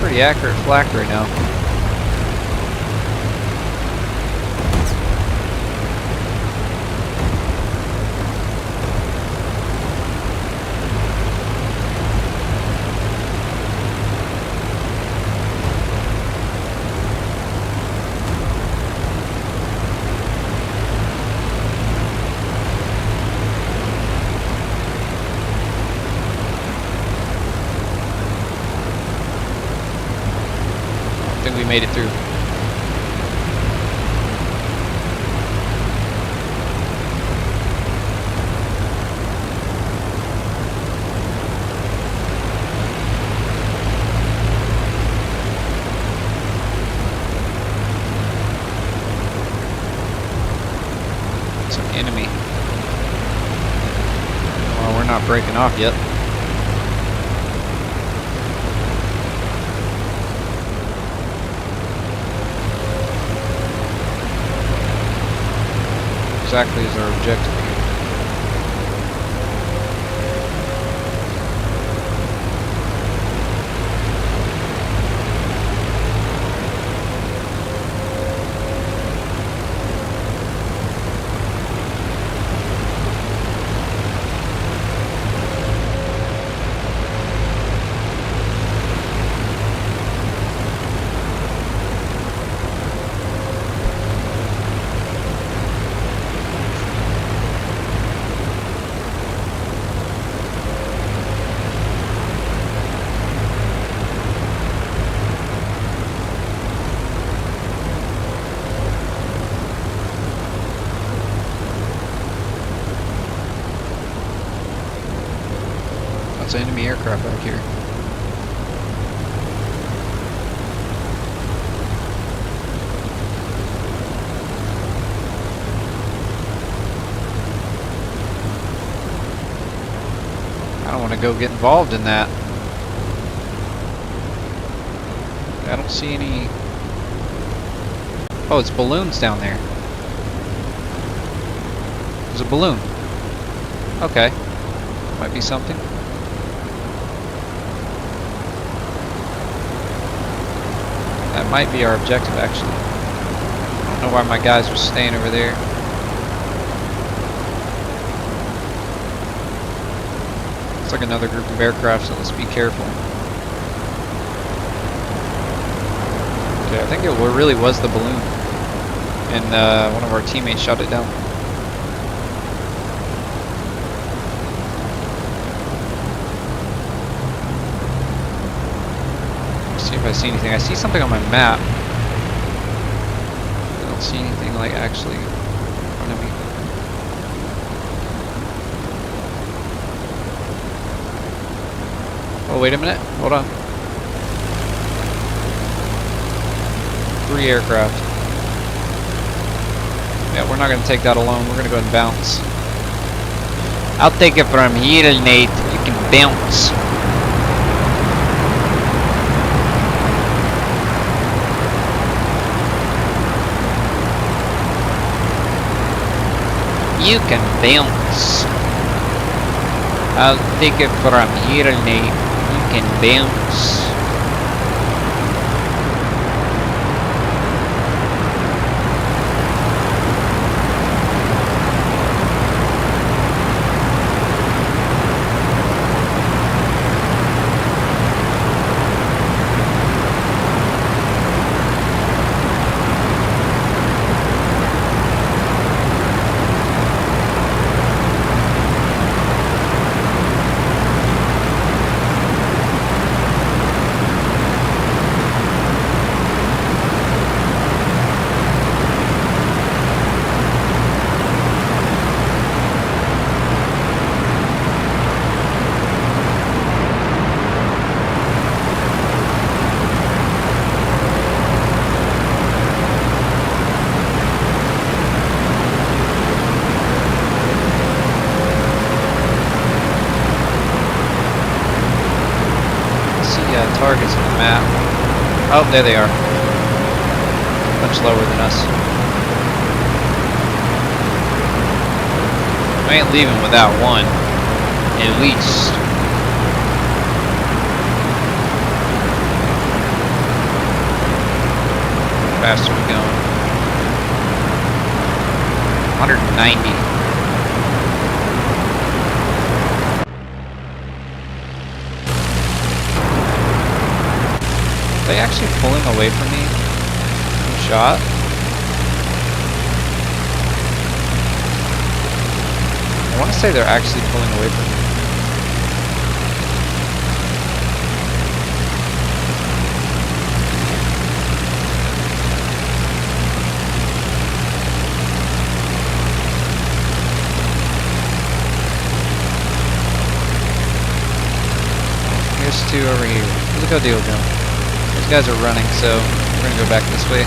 Pretty accurate flak right now. I think we made it through. It's an enemy. Well, we're not breaking off yet. Exactly is our objective here. That's an enemy aircraft back here. I don't want to go get involved in that. I don't see any... Oh, it's balloons down there. There's a balloon. Okay. Might be something. That might be our objective, actually. I don't know why my guys were staying over there. Looks like another group of aircraft, so let's be careful. Okay, I think it really was the balloon. And one of our teammates shot it down. See if I see anything. I see something on my map. I don't see anything like actually in front of me. Oh, wait a minute. Hold on. 3 aircraft. Yeah, we're not going to take that alone. We're going to go ahead and bounce. I'll take it from here, Nate. You can bounce. You can bounce. I'll take it from here, Nate. You can bounce. targets on the map. Oh, there they are. Much lower than us. I ain't leaving without one, at least. How fast are we going? 190. Are they actually pulling away from me? No shot? I want to say they're actually pulling away from me. Here's two over here. Look how deal going. These guys are running, so we're gonna go back this way.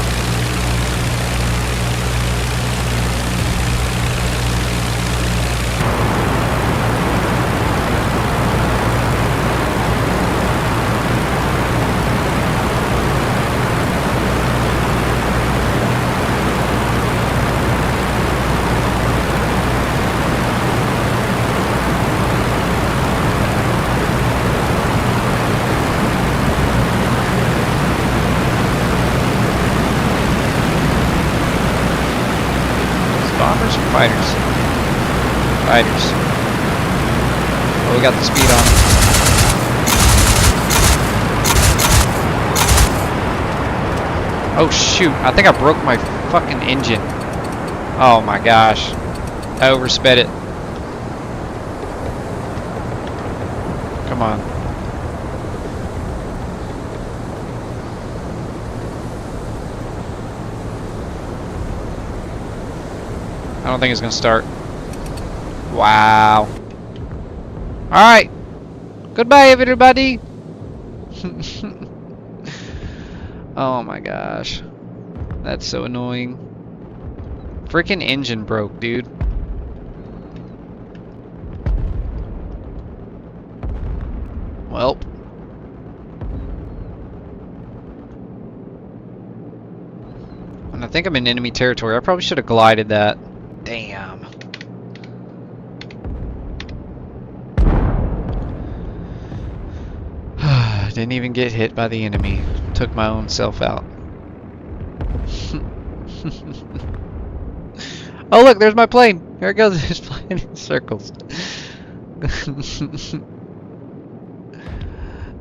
Bombers or fighters? Fighters. Oh, we got the speed on. Oh shoot, I think I broke my fucking engine. Oh my gosh. I oversped it. Come on. I don't think it's gonna start. Wow. Alright. Goodbye, everybody. Oh my gosh. That's so annoying. Freaking engine broke, dude. Well. And I think I'm in enemy territory. I probably should have glided that. Damn. Didn't even get hit by the enemy. Took my own self out. Oh look, there's my plane. Here it goes. It's flying in circles.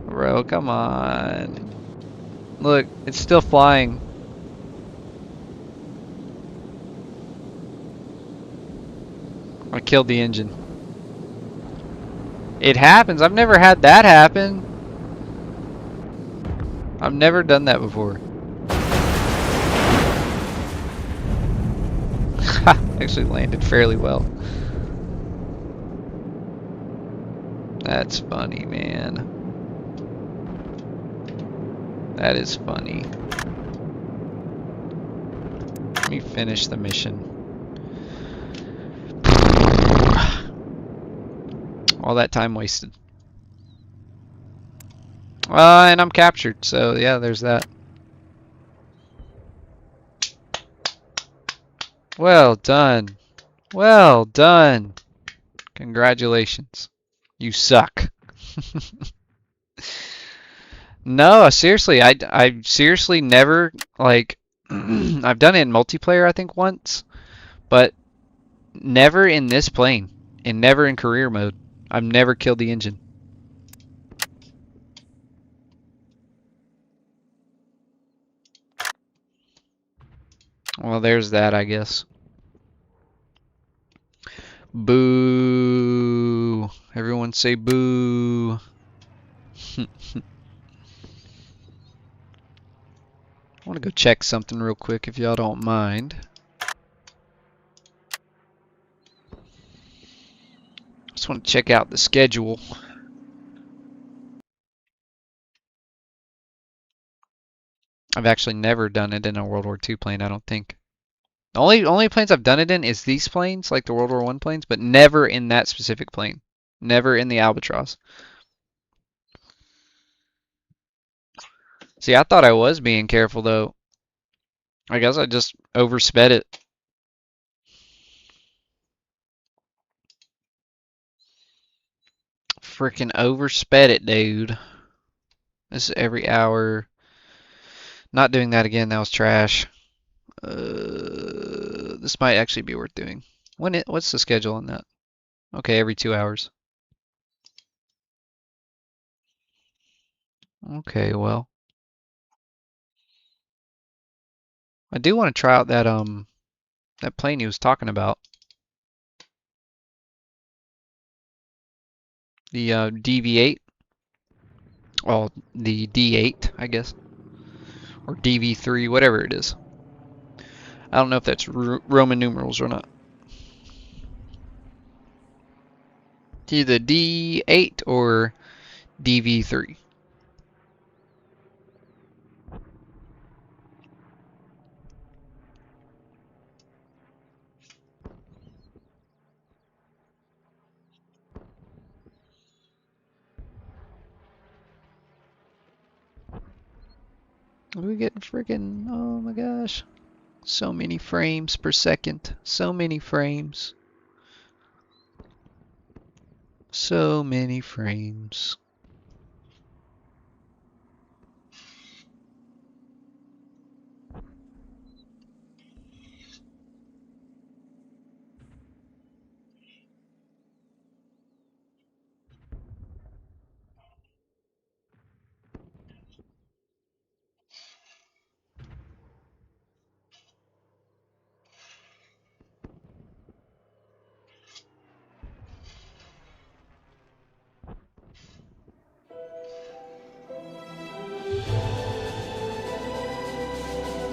Bro, come on. Look, it's still flying. I killed the engine. It happens. I've never had that happen. I've never done that before. Actually landed fairly well. That's funny, man. That is funny. Let me finish the mission. All that time wasted. And I'm captured, so yeah, there's that. Well done. Well done. Congratulations. You suck. No, seriously, I seriously never, like, I've done it in multiplayer, I think, once, but never in this plane, and never in career mode. I've never killed the engine. Well, there's that, I guess. Boo. Everyone say boo. I want to go check something real quick if y'all don't mind. Just want to check out the schedule. I've actually never done it in a World War II plane, I don't think. The only planes I've done it in is these planes, like the World War I planes, but never in that specific plane. Never in the Albatross. See, I thought I was being careful though. I guess I just oversped it. Freaking oversped it, dude. This is every hour. Not doing that again. That was trash. This might actually be worth doing. What's the schedule on that? Okay, every 2 hours. Okay, well. I do want to try out that plane he was talking about. The DV8. Well, the D8, I guess. Or DV3, whatever it is. I don't know if that's Roman numerals or not. It's either D8 or DV3. We get freaking, oh my gosh. So many frames per second. So many frames. So many frames.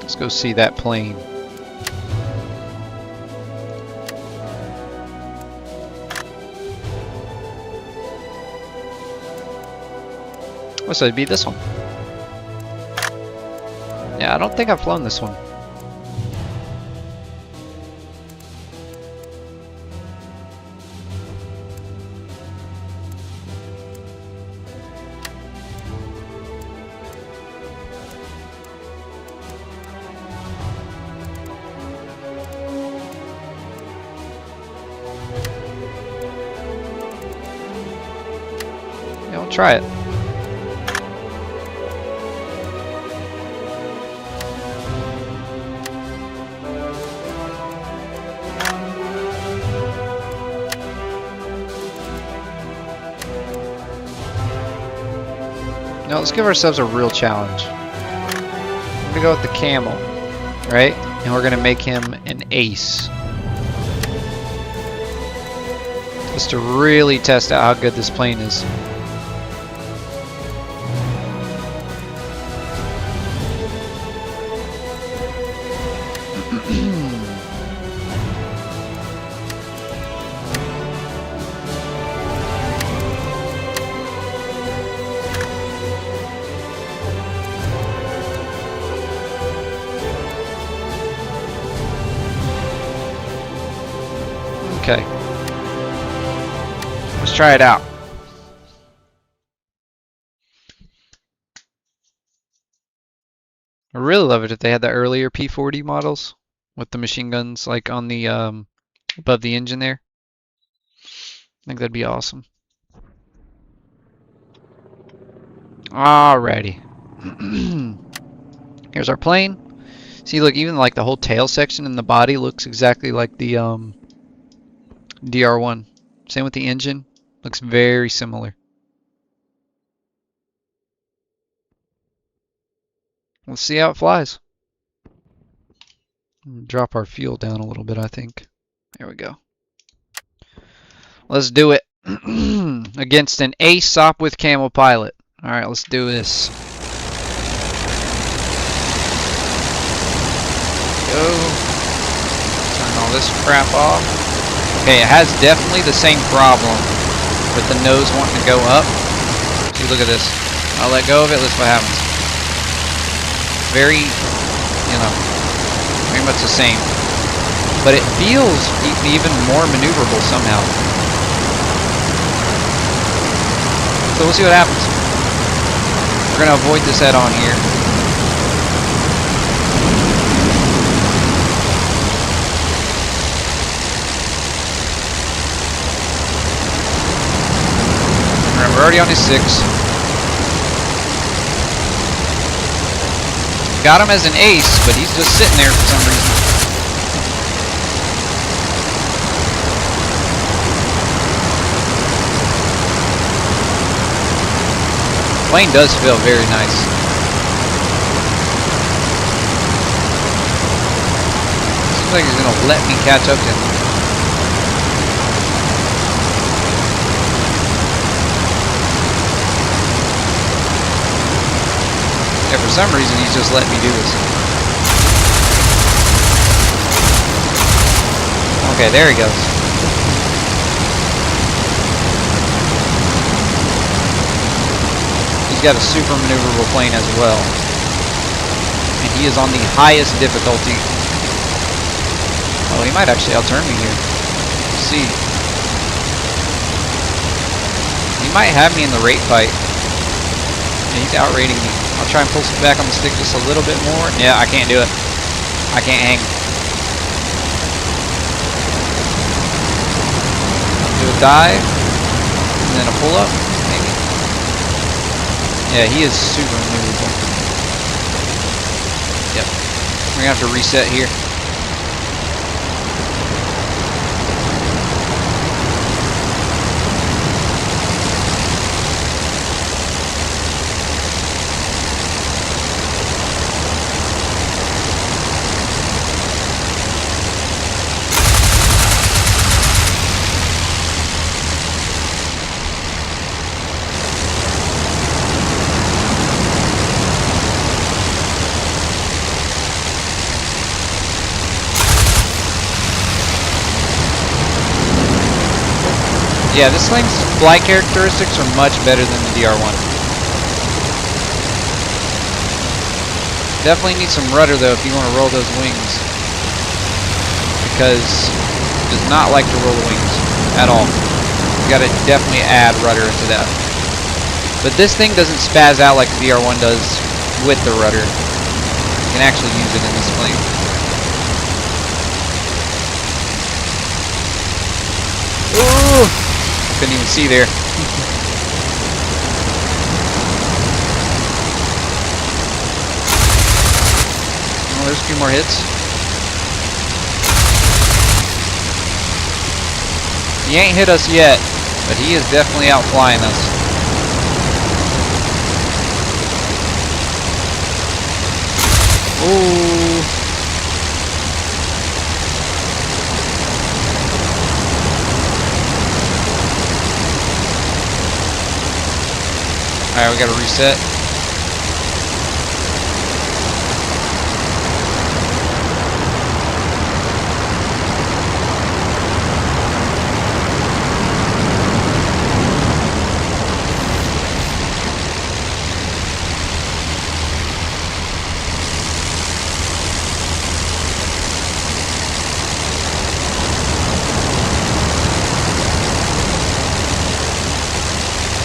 Let's go see that plane. What's that? Be this one? Yeah, I don't think I've flown this one. Yeah, we'll try it. Now let's give ourselves a real challenge. We're gonna go with the camel, right? And we're gonna make him an ace. Just to really test out how good this plane is. Okay. Let's try it out. I really love it if they had the earlier P40 models with the machine guns like on the above the engine there. I think that'd be awesome. Alrighty. Here's our plane. See, look, even like the whole tail section and the body looks exactly like the DR1. Same with the engine. Looks very similar. Let's see how it flies. Drop our fuel down a little bit, I think. There we go. Let's do it. Against an ASOP with Camel Pilot. Alright, let's do this. Go. Turn all this crap off. Okay, it has definitely the same problem with the nose wanting to go up. See, look at this. I'll let go of it, let's see what happens. Very, you know, very much the same. But it feels even more maneuverable somehow. So we'll see what happens. We're going to avoid this head on here. already on his 6. Got him as an ace, but he's just sitting there for some reason. Plane does feel very nice. Seems like he's gonna let me catch up to him. Yeah, for some reason he's just letting me do this. Okay, there he goes. He's got a super maneuverable plane as well. And he is on the highest difficulty. Oh, he might actually outturn me here. Let's see. He might have me in the rate fight. Yeah, he's outrating me. I'll try and pull back on the stick just a little bit more. Yeah, I can't do it. I can't hang. Do a dive, and then a pull up, maybe. Yeah, he is super maneuverable. Yep. We're gonna have to reset here. Yeah, this thing's flight characteristics are much better than the DR1. Definitely need some rudder though if you want to roll those wings. Because it does not like to roll the wings at all. You gotta definitely add rudder into that. But this thing doesn't spaz out like the DR1 does with the rudder. You can actually use it in this plane. Ooh! Couldn't even see there. Oh, there's a few more hits. He ain't hit us yet, but he is definitely outflying us. Ooh. Alright, we gotta reset.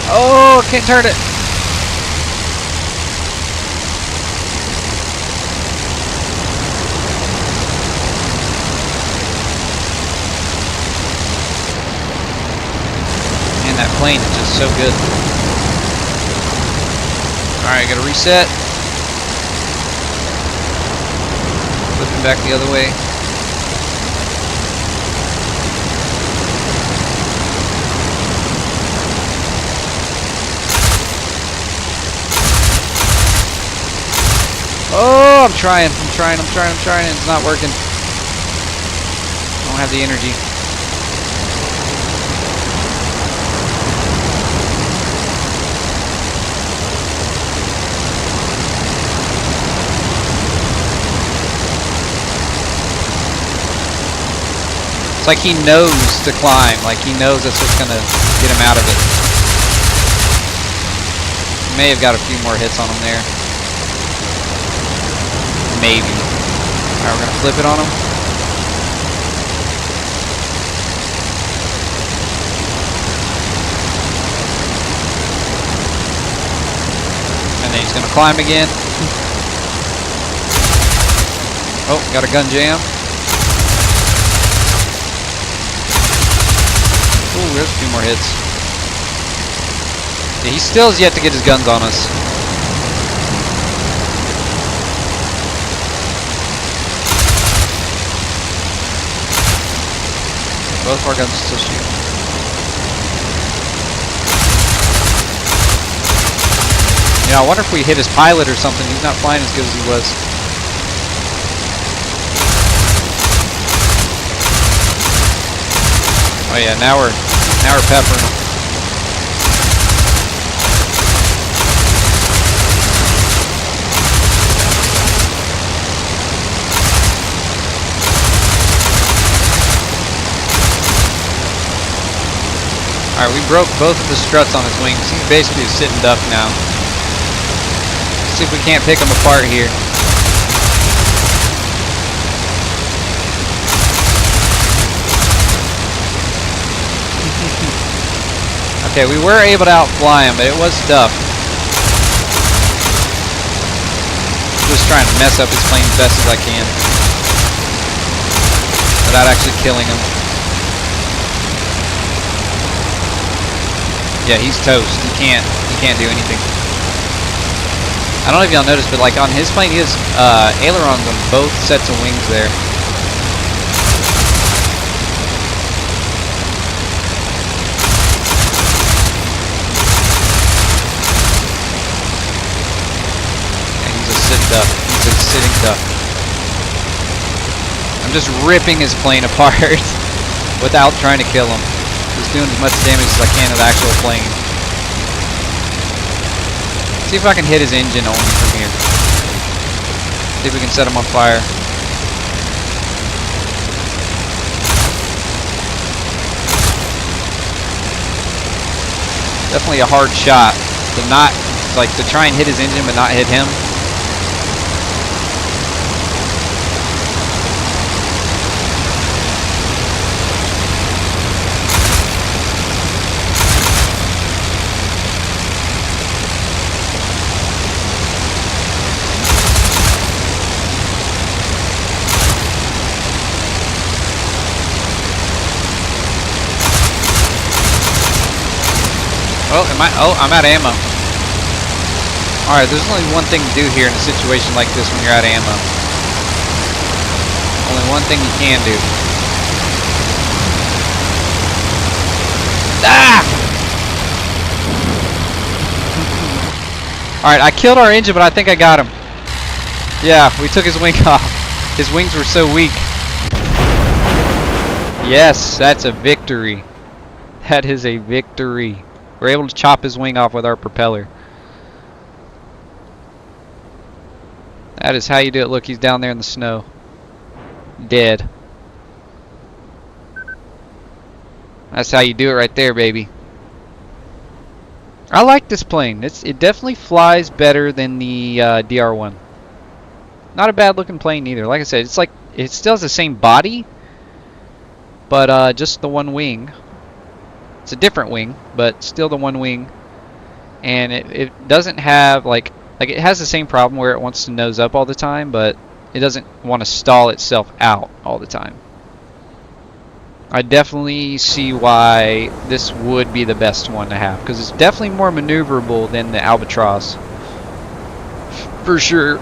Oh, can't turn it. That plane is just so good. Alright, gotta reset. Flipping back the other way. Oh, I'm trying. It's not working. I don't have the energy. It's like he knows to climb, like he knows that's what's gonna get him out of it. May have got a few more hits on him there. Maybe. Alright, we're gonna flip it on him. And then he's gonna climb again. Oh, got a gun jam. Ooh, there's a few more hits. Yeah, he still has yet to get his guns on us. Both of our guns still shoot. Yeah, I wonder if we hit his pilot or something. He's not flying as good as he was. Oh yeah, now we're peppering him. Alright, we broke both of the struts on his wings. He's basically a sitting duck now. Let's see if we can't pick him apart here. Okay, we were able to outfly him, but it was tough. Just trying to mess up his plane as best as I can without actually killing him. Yeah, he's toast. He can't do anything. I don't know if y'all noticed, but like on his plane, he has ailerons on both sets of wings there. Yeah, he's a sit duck. He's a sitting duck. I'm just ripping his plane apart without trying to kill him. Just doing as much damage as I can to the actual plane. See if I can hit his engine only from here. See if we can set him on fire. Definitely a hard shot to try and hit his engine but not hit him. Oh, I'm out of ammo. Alright, there's only one thing to do here in a situation like this when you're out of ammo. Only one thing you can do. Ah! Alright, I killed our engine, but I think I got him. Yeah, we took his wing off. His wings were so weak. Yes, that's a victory. That is a victory. We're able to chop his wing off with our propeller. That is how you do it. Look, he's down there in the snow. Dead. That's how you do it right there, baby. I like this plane. It definitely flies better than the DR1. Not a bad looking plane either. Like I said, it's like it still has the same body, but just the one wing. It's a different wing, but still the one wing. And it doesn't have like it has the same problem where it wants to nose up all the time, but it doesn't want to stall itself out all the time. I definitely see why this would be the best one to have, because it's definitely more maneuverable than the Albatross. For sure.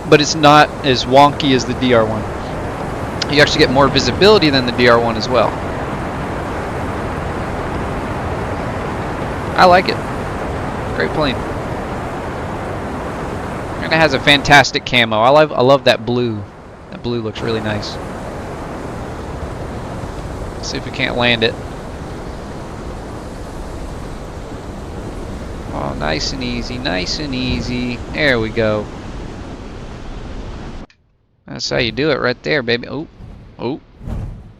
But it's not as wonky as the DR1. You actually get more visibility than the DR1 as well. I like it. Great plane. And it has a fantastic camo. I love that blue. That blue looks really nice. Let's see if we can't land it. Oh, nice and easy, nice and easy. There we go. That's how you do it right there, baby. Oh, oh.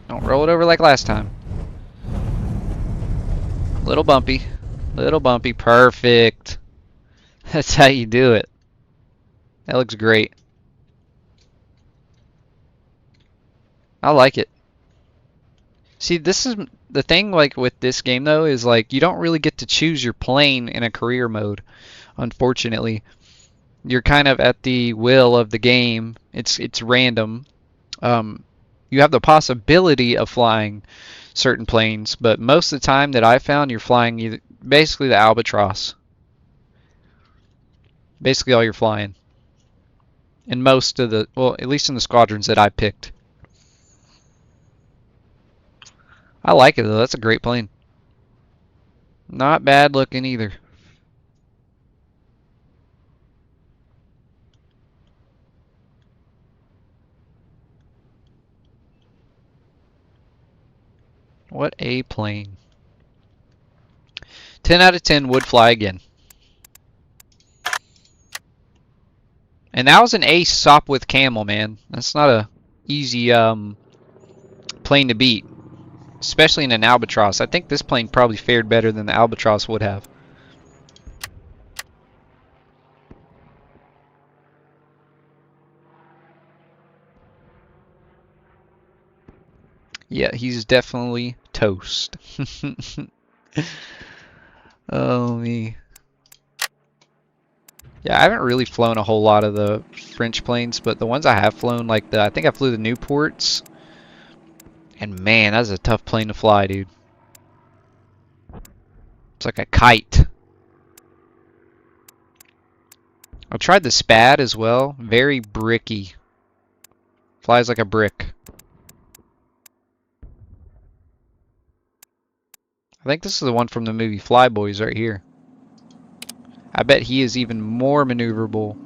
Don't roll it over like last time. Little bumpy. Little bumpy. Perfect. That's how you do it. That looks great. I like it. See, this is the thing, like with this game though, is like you don't really get to choose your plane in a career mode, unfortunately. You're kind of at the will of the game. It's random. You have the possibility of flying certain planes, but most of the time that I found, you're flying basically the Albatross. Basically all you're flying. In most of the, well, at least in the squadrons that I picked. I like it though. That's a great plane. Not bad looking either. What a plane. 10 out of 10 would fly again. And that was an ace SOP with camel, man. That's not a easy plane to beat. Especially in an Albatross. I think this plane probably fared better than the Albatross would have. Yeah, he's definitely toast. Oh, me. Yeah, I haven't really flown a whole lot of the French planes, but the ones I have flown, like I think I flew the Newports. And man, that's a tough plane to fly, dude. It's like a kite. I tried the Spad as well. Very bricky. Flies like a brick. I think this is the one from the movie Flyboys right here. I bet he is even more maneuverable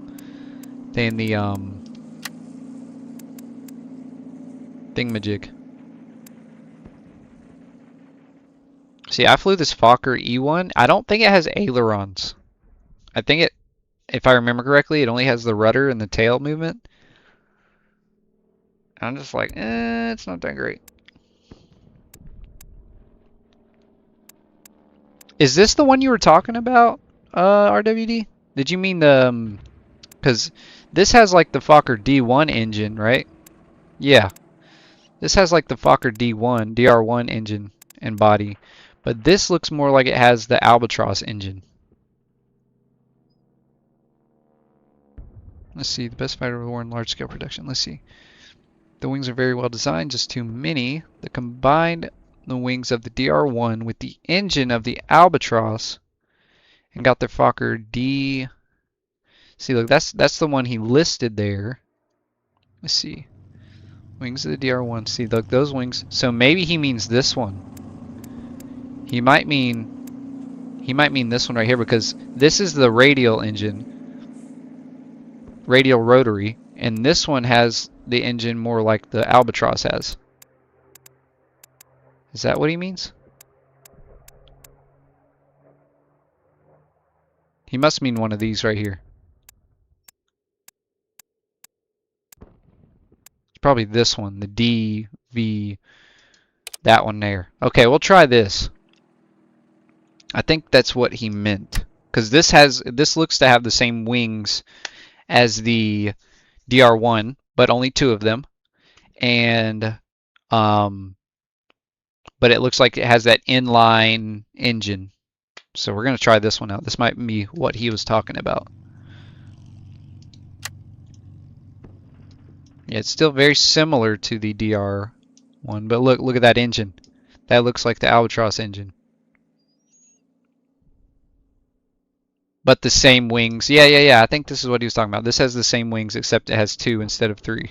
than the thingamajig. See, I flew this Fokker E1. I don't think it has ailerons. I think it, if I remember correctly, it only has the rudder and the tail movement. I'm just like, it's not that great. Is this the one you were talking about, RWD? Did you mean the, because this has like the Fokker D1 engine, right? Yeah. This has like the Fokker D1, DR1 engine and body. But this looks more like it has the Albatross engine. Let's see, the best fighter war in large scale production. Let's see. The wings are very well designed, just too many. The combined the wings of the DR1 with the engine of the Albatross and got the Fokker D. See, look, that's the one he listed there. Let's see. Wings of the DR1. See, look, those wings. So maybe he means this one. He might mean this one right here because this is the radial engine. Radial rotary. And this one has the engine more like the Albatross has. Is that what he means? He must mean one of these right here. It's probably this one, the DV, that one there. Okay, we'll try this. I think that's what he meant. Because this looks to have the same wings as the DR1, but only 2 of them. And but it looks like it has that inline engine. So we're going to try this one out. This might be what he was talking about. Yeah, it's still very similar to the DR one, but look at that engine. That looks like the Albatross engine. But the same wings. Yeah. I think this is what he was talking about. This has the same wings except it has 2 instead of 3.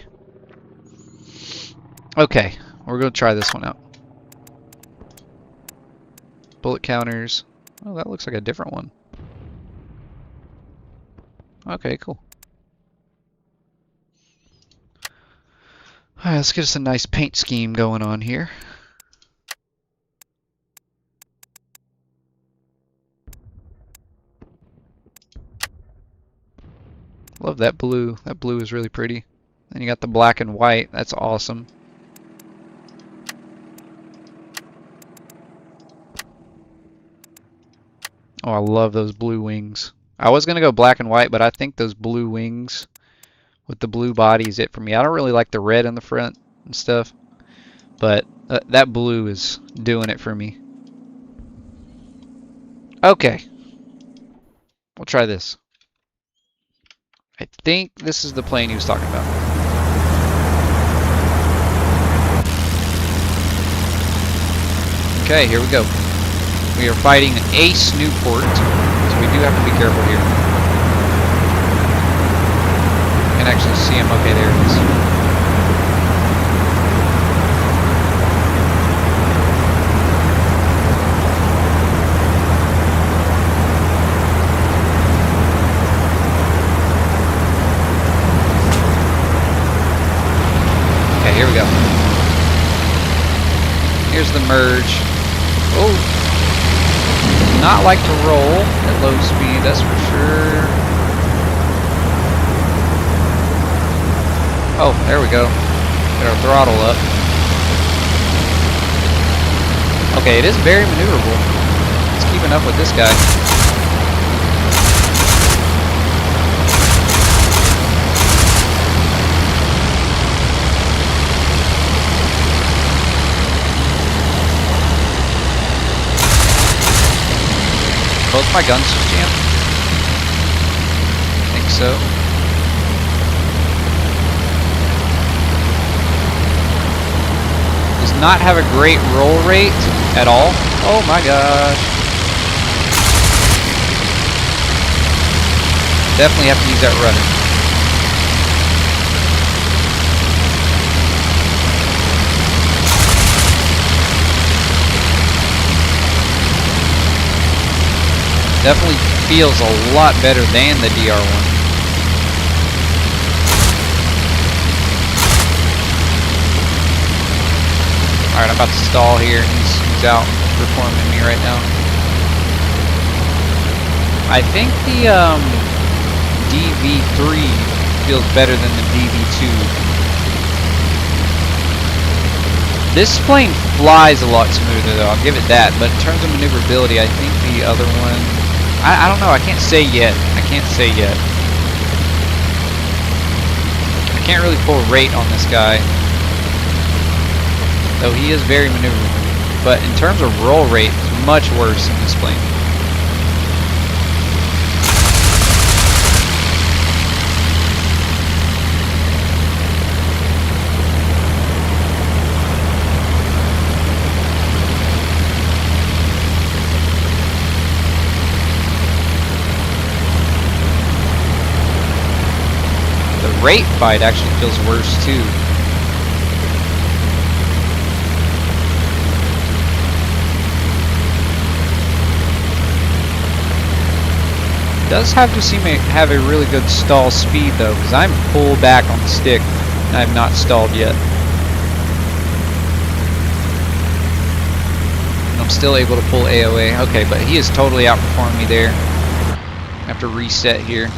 Okay, we're going to try this one out. Bullet counters. Oh, that looks like a different one. Okay, cool. Alright, let's get us a nice paint scheme going on here. Love that blue. That blue is really pretty. Then you got the black and white. That's awesome. Oh, I love those blue wings. I was going to go black and white, but I think those blue wings with the blue body is it for me. I don't really like the red in the front and stuff, but that blue is doing it for me. Okay. We'll try this. I think this is the plane he was talking about. Okay, here we go. We are fighting an Ace Newport, so we do have to be careful here. can actually see him. Okay, there it is. Okay, here we go. Here's the merge. Oh, not like to roll at low speed, that's for sure. Oh, there we go. Get our throttle up. Okay, it is very maneuverable. It's keeping up with this guy. Both my guns just jammed? I think so. Does not have a great roll rate at all. Oh my gosh. Definitely have to use that rudder. Definitely feels a lot better than the DR1. Alright, I'm about to stall here. He's out performing me right now. I think the DV3 feels better than the DV2. This plane flies a lot smoother though, I'll give it that, but in terms of maneuverability, I think the other one, I don't know, I can't say yet. I can't say yet. I can't really pull rate on this guy, though he is very maneuverable. But in terms of roll rate, it's much worse in this plane. Rate fight actually feels worse too. It does have to seem to have a really good stall speed though, because I'm full back on the stick and I have not stalled yet. And I'm still able to pull AOA. Okay, but he has totally outperformed me there. I have to reset here.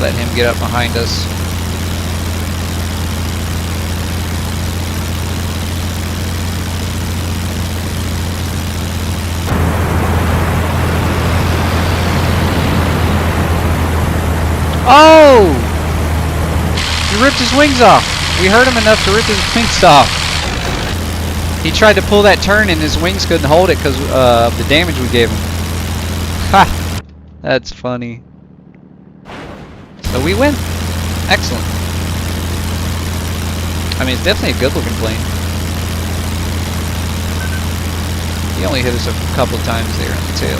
Let him get up behind us. Oh! He ripped his wings off. We hurt him enough to rip his wings off. He tried to pull that turn and his wings couldn't hold it because of the damage we gave him. Ha! That's funny. So we win. Excellent. I mean, it's definitely a good looking plane. He only hit us a couple of times there on the tail.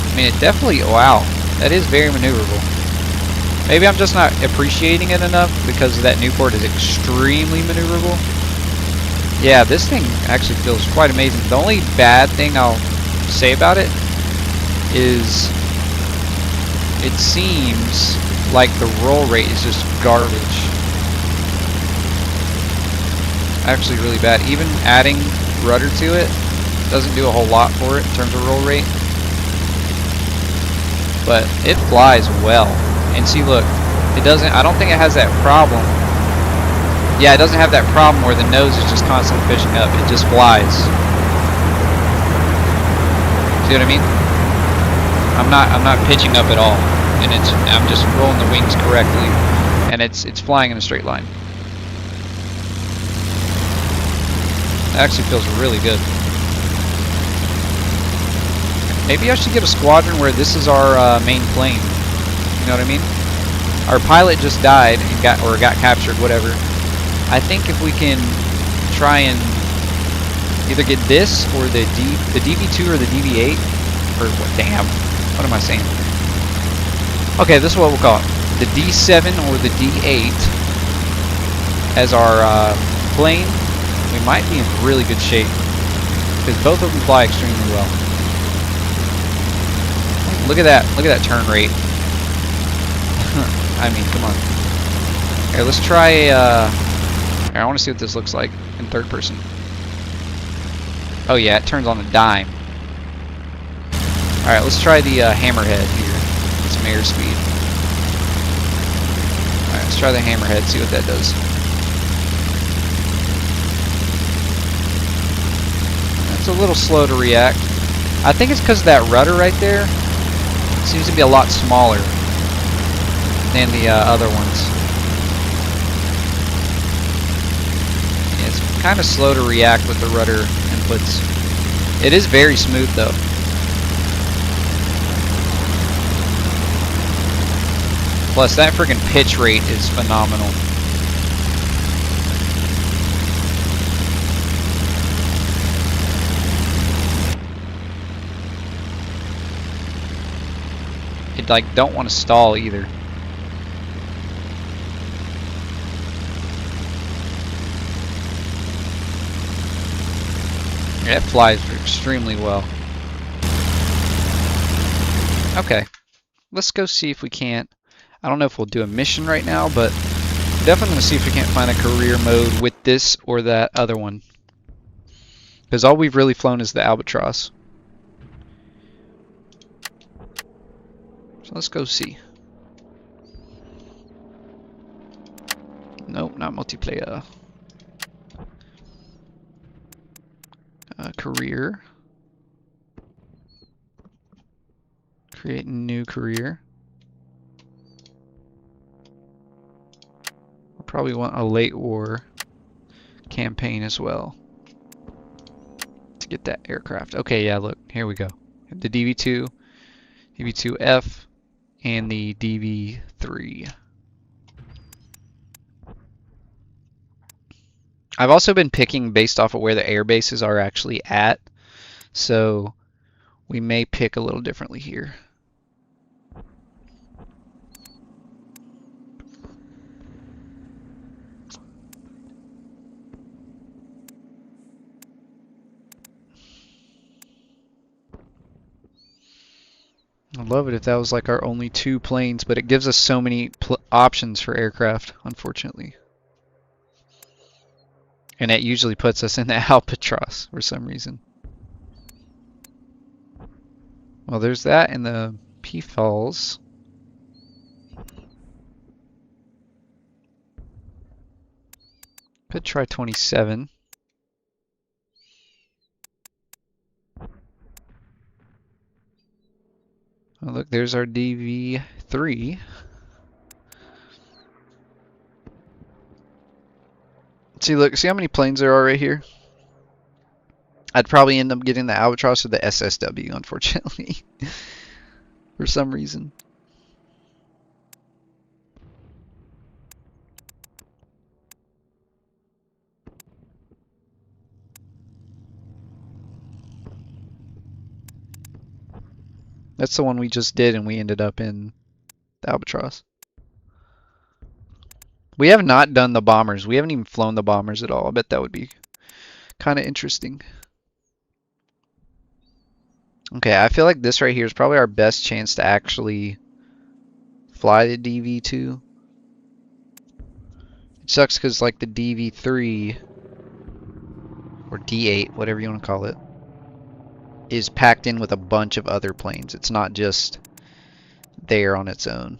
I mean, it definitely, wow, that is very maneuverable. Maybe I'm just not appreciating it enough because that Newport is extremely maneuverable. Yeah, this thing actually feels quite amazing. The only bad thing I'll say about it is it seems like the roll rate is just garbage. Actually really bad. Even adding rudder to it doesn't do a whole lot for it in terms of roll rate. But it flies well. And see, look, it doesn't, I don't think it has that problem. Yeah, it doesn't have that problem where the nose is just constantly fishing up. It just flies. See what I mean? I'm not pitching up at all, and I'm just rolling the wings correctly, and it's flying in a straight line. It actually feels really good. Maybe I should get a squadron where this is our main plane. You know what I mean? Our pilot just died and got captured, whatever. I think if we can try and Either get this or the DV2 or the DV8, or what? Damn, what am I saying? Okay, this is what we'll call it: the D7 or the D8 as our plane. We might be in really good shape because both of them fly extremely well. Look at that! Look at that turn rate. I mean, come on. Here, let's try. Here, I want to see what this looks like in third person. Oh yeah, it turns on a dime. Alright, let's try the hammerhead here. Get some airspeed. Alright, let's try the hammerhead, see what that does. It's a little slow to react. I think it's because of that rudder right there. It seems to be a lot smaller than the other ones. Yeah, it's kind of slow to react with the rudder inputs. It is very smooth though. Plus that freaking pitch rate is phenomenal. It like don't want to stall either. It flies extremely well. Okay, let's go see if we can't. I don't know if we'll do a mission right now, but definitely going to see if we can't find a career mode with this or that other one. Because all we've really flown is the Albatross. So let's go see. Nope, not multiplayer. Career. Create new career. We'll probably want a late war campaign as well to get that aircraft. Okay, yeah, look, here we go. The DV2, DV2F, and the DV3. I've also been picking based off of where the air bases are actually at, so we may pick a little differently here. I'd love it if that was like our only two planes, but it gives us so many options for aircraft, unfortunately. And it usually puts us in the Albatross for some reason. Well, there's that in the P-Falls. Could try 27. Oh, look, there's our DV3. See, look, see how many planes there are right here? I'd probably end up getting the Albatross or the SSW, unfortunately, for some reason. That's the one we just did, and we ended up in the Albatross. We have not done the bombers. We haven't even flown the bombers at all. I bet that would be kind of interesting. Okay, I feel like this right here is probably our best chance to actually fly the DV2. It sucks because like the DV3 or D8, whatever you want to call it, is packed in with a bunch of other planes. It's not just there on its own.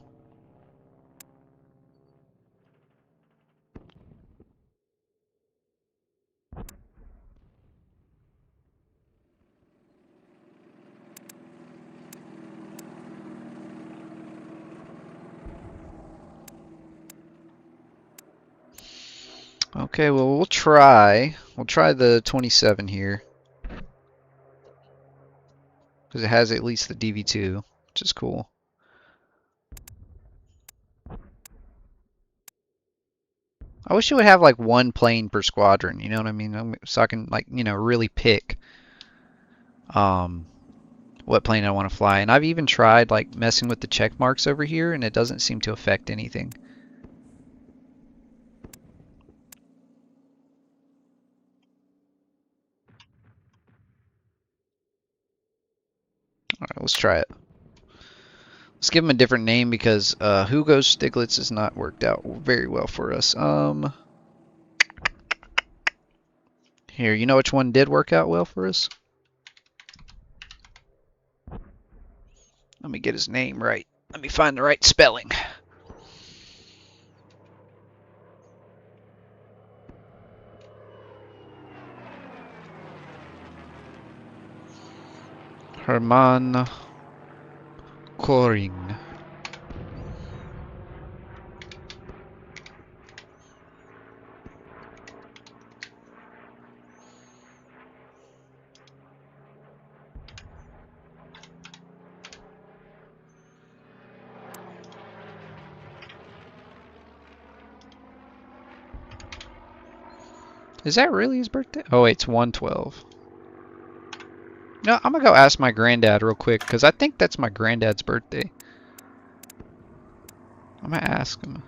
Okay, well we'll try the 27 here. Because it has at least the DV2, which is cool. I wish it would have like one plane per squadron, you know what I mean? So I can like, you know, really pick what plane I want to fly. And I've even tried like messing with the check marks over here and it doesn't seem to affect anything. All right, let's try it. Let's give him a different name because Hugo Stiglitz has not worked out very well for us. Here, you know which one did work out well for us? Let me get his name right. Let me find the right spelling. Herman Koring. Is that really his birthday? Oh, wait, it's 1/12. No, I'm gonna go ask my granddad real quick because I think that's my granddad's birthday. I'm gonna ask him.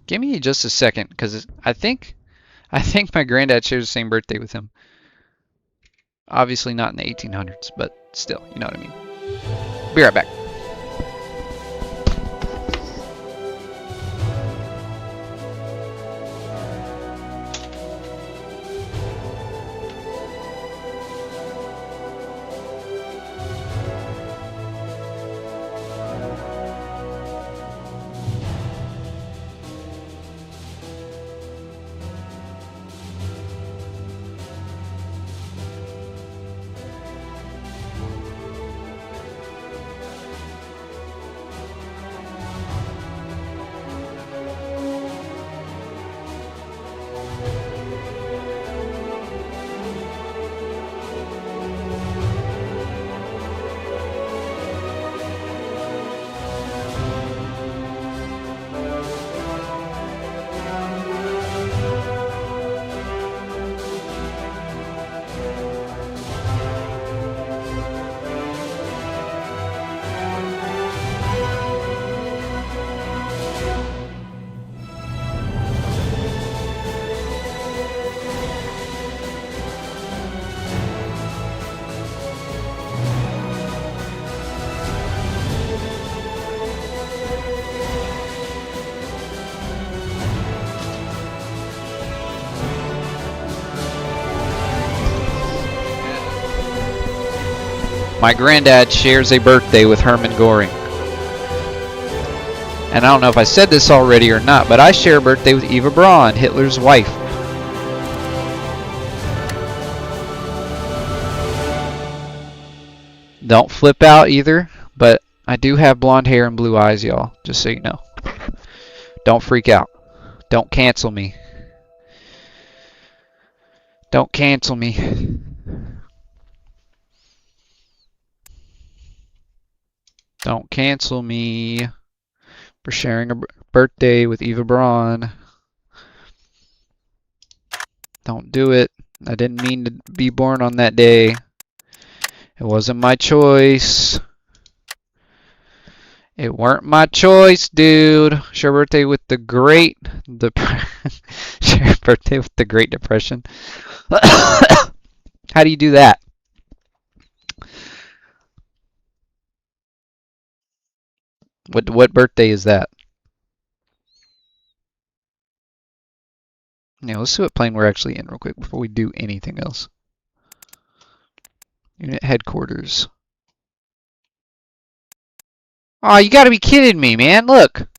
Give me just a second because I think my granddad shares the same birthday with him. Obviously not in the 1800s, but still, you know what I mean. Be right back. My granddad shares a birthday with Herman Goring. And I don't know if I said this already or not, but I share a birthday with Eva Braun, Hitler's wife. Don't flip out either, but I do have blonde hair and blue eyes, y'all, just so you know. Don't freak out. Don't cancel me. Don't cancel me. Don't cancel me for sharing a birthday with Eva Braun. Don't do it. I didn't mean to be born on that day. It wasn't my choice. It weren't my choice, dude. Share birthday with the Great Share birthday with the Great Depression. How do you do that? What birthday is that? Now let's see what plane we're actually in real quick before we do anything else. Unit headquarters. Oh, you gotta be kidding me, man. Look.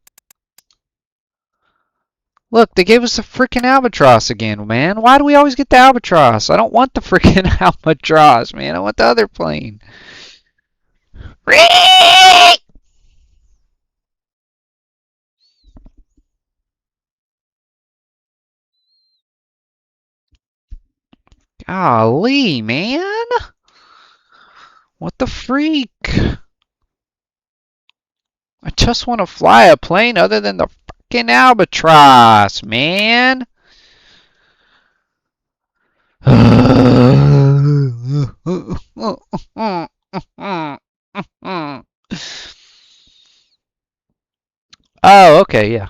Look, they gave us the freaking Albatross again, man. Why do we always get the Albatross? I don't want the freaking Albatross, man. I want the other plane. Golly, man. What the freak? I just want to fly a plane other than the fucking albatross, man. Oh, okay, yeah.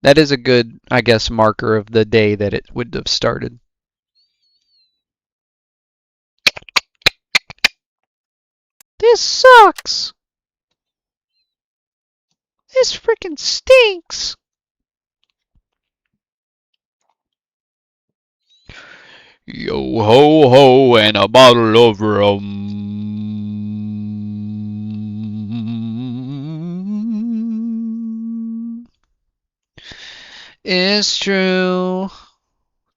That is a good, I guess, marker of the day that it would have started. This sucks. This freaking stinks. Yo ho ho and a bottle of rum. It's true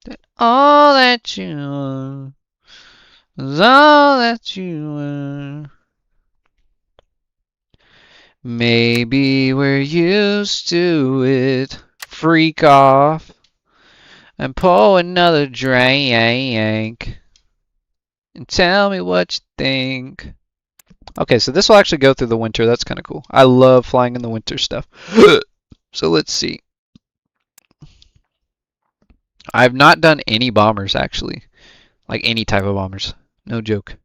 that all that you are is all that you are. Maybe we're used to it. Freak off and pull another drink and tell me what you think. Okay, so this will actually go through the winter. That's kind of cool. I love flying in the winter stuff. So let's see. I've not done any bombers actually. Like any type of bombers. No joke.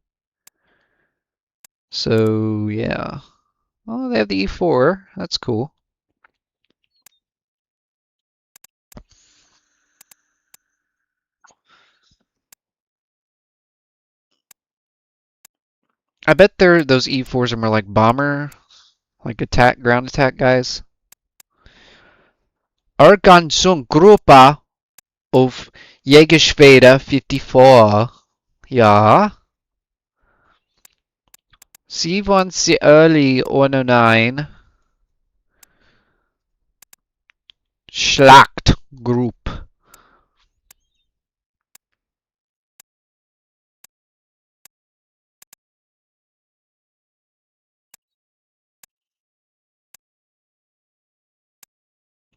So yeah. Oh, they have the E4. That's cool. I bet those E4s are more like bomber, like attack, ground attack guys. Gruppe of Jägerschwede 54. Ja. Sie waren sehr early 109. Schlacht Group.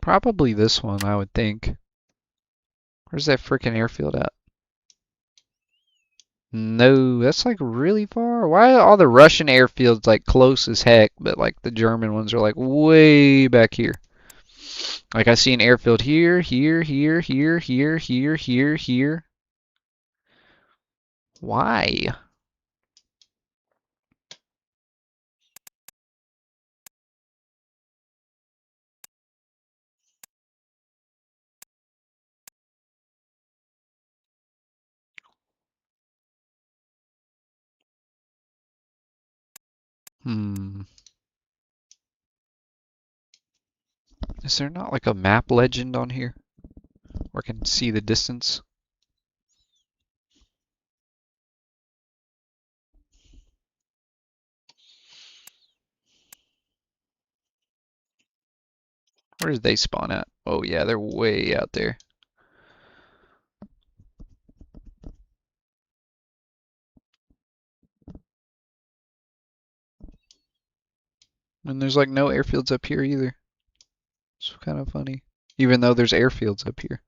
Probably this one, I would think. Where's that freaking airfield at? No, that's like really far. Why are all the Russian airfields like close as heck, but like the German ones are like way back here? Like I see an airfield here, here, here, here, here, here, here, here. Why? Is there not like a map legend on here where I can see the distance? Where did they spawn at? Oh yeah, they're way out there. And there's like no airfields up here either. It's kind of funny. Even though there's airfields up here,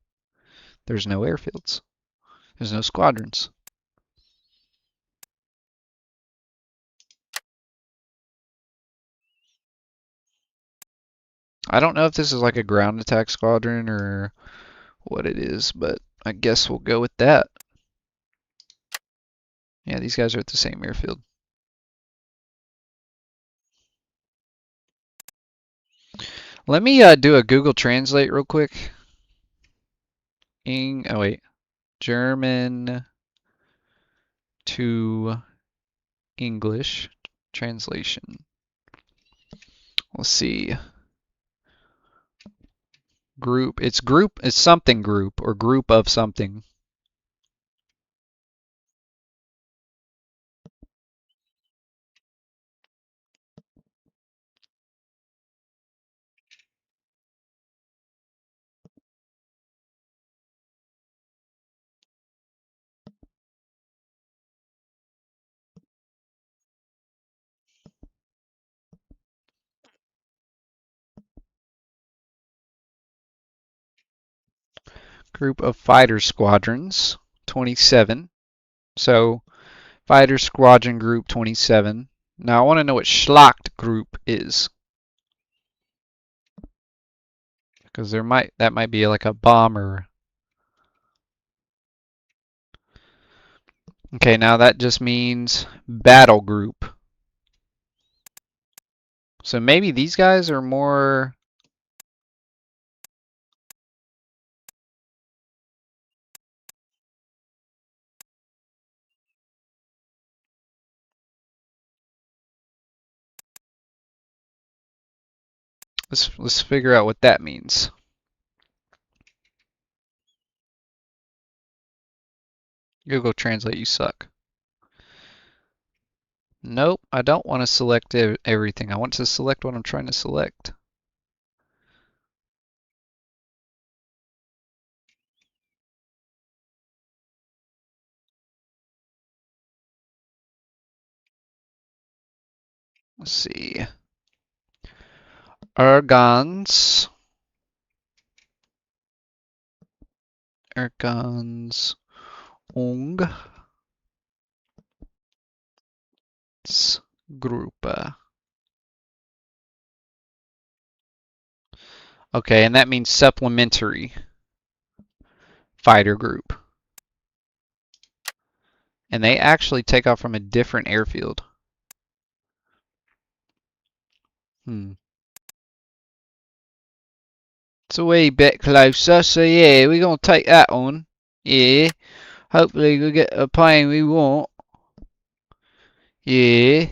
there's no airfields. There's no squadrons. I don't know if this is like a ground attack squadron or what it is, but I guess we'll go with that. Yeah, these guys are at the same airfield. Let me do a Google Translate real quick. Oh wait, German to English translation. Let's see. Group. It's something group or group of something. Group of fighter squadrons, 27. So, fighter squadron group 27. Now I want to know what Schlacht group is. Because that might be like a bomber. Okay, now that just means battle group. So maybe these guys are more... Let's figure out what that means. Google Translate, you suck. Nope, I don't want to select everything. I want to select what I'm trying to select. Let's see. Ergons. Ergonsungsgruppe. Okay, and that means supplementary fighter group. And they actually take off from a different airfield. It's a wee bit closer, so yeah, we're gonna take that on. Yeah. Hopefully we get a plane we want. Yeah.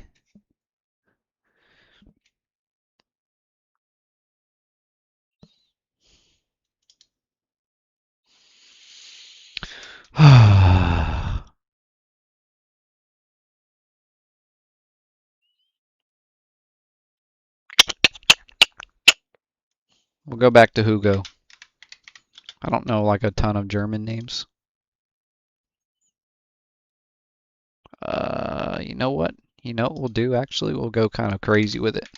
We'll go back to Hugo. I don't know like a ton of German names. You know what? You know what we'll do actually? We'll go kind of crazy with it.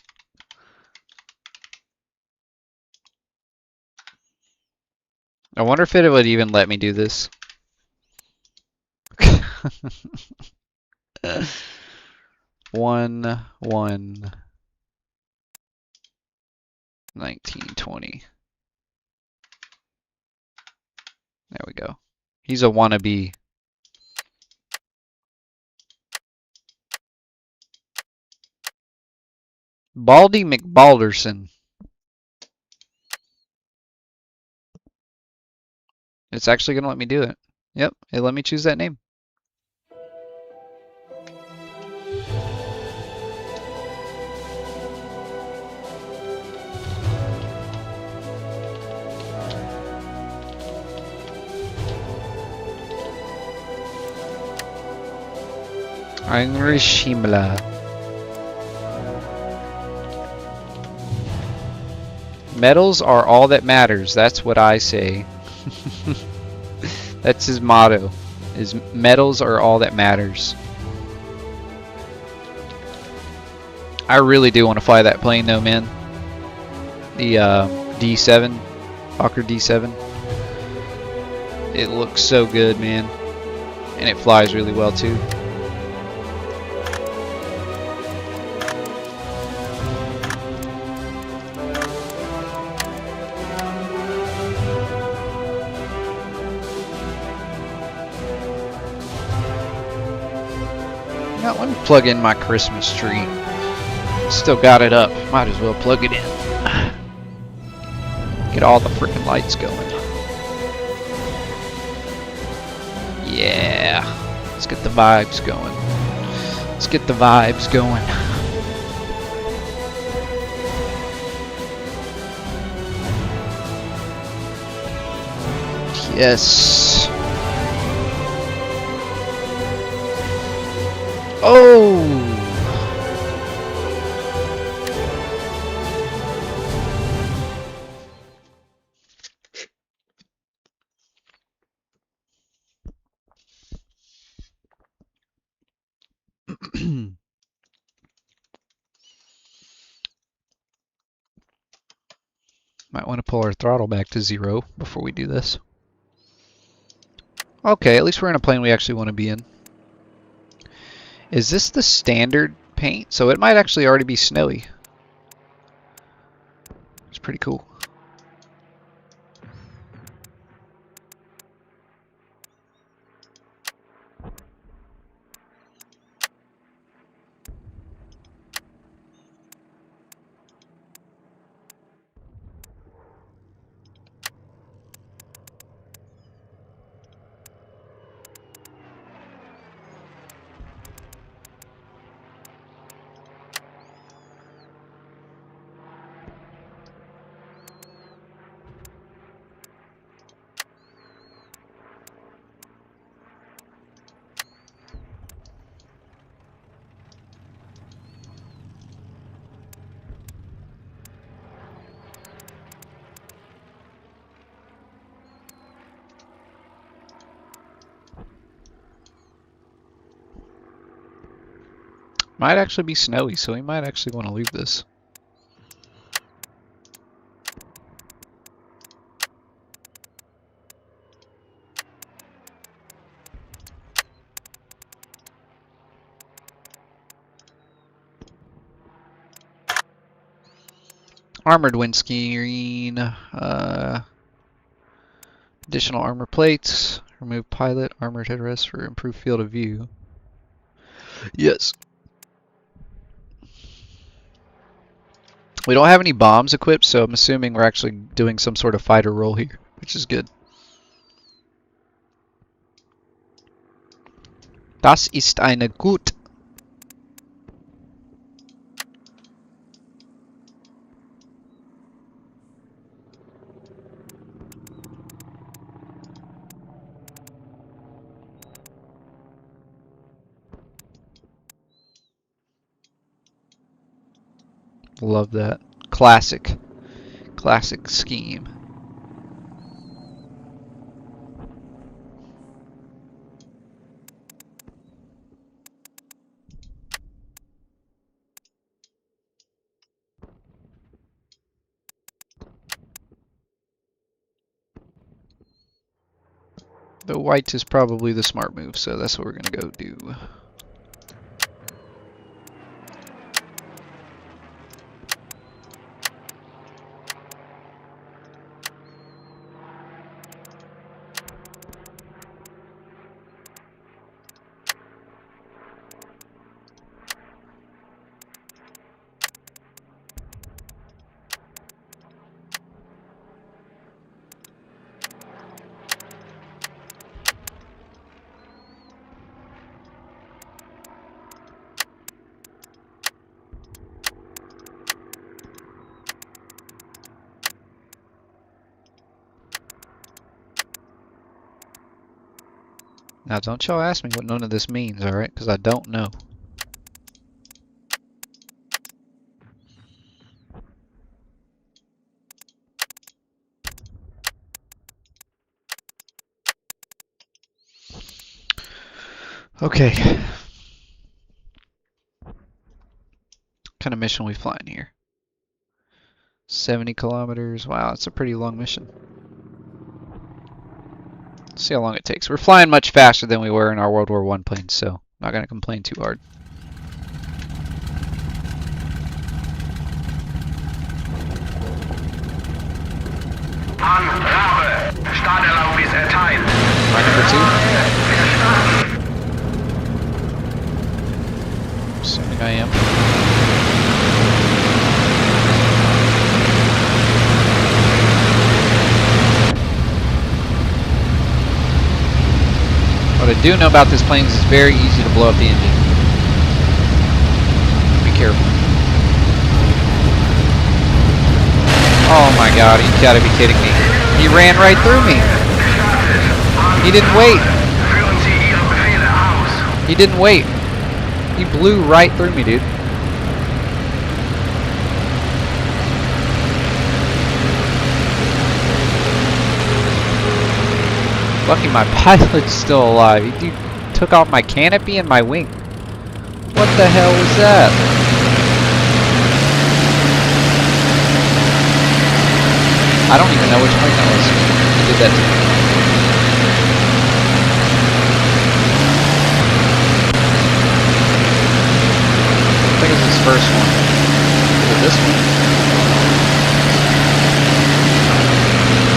I wonder if it would even let me do this. 1920. There we go. He's a wannabe. Baldy McBalderson. It's actually going to let me do it. Yep, it let me choose that name. Heinrich Himmler. Medals are all that matters. That's what I say. That's his motto. Is medals are all that matters. I really do want to fly that plane though, man. The D7, Hawker D7. It looks so good, man. And it flies really well too. Now, let me plug in my Christmas tree. Still got it up. Might as well plug it in. Get all the freaking lights going. Yeah. Let's get the vibes going. Let's get the vibes going. Yes. Oh! Might want to pull our throttle back to 0 before we do this. Okay, at least we're in a plane we actually want to be in. Is this the standard paint? So it might actually already be snowy. It's pretty cool. Might actually be snowy, so we might actually want to leave this. Armored windscreen. Additional armor plates. Remove pilot armored headrest for improved field of view. Yes. We don't have any bombs equipped, so I'm assuming we're actually doing some sort of fighter role here, which is good. Das ist eine gut. Love that. Classic. Classic scheme. The white is probably the smart move, so that's what we're gonna go do. Now don't y'all ask me what none of this means, alright? Because I don't know. Okay. What kind of mission are we flying here? 70 kilometers. Wow, it's a pretty long mission. Let's see how long it takes. We're flying much faster than we were in our World War I planes, so not going to complain too hard. Angabe. Starterlaubnis erteilt. My number 2? Assuming I am. What I do know about this plane is it's very easy to blow up the engine. Be careful. Oh my god, you gotta be kidding me. He ran right through me. He didn't wait. Führen Sie Ihre Befehle aus. He didn't wait. He blew right through me, dude. Lucky my pilot's still alive. He took out my canopy and my wing. What the hell was that? I don't even know which plane that was. He did that to me. I think it's his first one. Is it this one?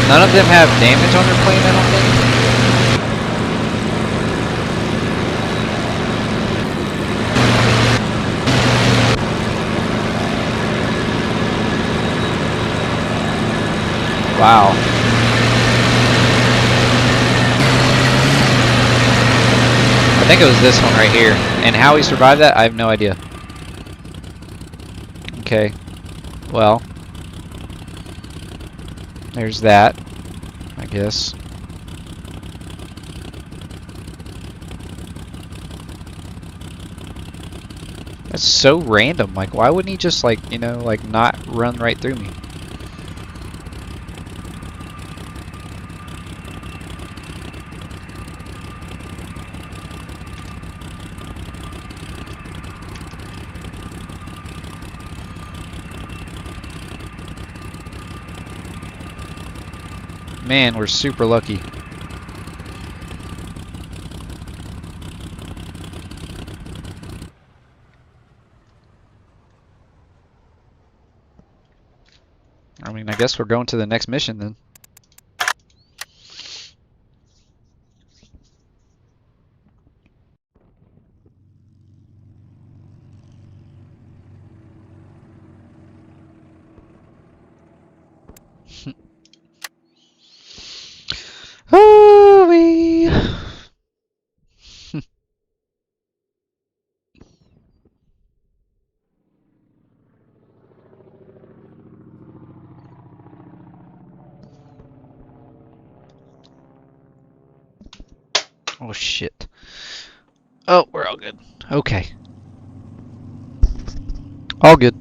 None of them have damage on their plane, I don't think. Wow. I think it was this one right here. And how he survived that, I have no idea. Okay. Well. There's that, I guess. That's so random. Like, why wouldn't he just, like, you know, like, not run right through me? Man, we're super lucky. I mean, I guess we're going to the next mission then. Oh, we. Oh shit. Oh, we're all good. Okay. All good.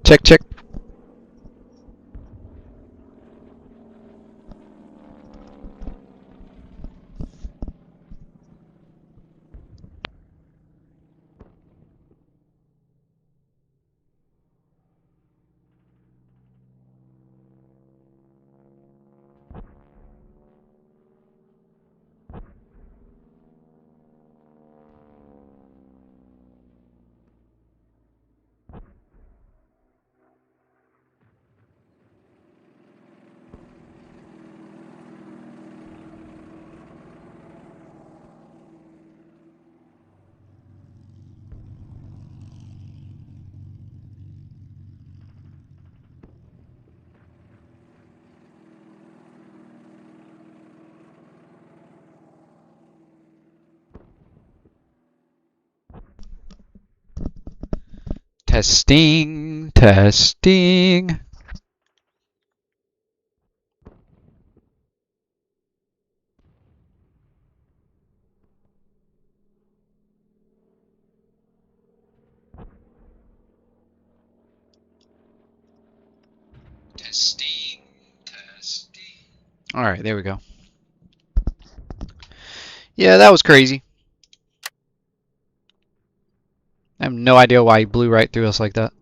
Check, check. Testing, testing. Testing, testing. All right, there we go. Yeah, that was crazy. I have no idea why he blew right through us like that.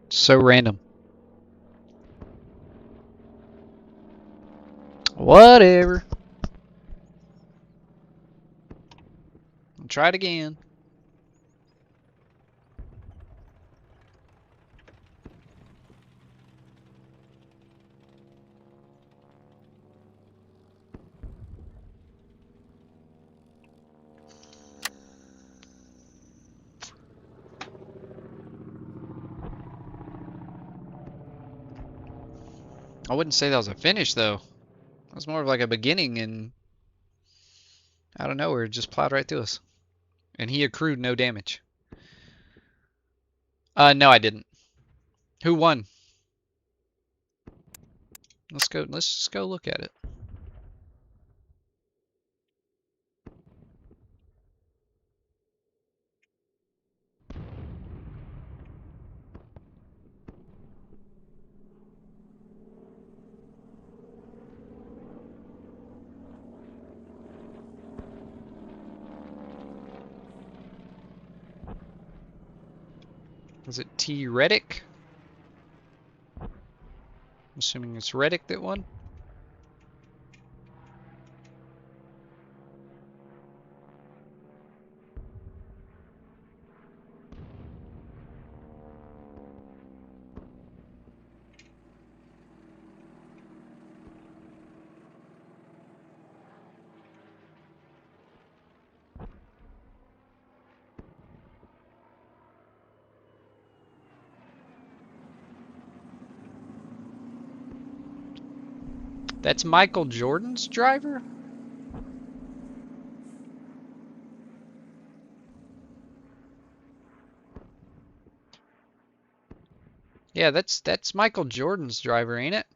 So random. Whatever. I'll try it again. I wouldn't say that was a finish though. It was more of like a beginning, and out of nowhere it just plowed right through us. And he accrued no damage. No, I didn't. Who won? Let's go. Let's just go look at it. Was it T. Reddick? I'm assuming it's Reddick that won. That's Michael Jordan's driver? Yeah, that's Michael Jordan's driver, ain't it?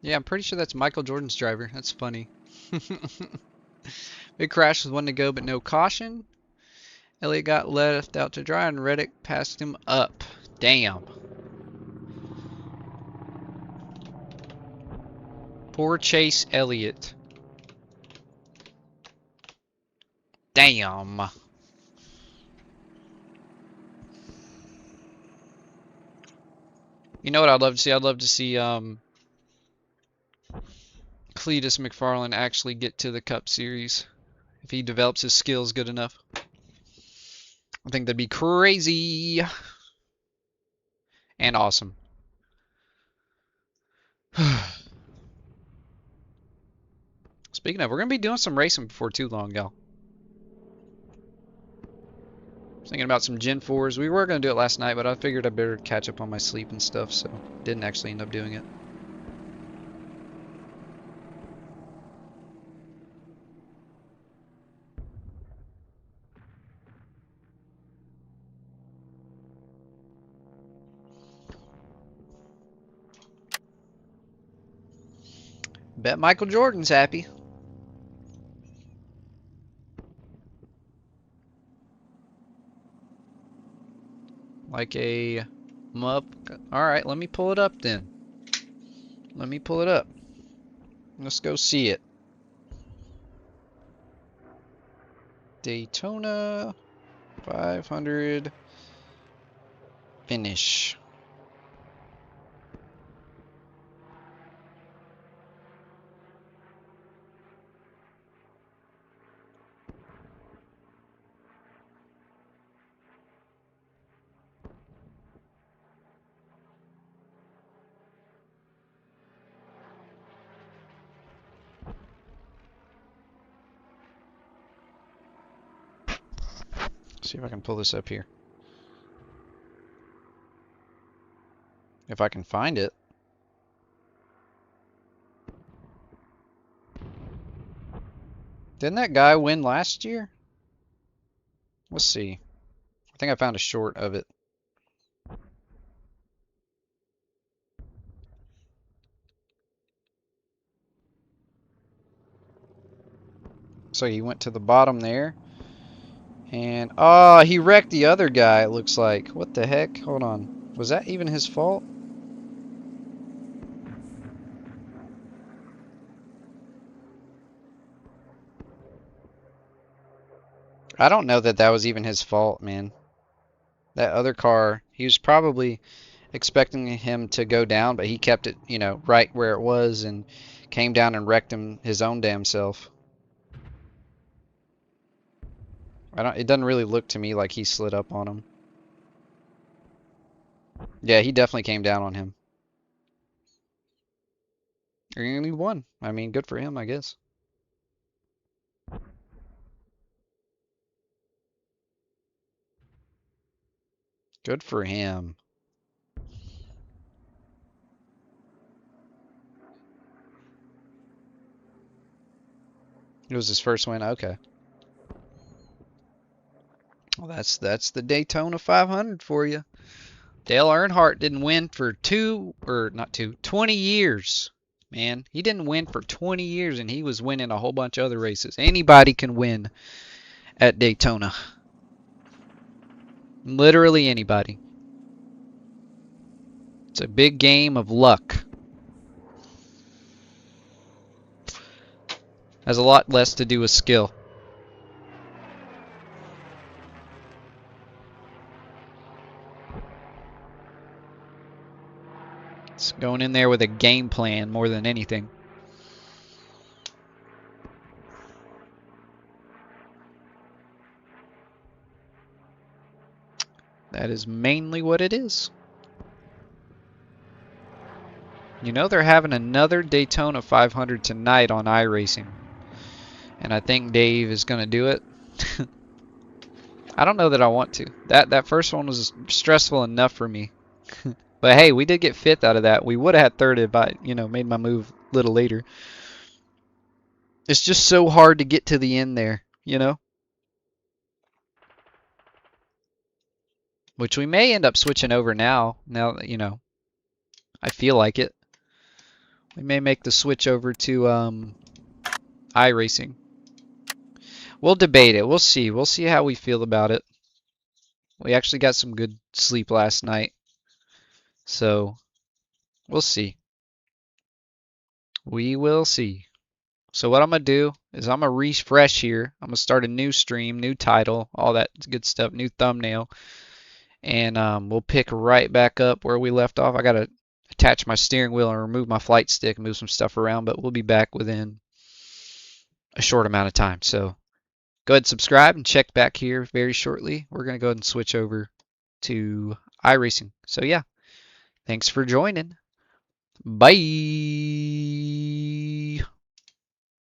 Yeah, I'm pretty sure that's Michael Jordan's driver. That's funny. Big crash with one to go, but no caution. Elliott got left out to dry, and Reddick passed him up. Damn. Poor Chase Elliott. Damn. You know what I'd love to see? I'd love to see Cletus McFarland actually get to the Cup Series. If he develops his skills good enough. I think that'd be crazy. And awesome. Speaking of, we're going to be doing some racing before too long, y'all. Thinking about some Gen 4s. We were going to do it last night, but I figured I better catch up on my sleep and stuff, so didn't actually end up doing it. Bet Michael Jordan's happy. Like a mup. Alright, let me pull it up then. Let me pull it up. Let's go see it. Daytona 500 finish. See if I can pull this up here. If I can find it. Didn't that guy win last year? Let's see. I think I found a short of it. So he went to the bottom there. And, oh, he wrecked the other guy, it looks like. What the heck? Hold on. Was that even his fault? I don't know that that was even his fault, man. That other car, he was probably expecting him to go down, but he kept it, you know, right where it was and came down and wrecked him his own damn self. It doesn't really look to me like he slid up on him. Yeah, he definitely came down on him. He only won. I mean, good for him, I guess. Good for him. It was his first win. Okay. Well, that's the Daytona 500 for you. Dale Earnhardt didn't win for 20 years. Man, he didn't win for 20 years, and he was winning a whole bunch of other races. Anybody can win at Daytona. Literally anybody. It's a big game of luck. Has a lot less to do with skill. It's going in there with a game plan more than anything. That is mainly what it is. You know they're having another Daytona 500 tonight on iRacing. And I think Dave is going to do it. I don't know that I want to. That first one was stressful enough for me. But hey, we did get fifth out of that. We would have had third if I, made my move a little later. It's just so hard to get to the end there, Which we may end up switching over now. Now that, I feel like it. We may make the switch over to iRacing. We'll debate it. We'll see. We'll see how we feel about it. We actually got some good sleep last night. So, we'll see. We will see. So what I'm going to do is I'm going to refresh here. I'm going to start a new stream, new title, all that good stuff, new thumbnail. And we'll pick right back up where we left off. I got to attach my steering wheel and remove my flight stick and move some stuff around, but we'll be back within a short amount of time. So go ahead and subscribe and check back here very shortly. We're going to go ahead and switch over to iRacing. So yeah, thanks for joining. Bye.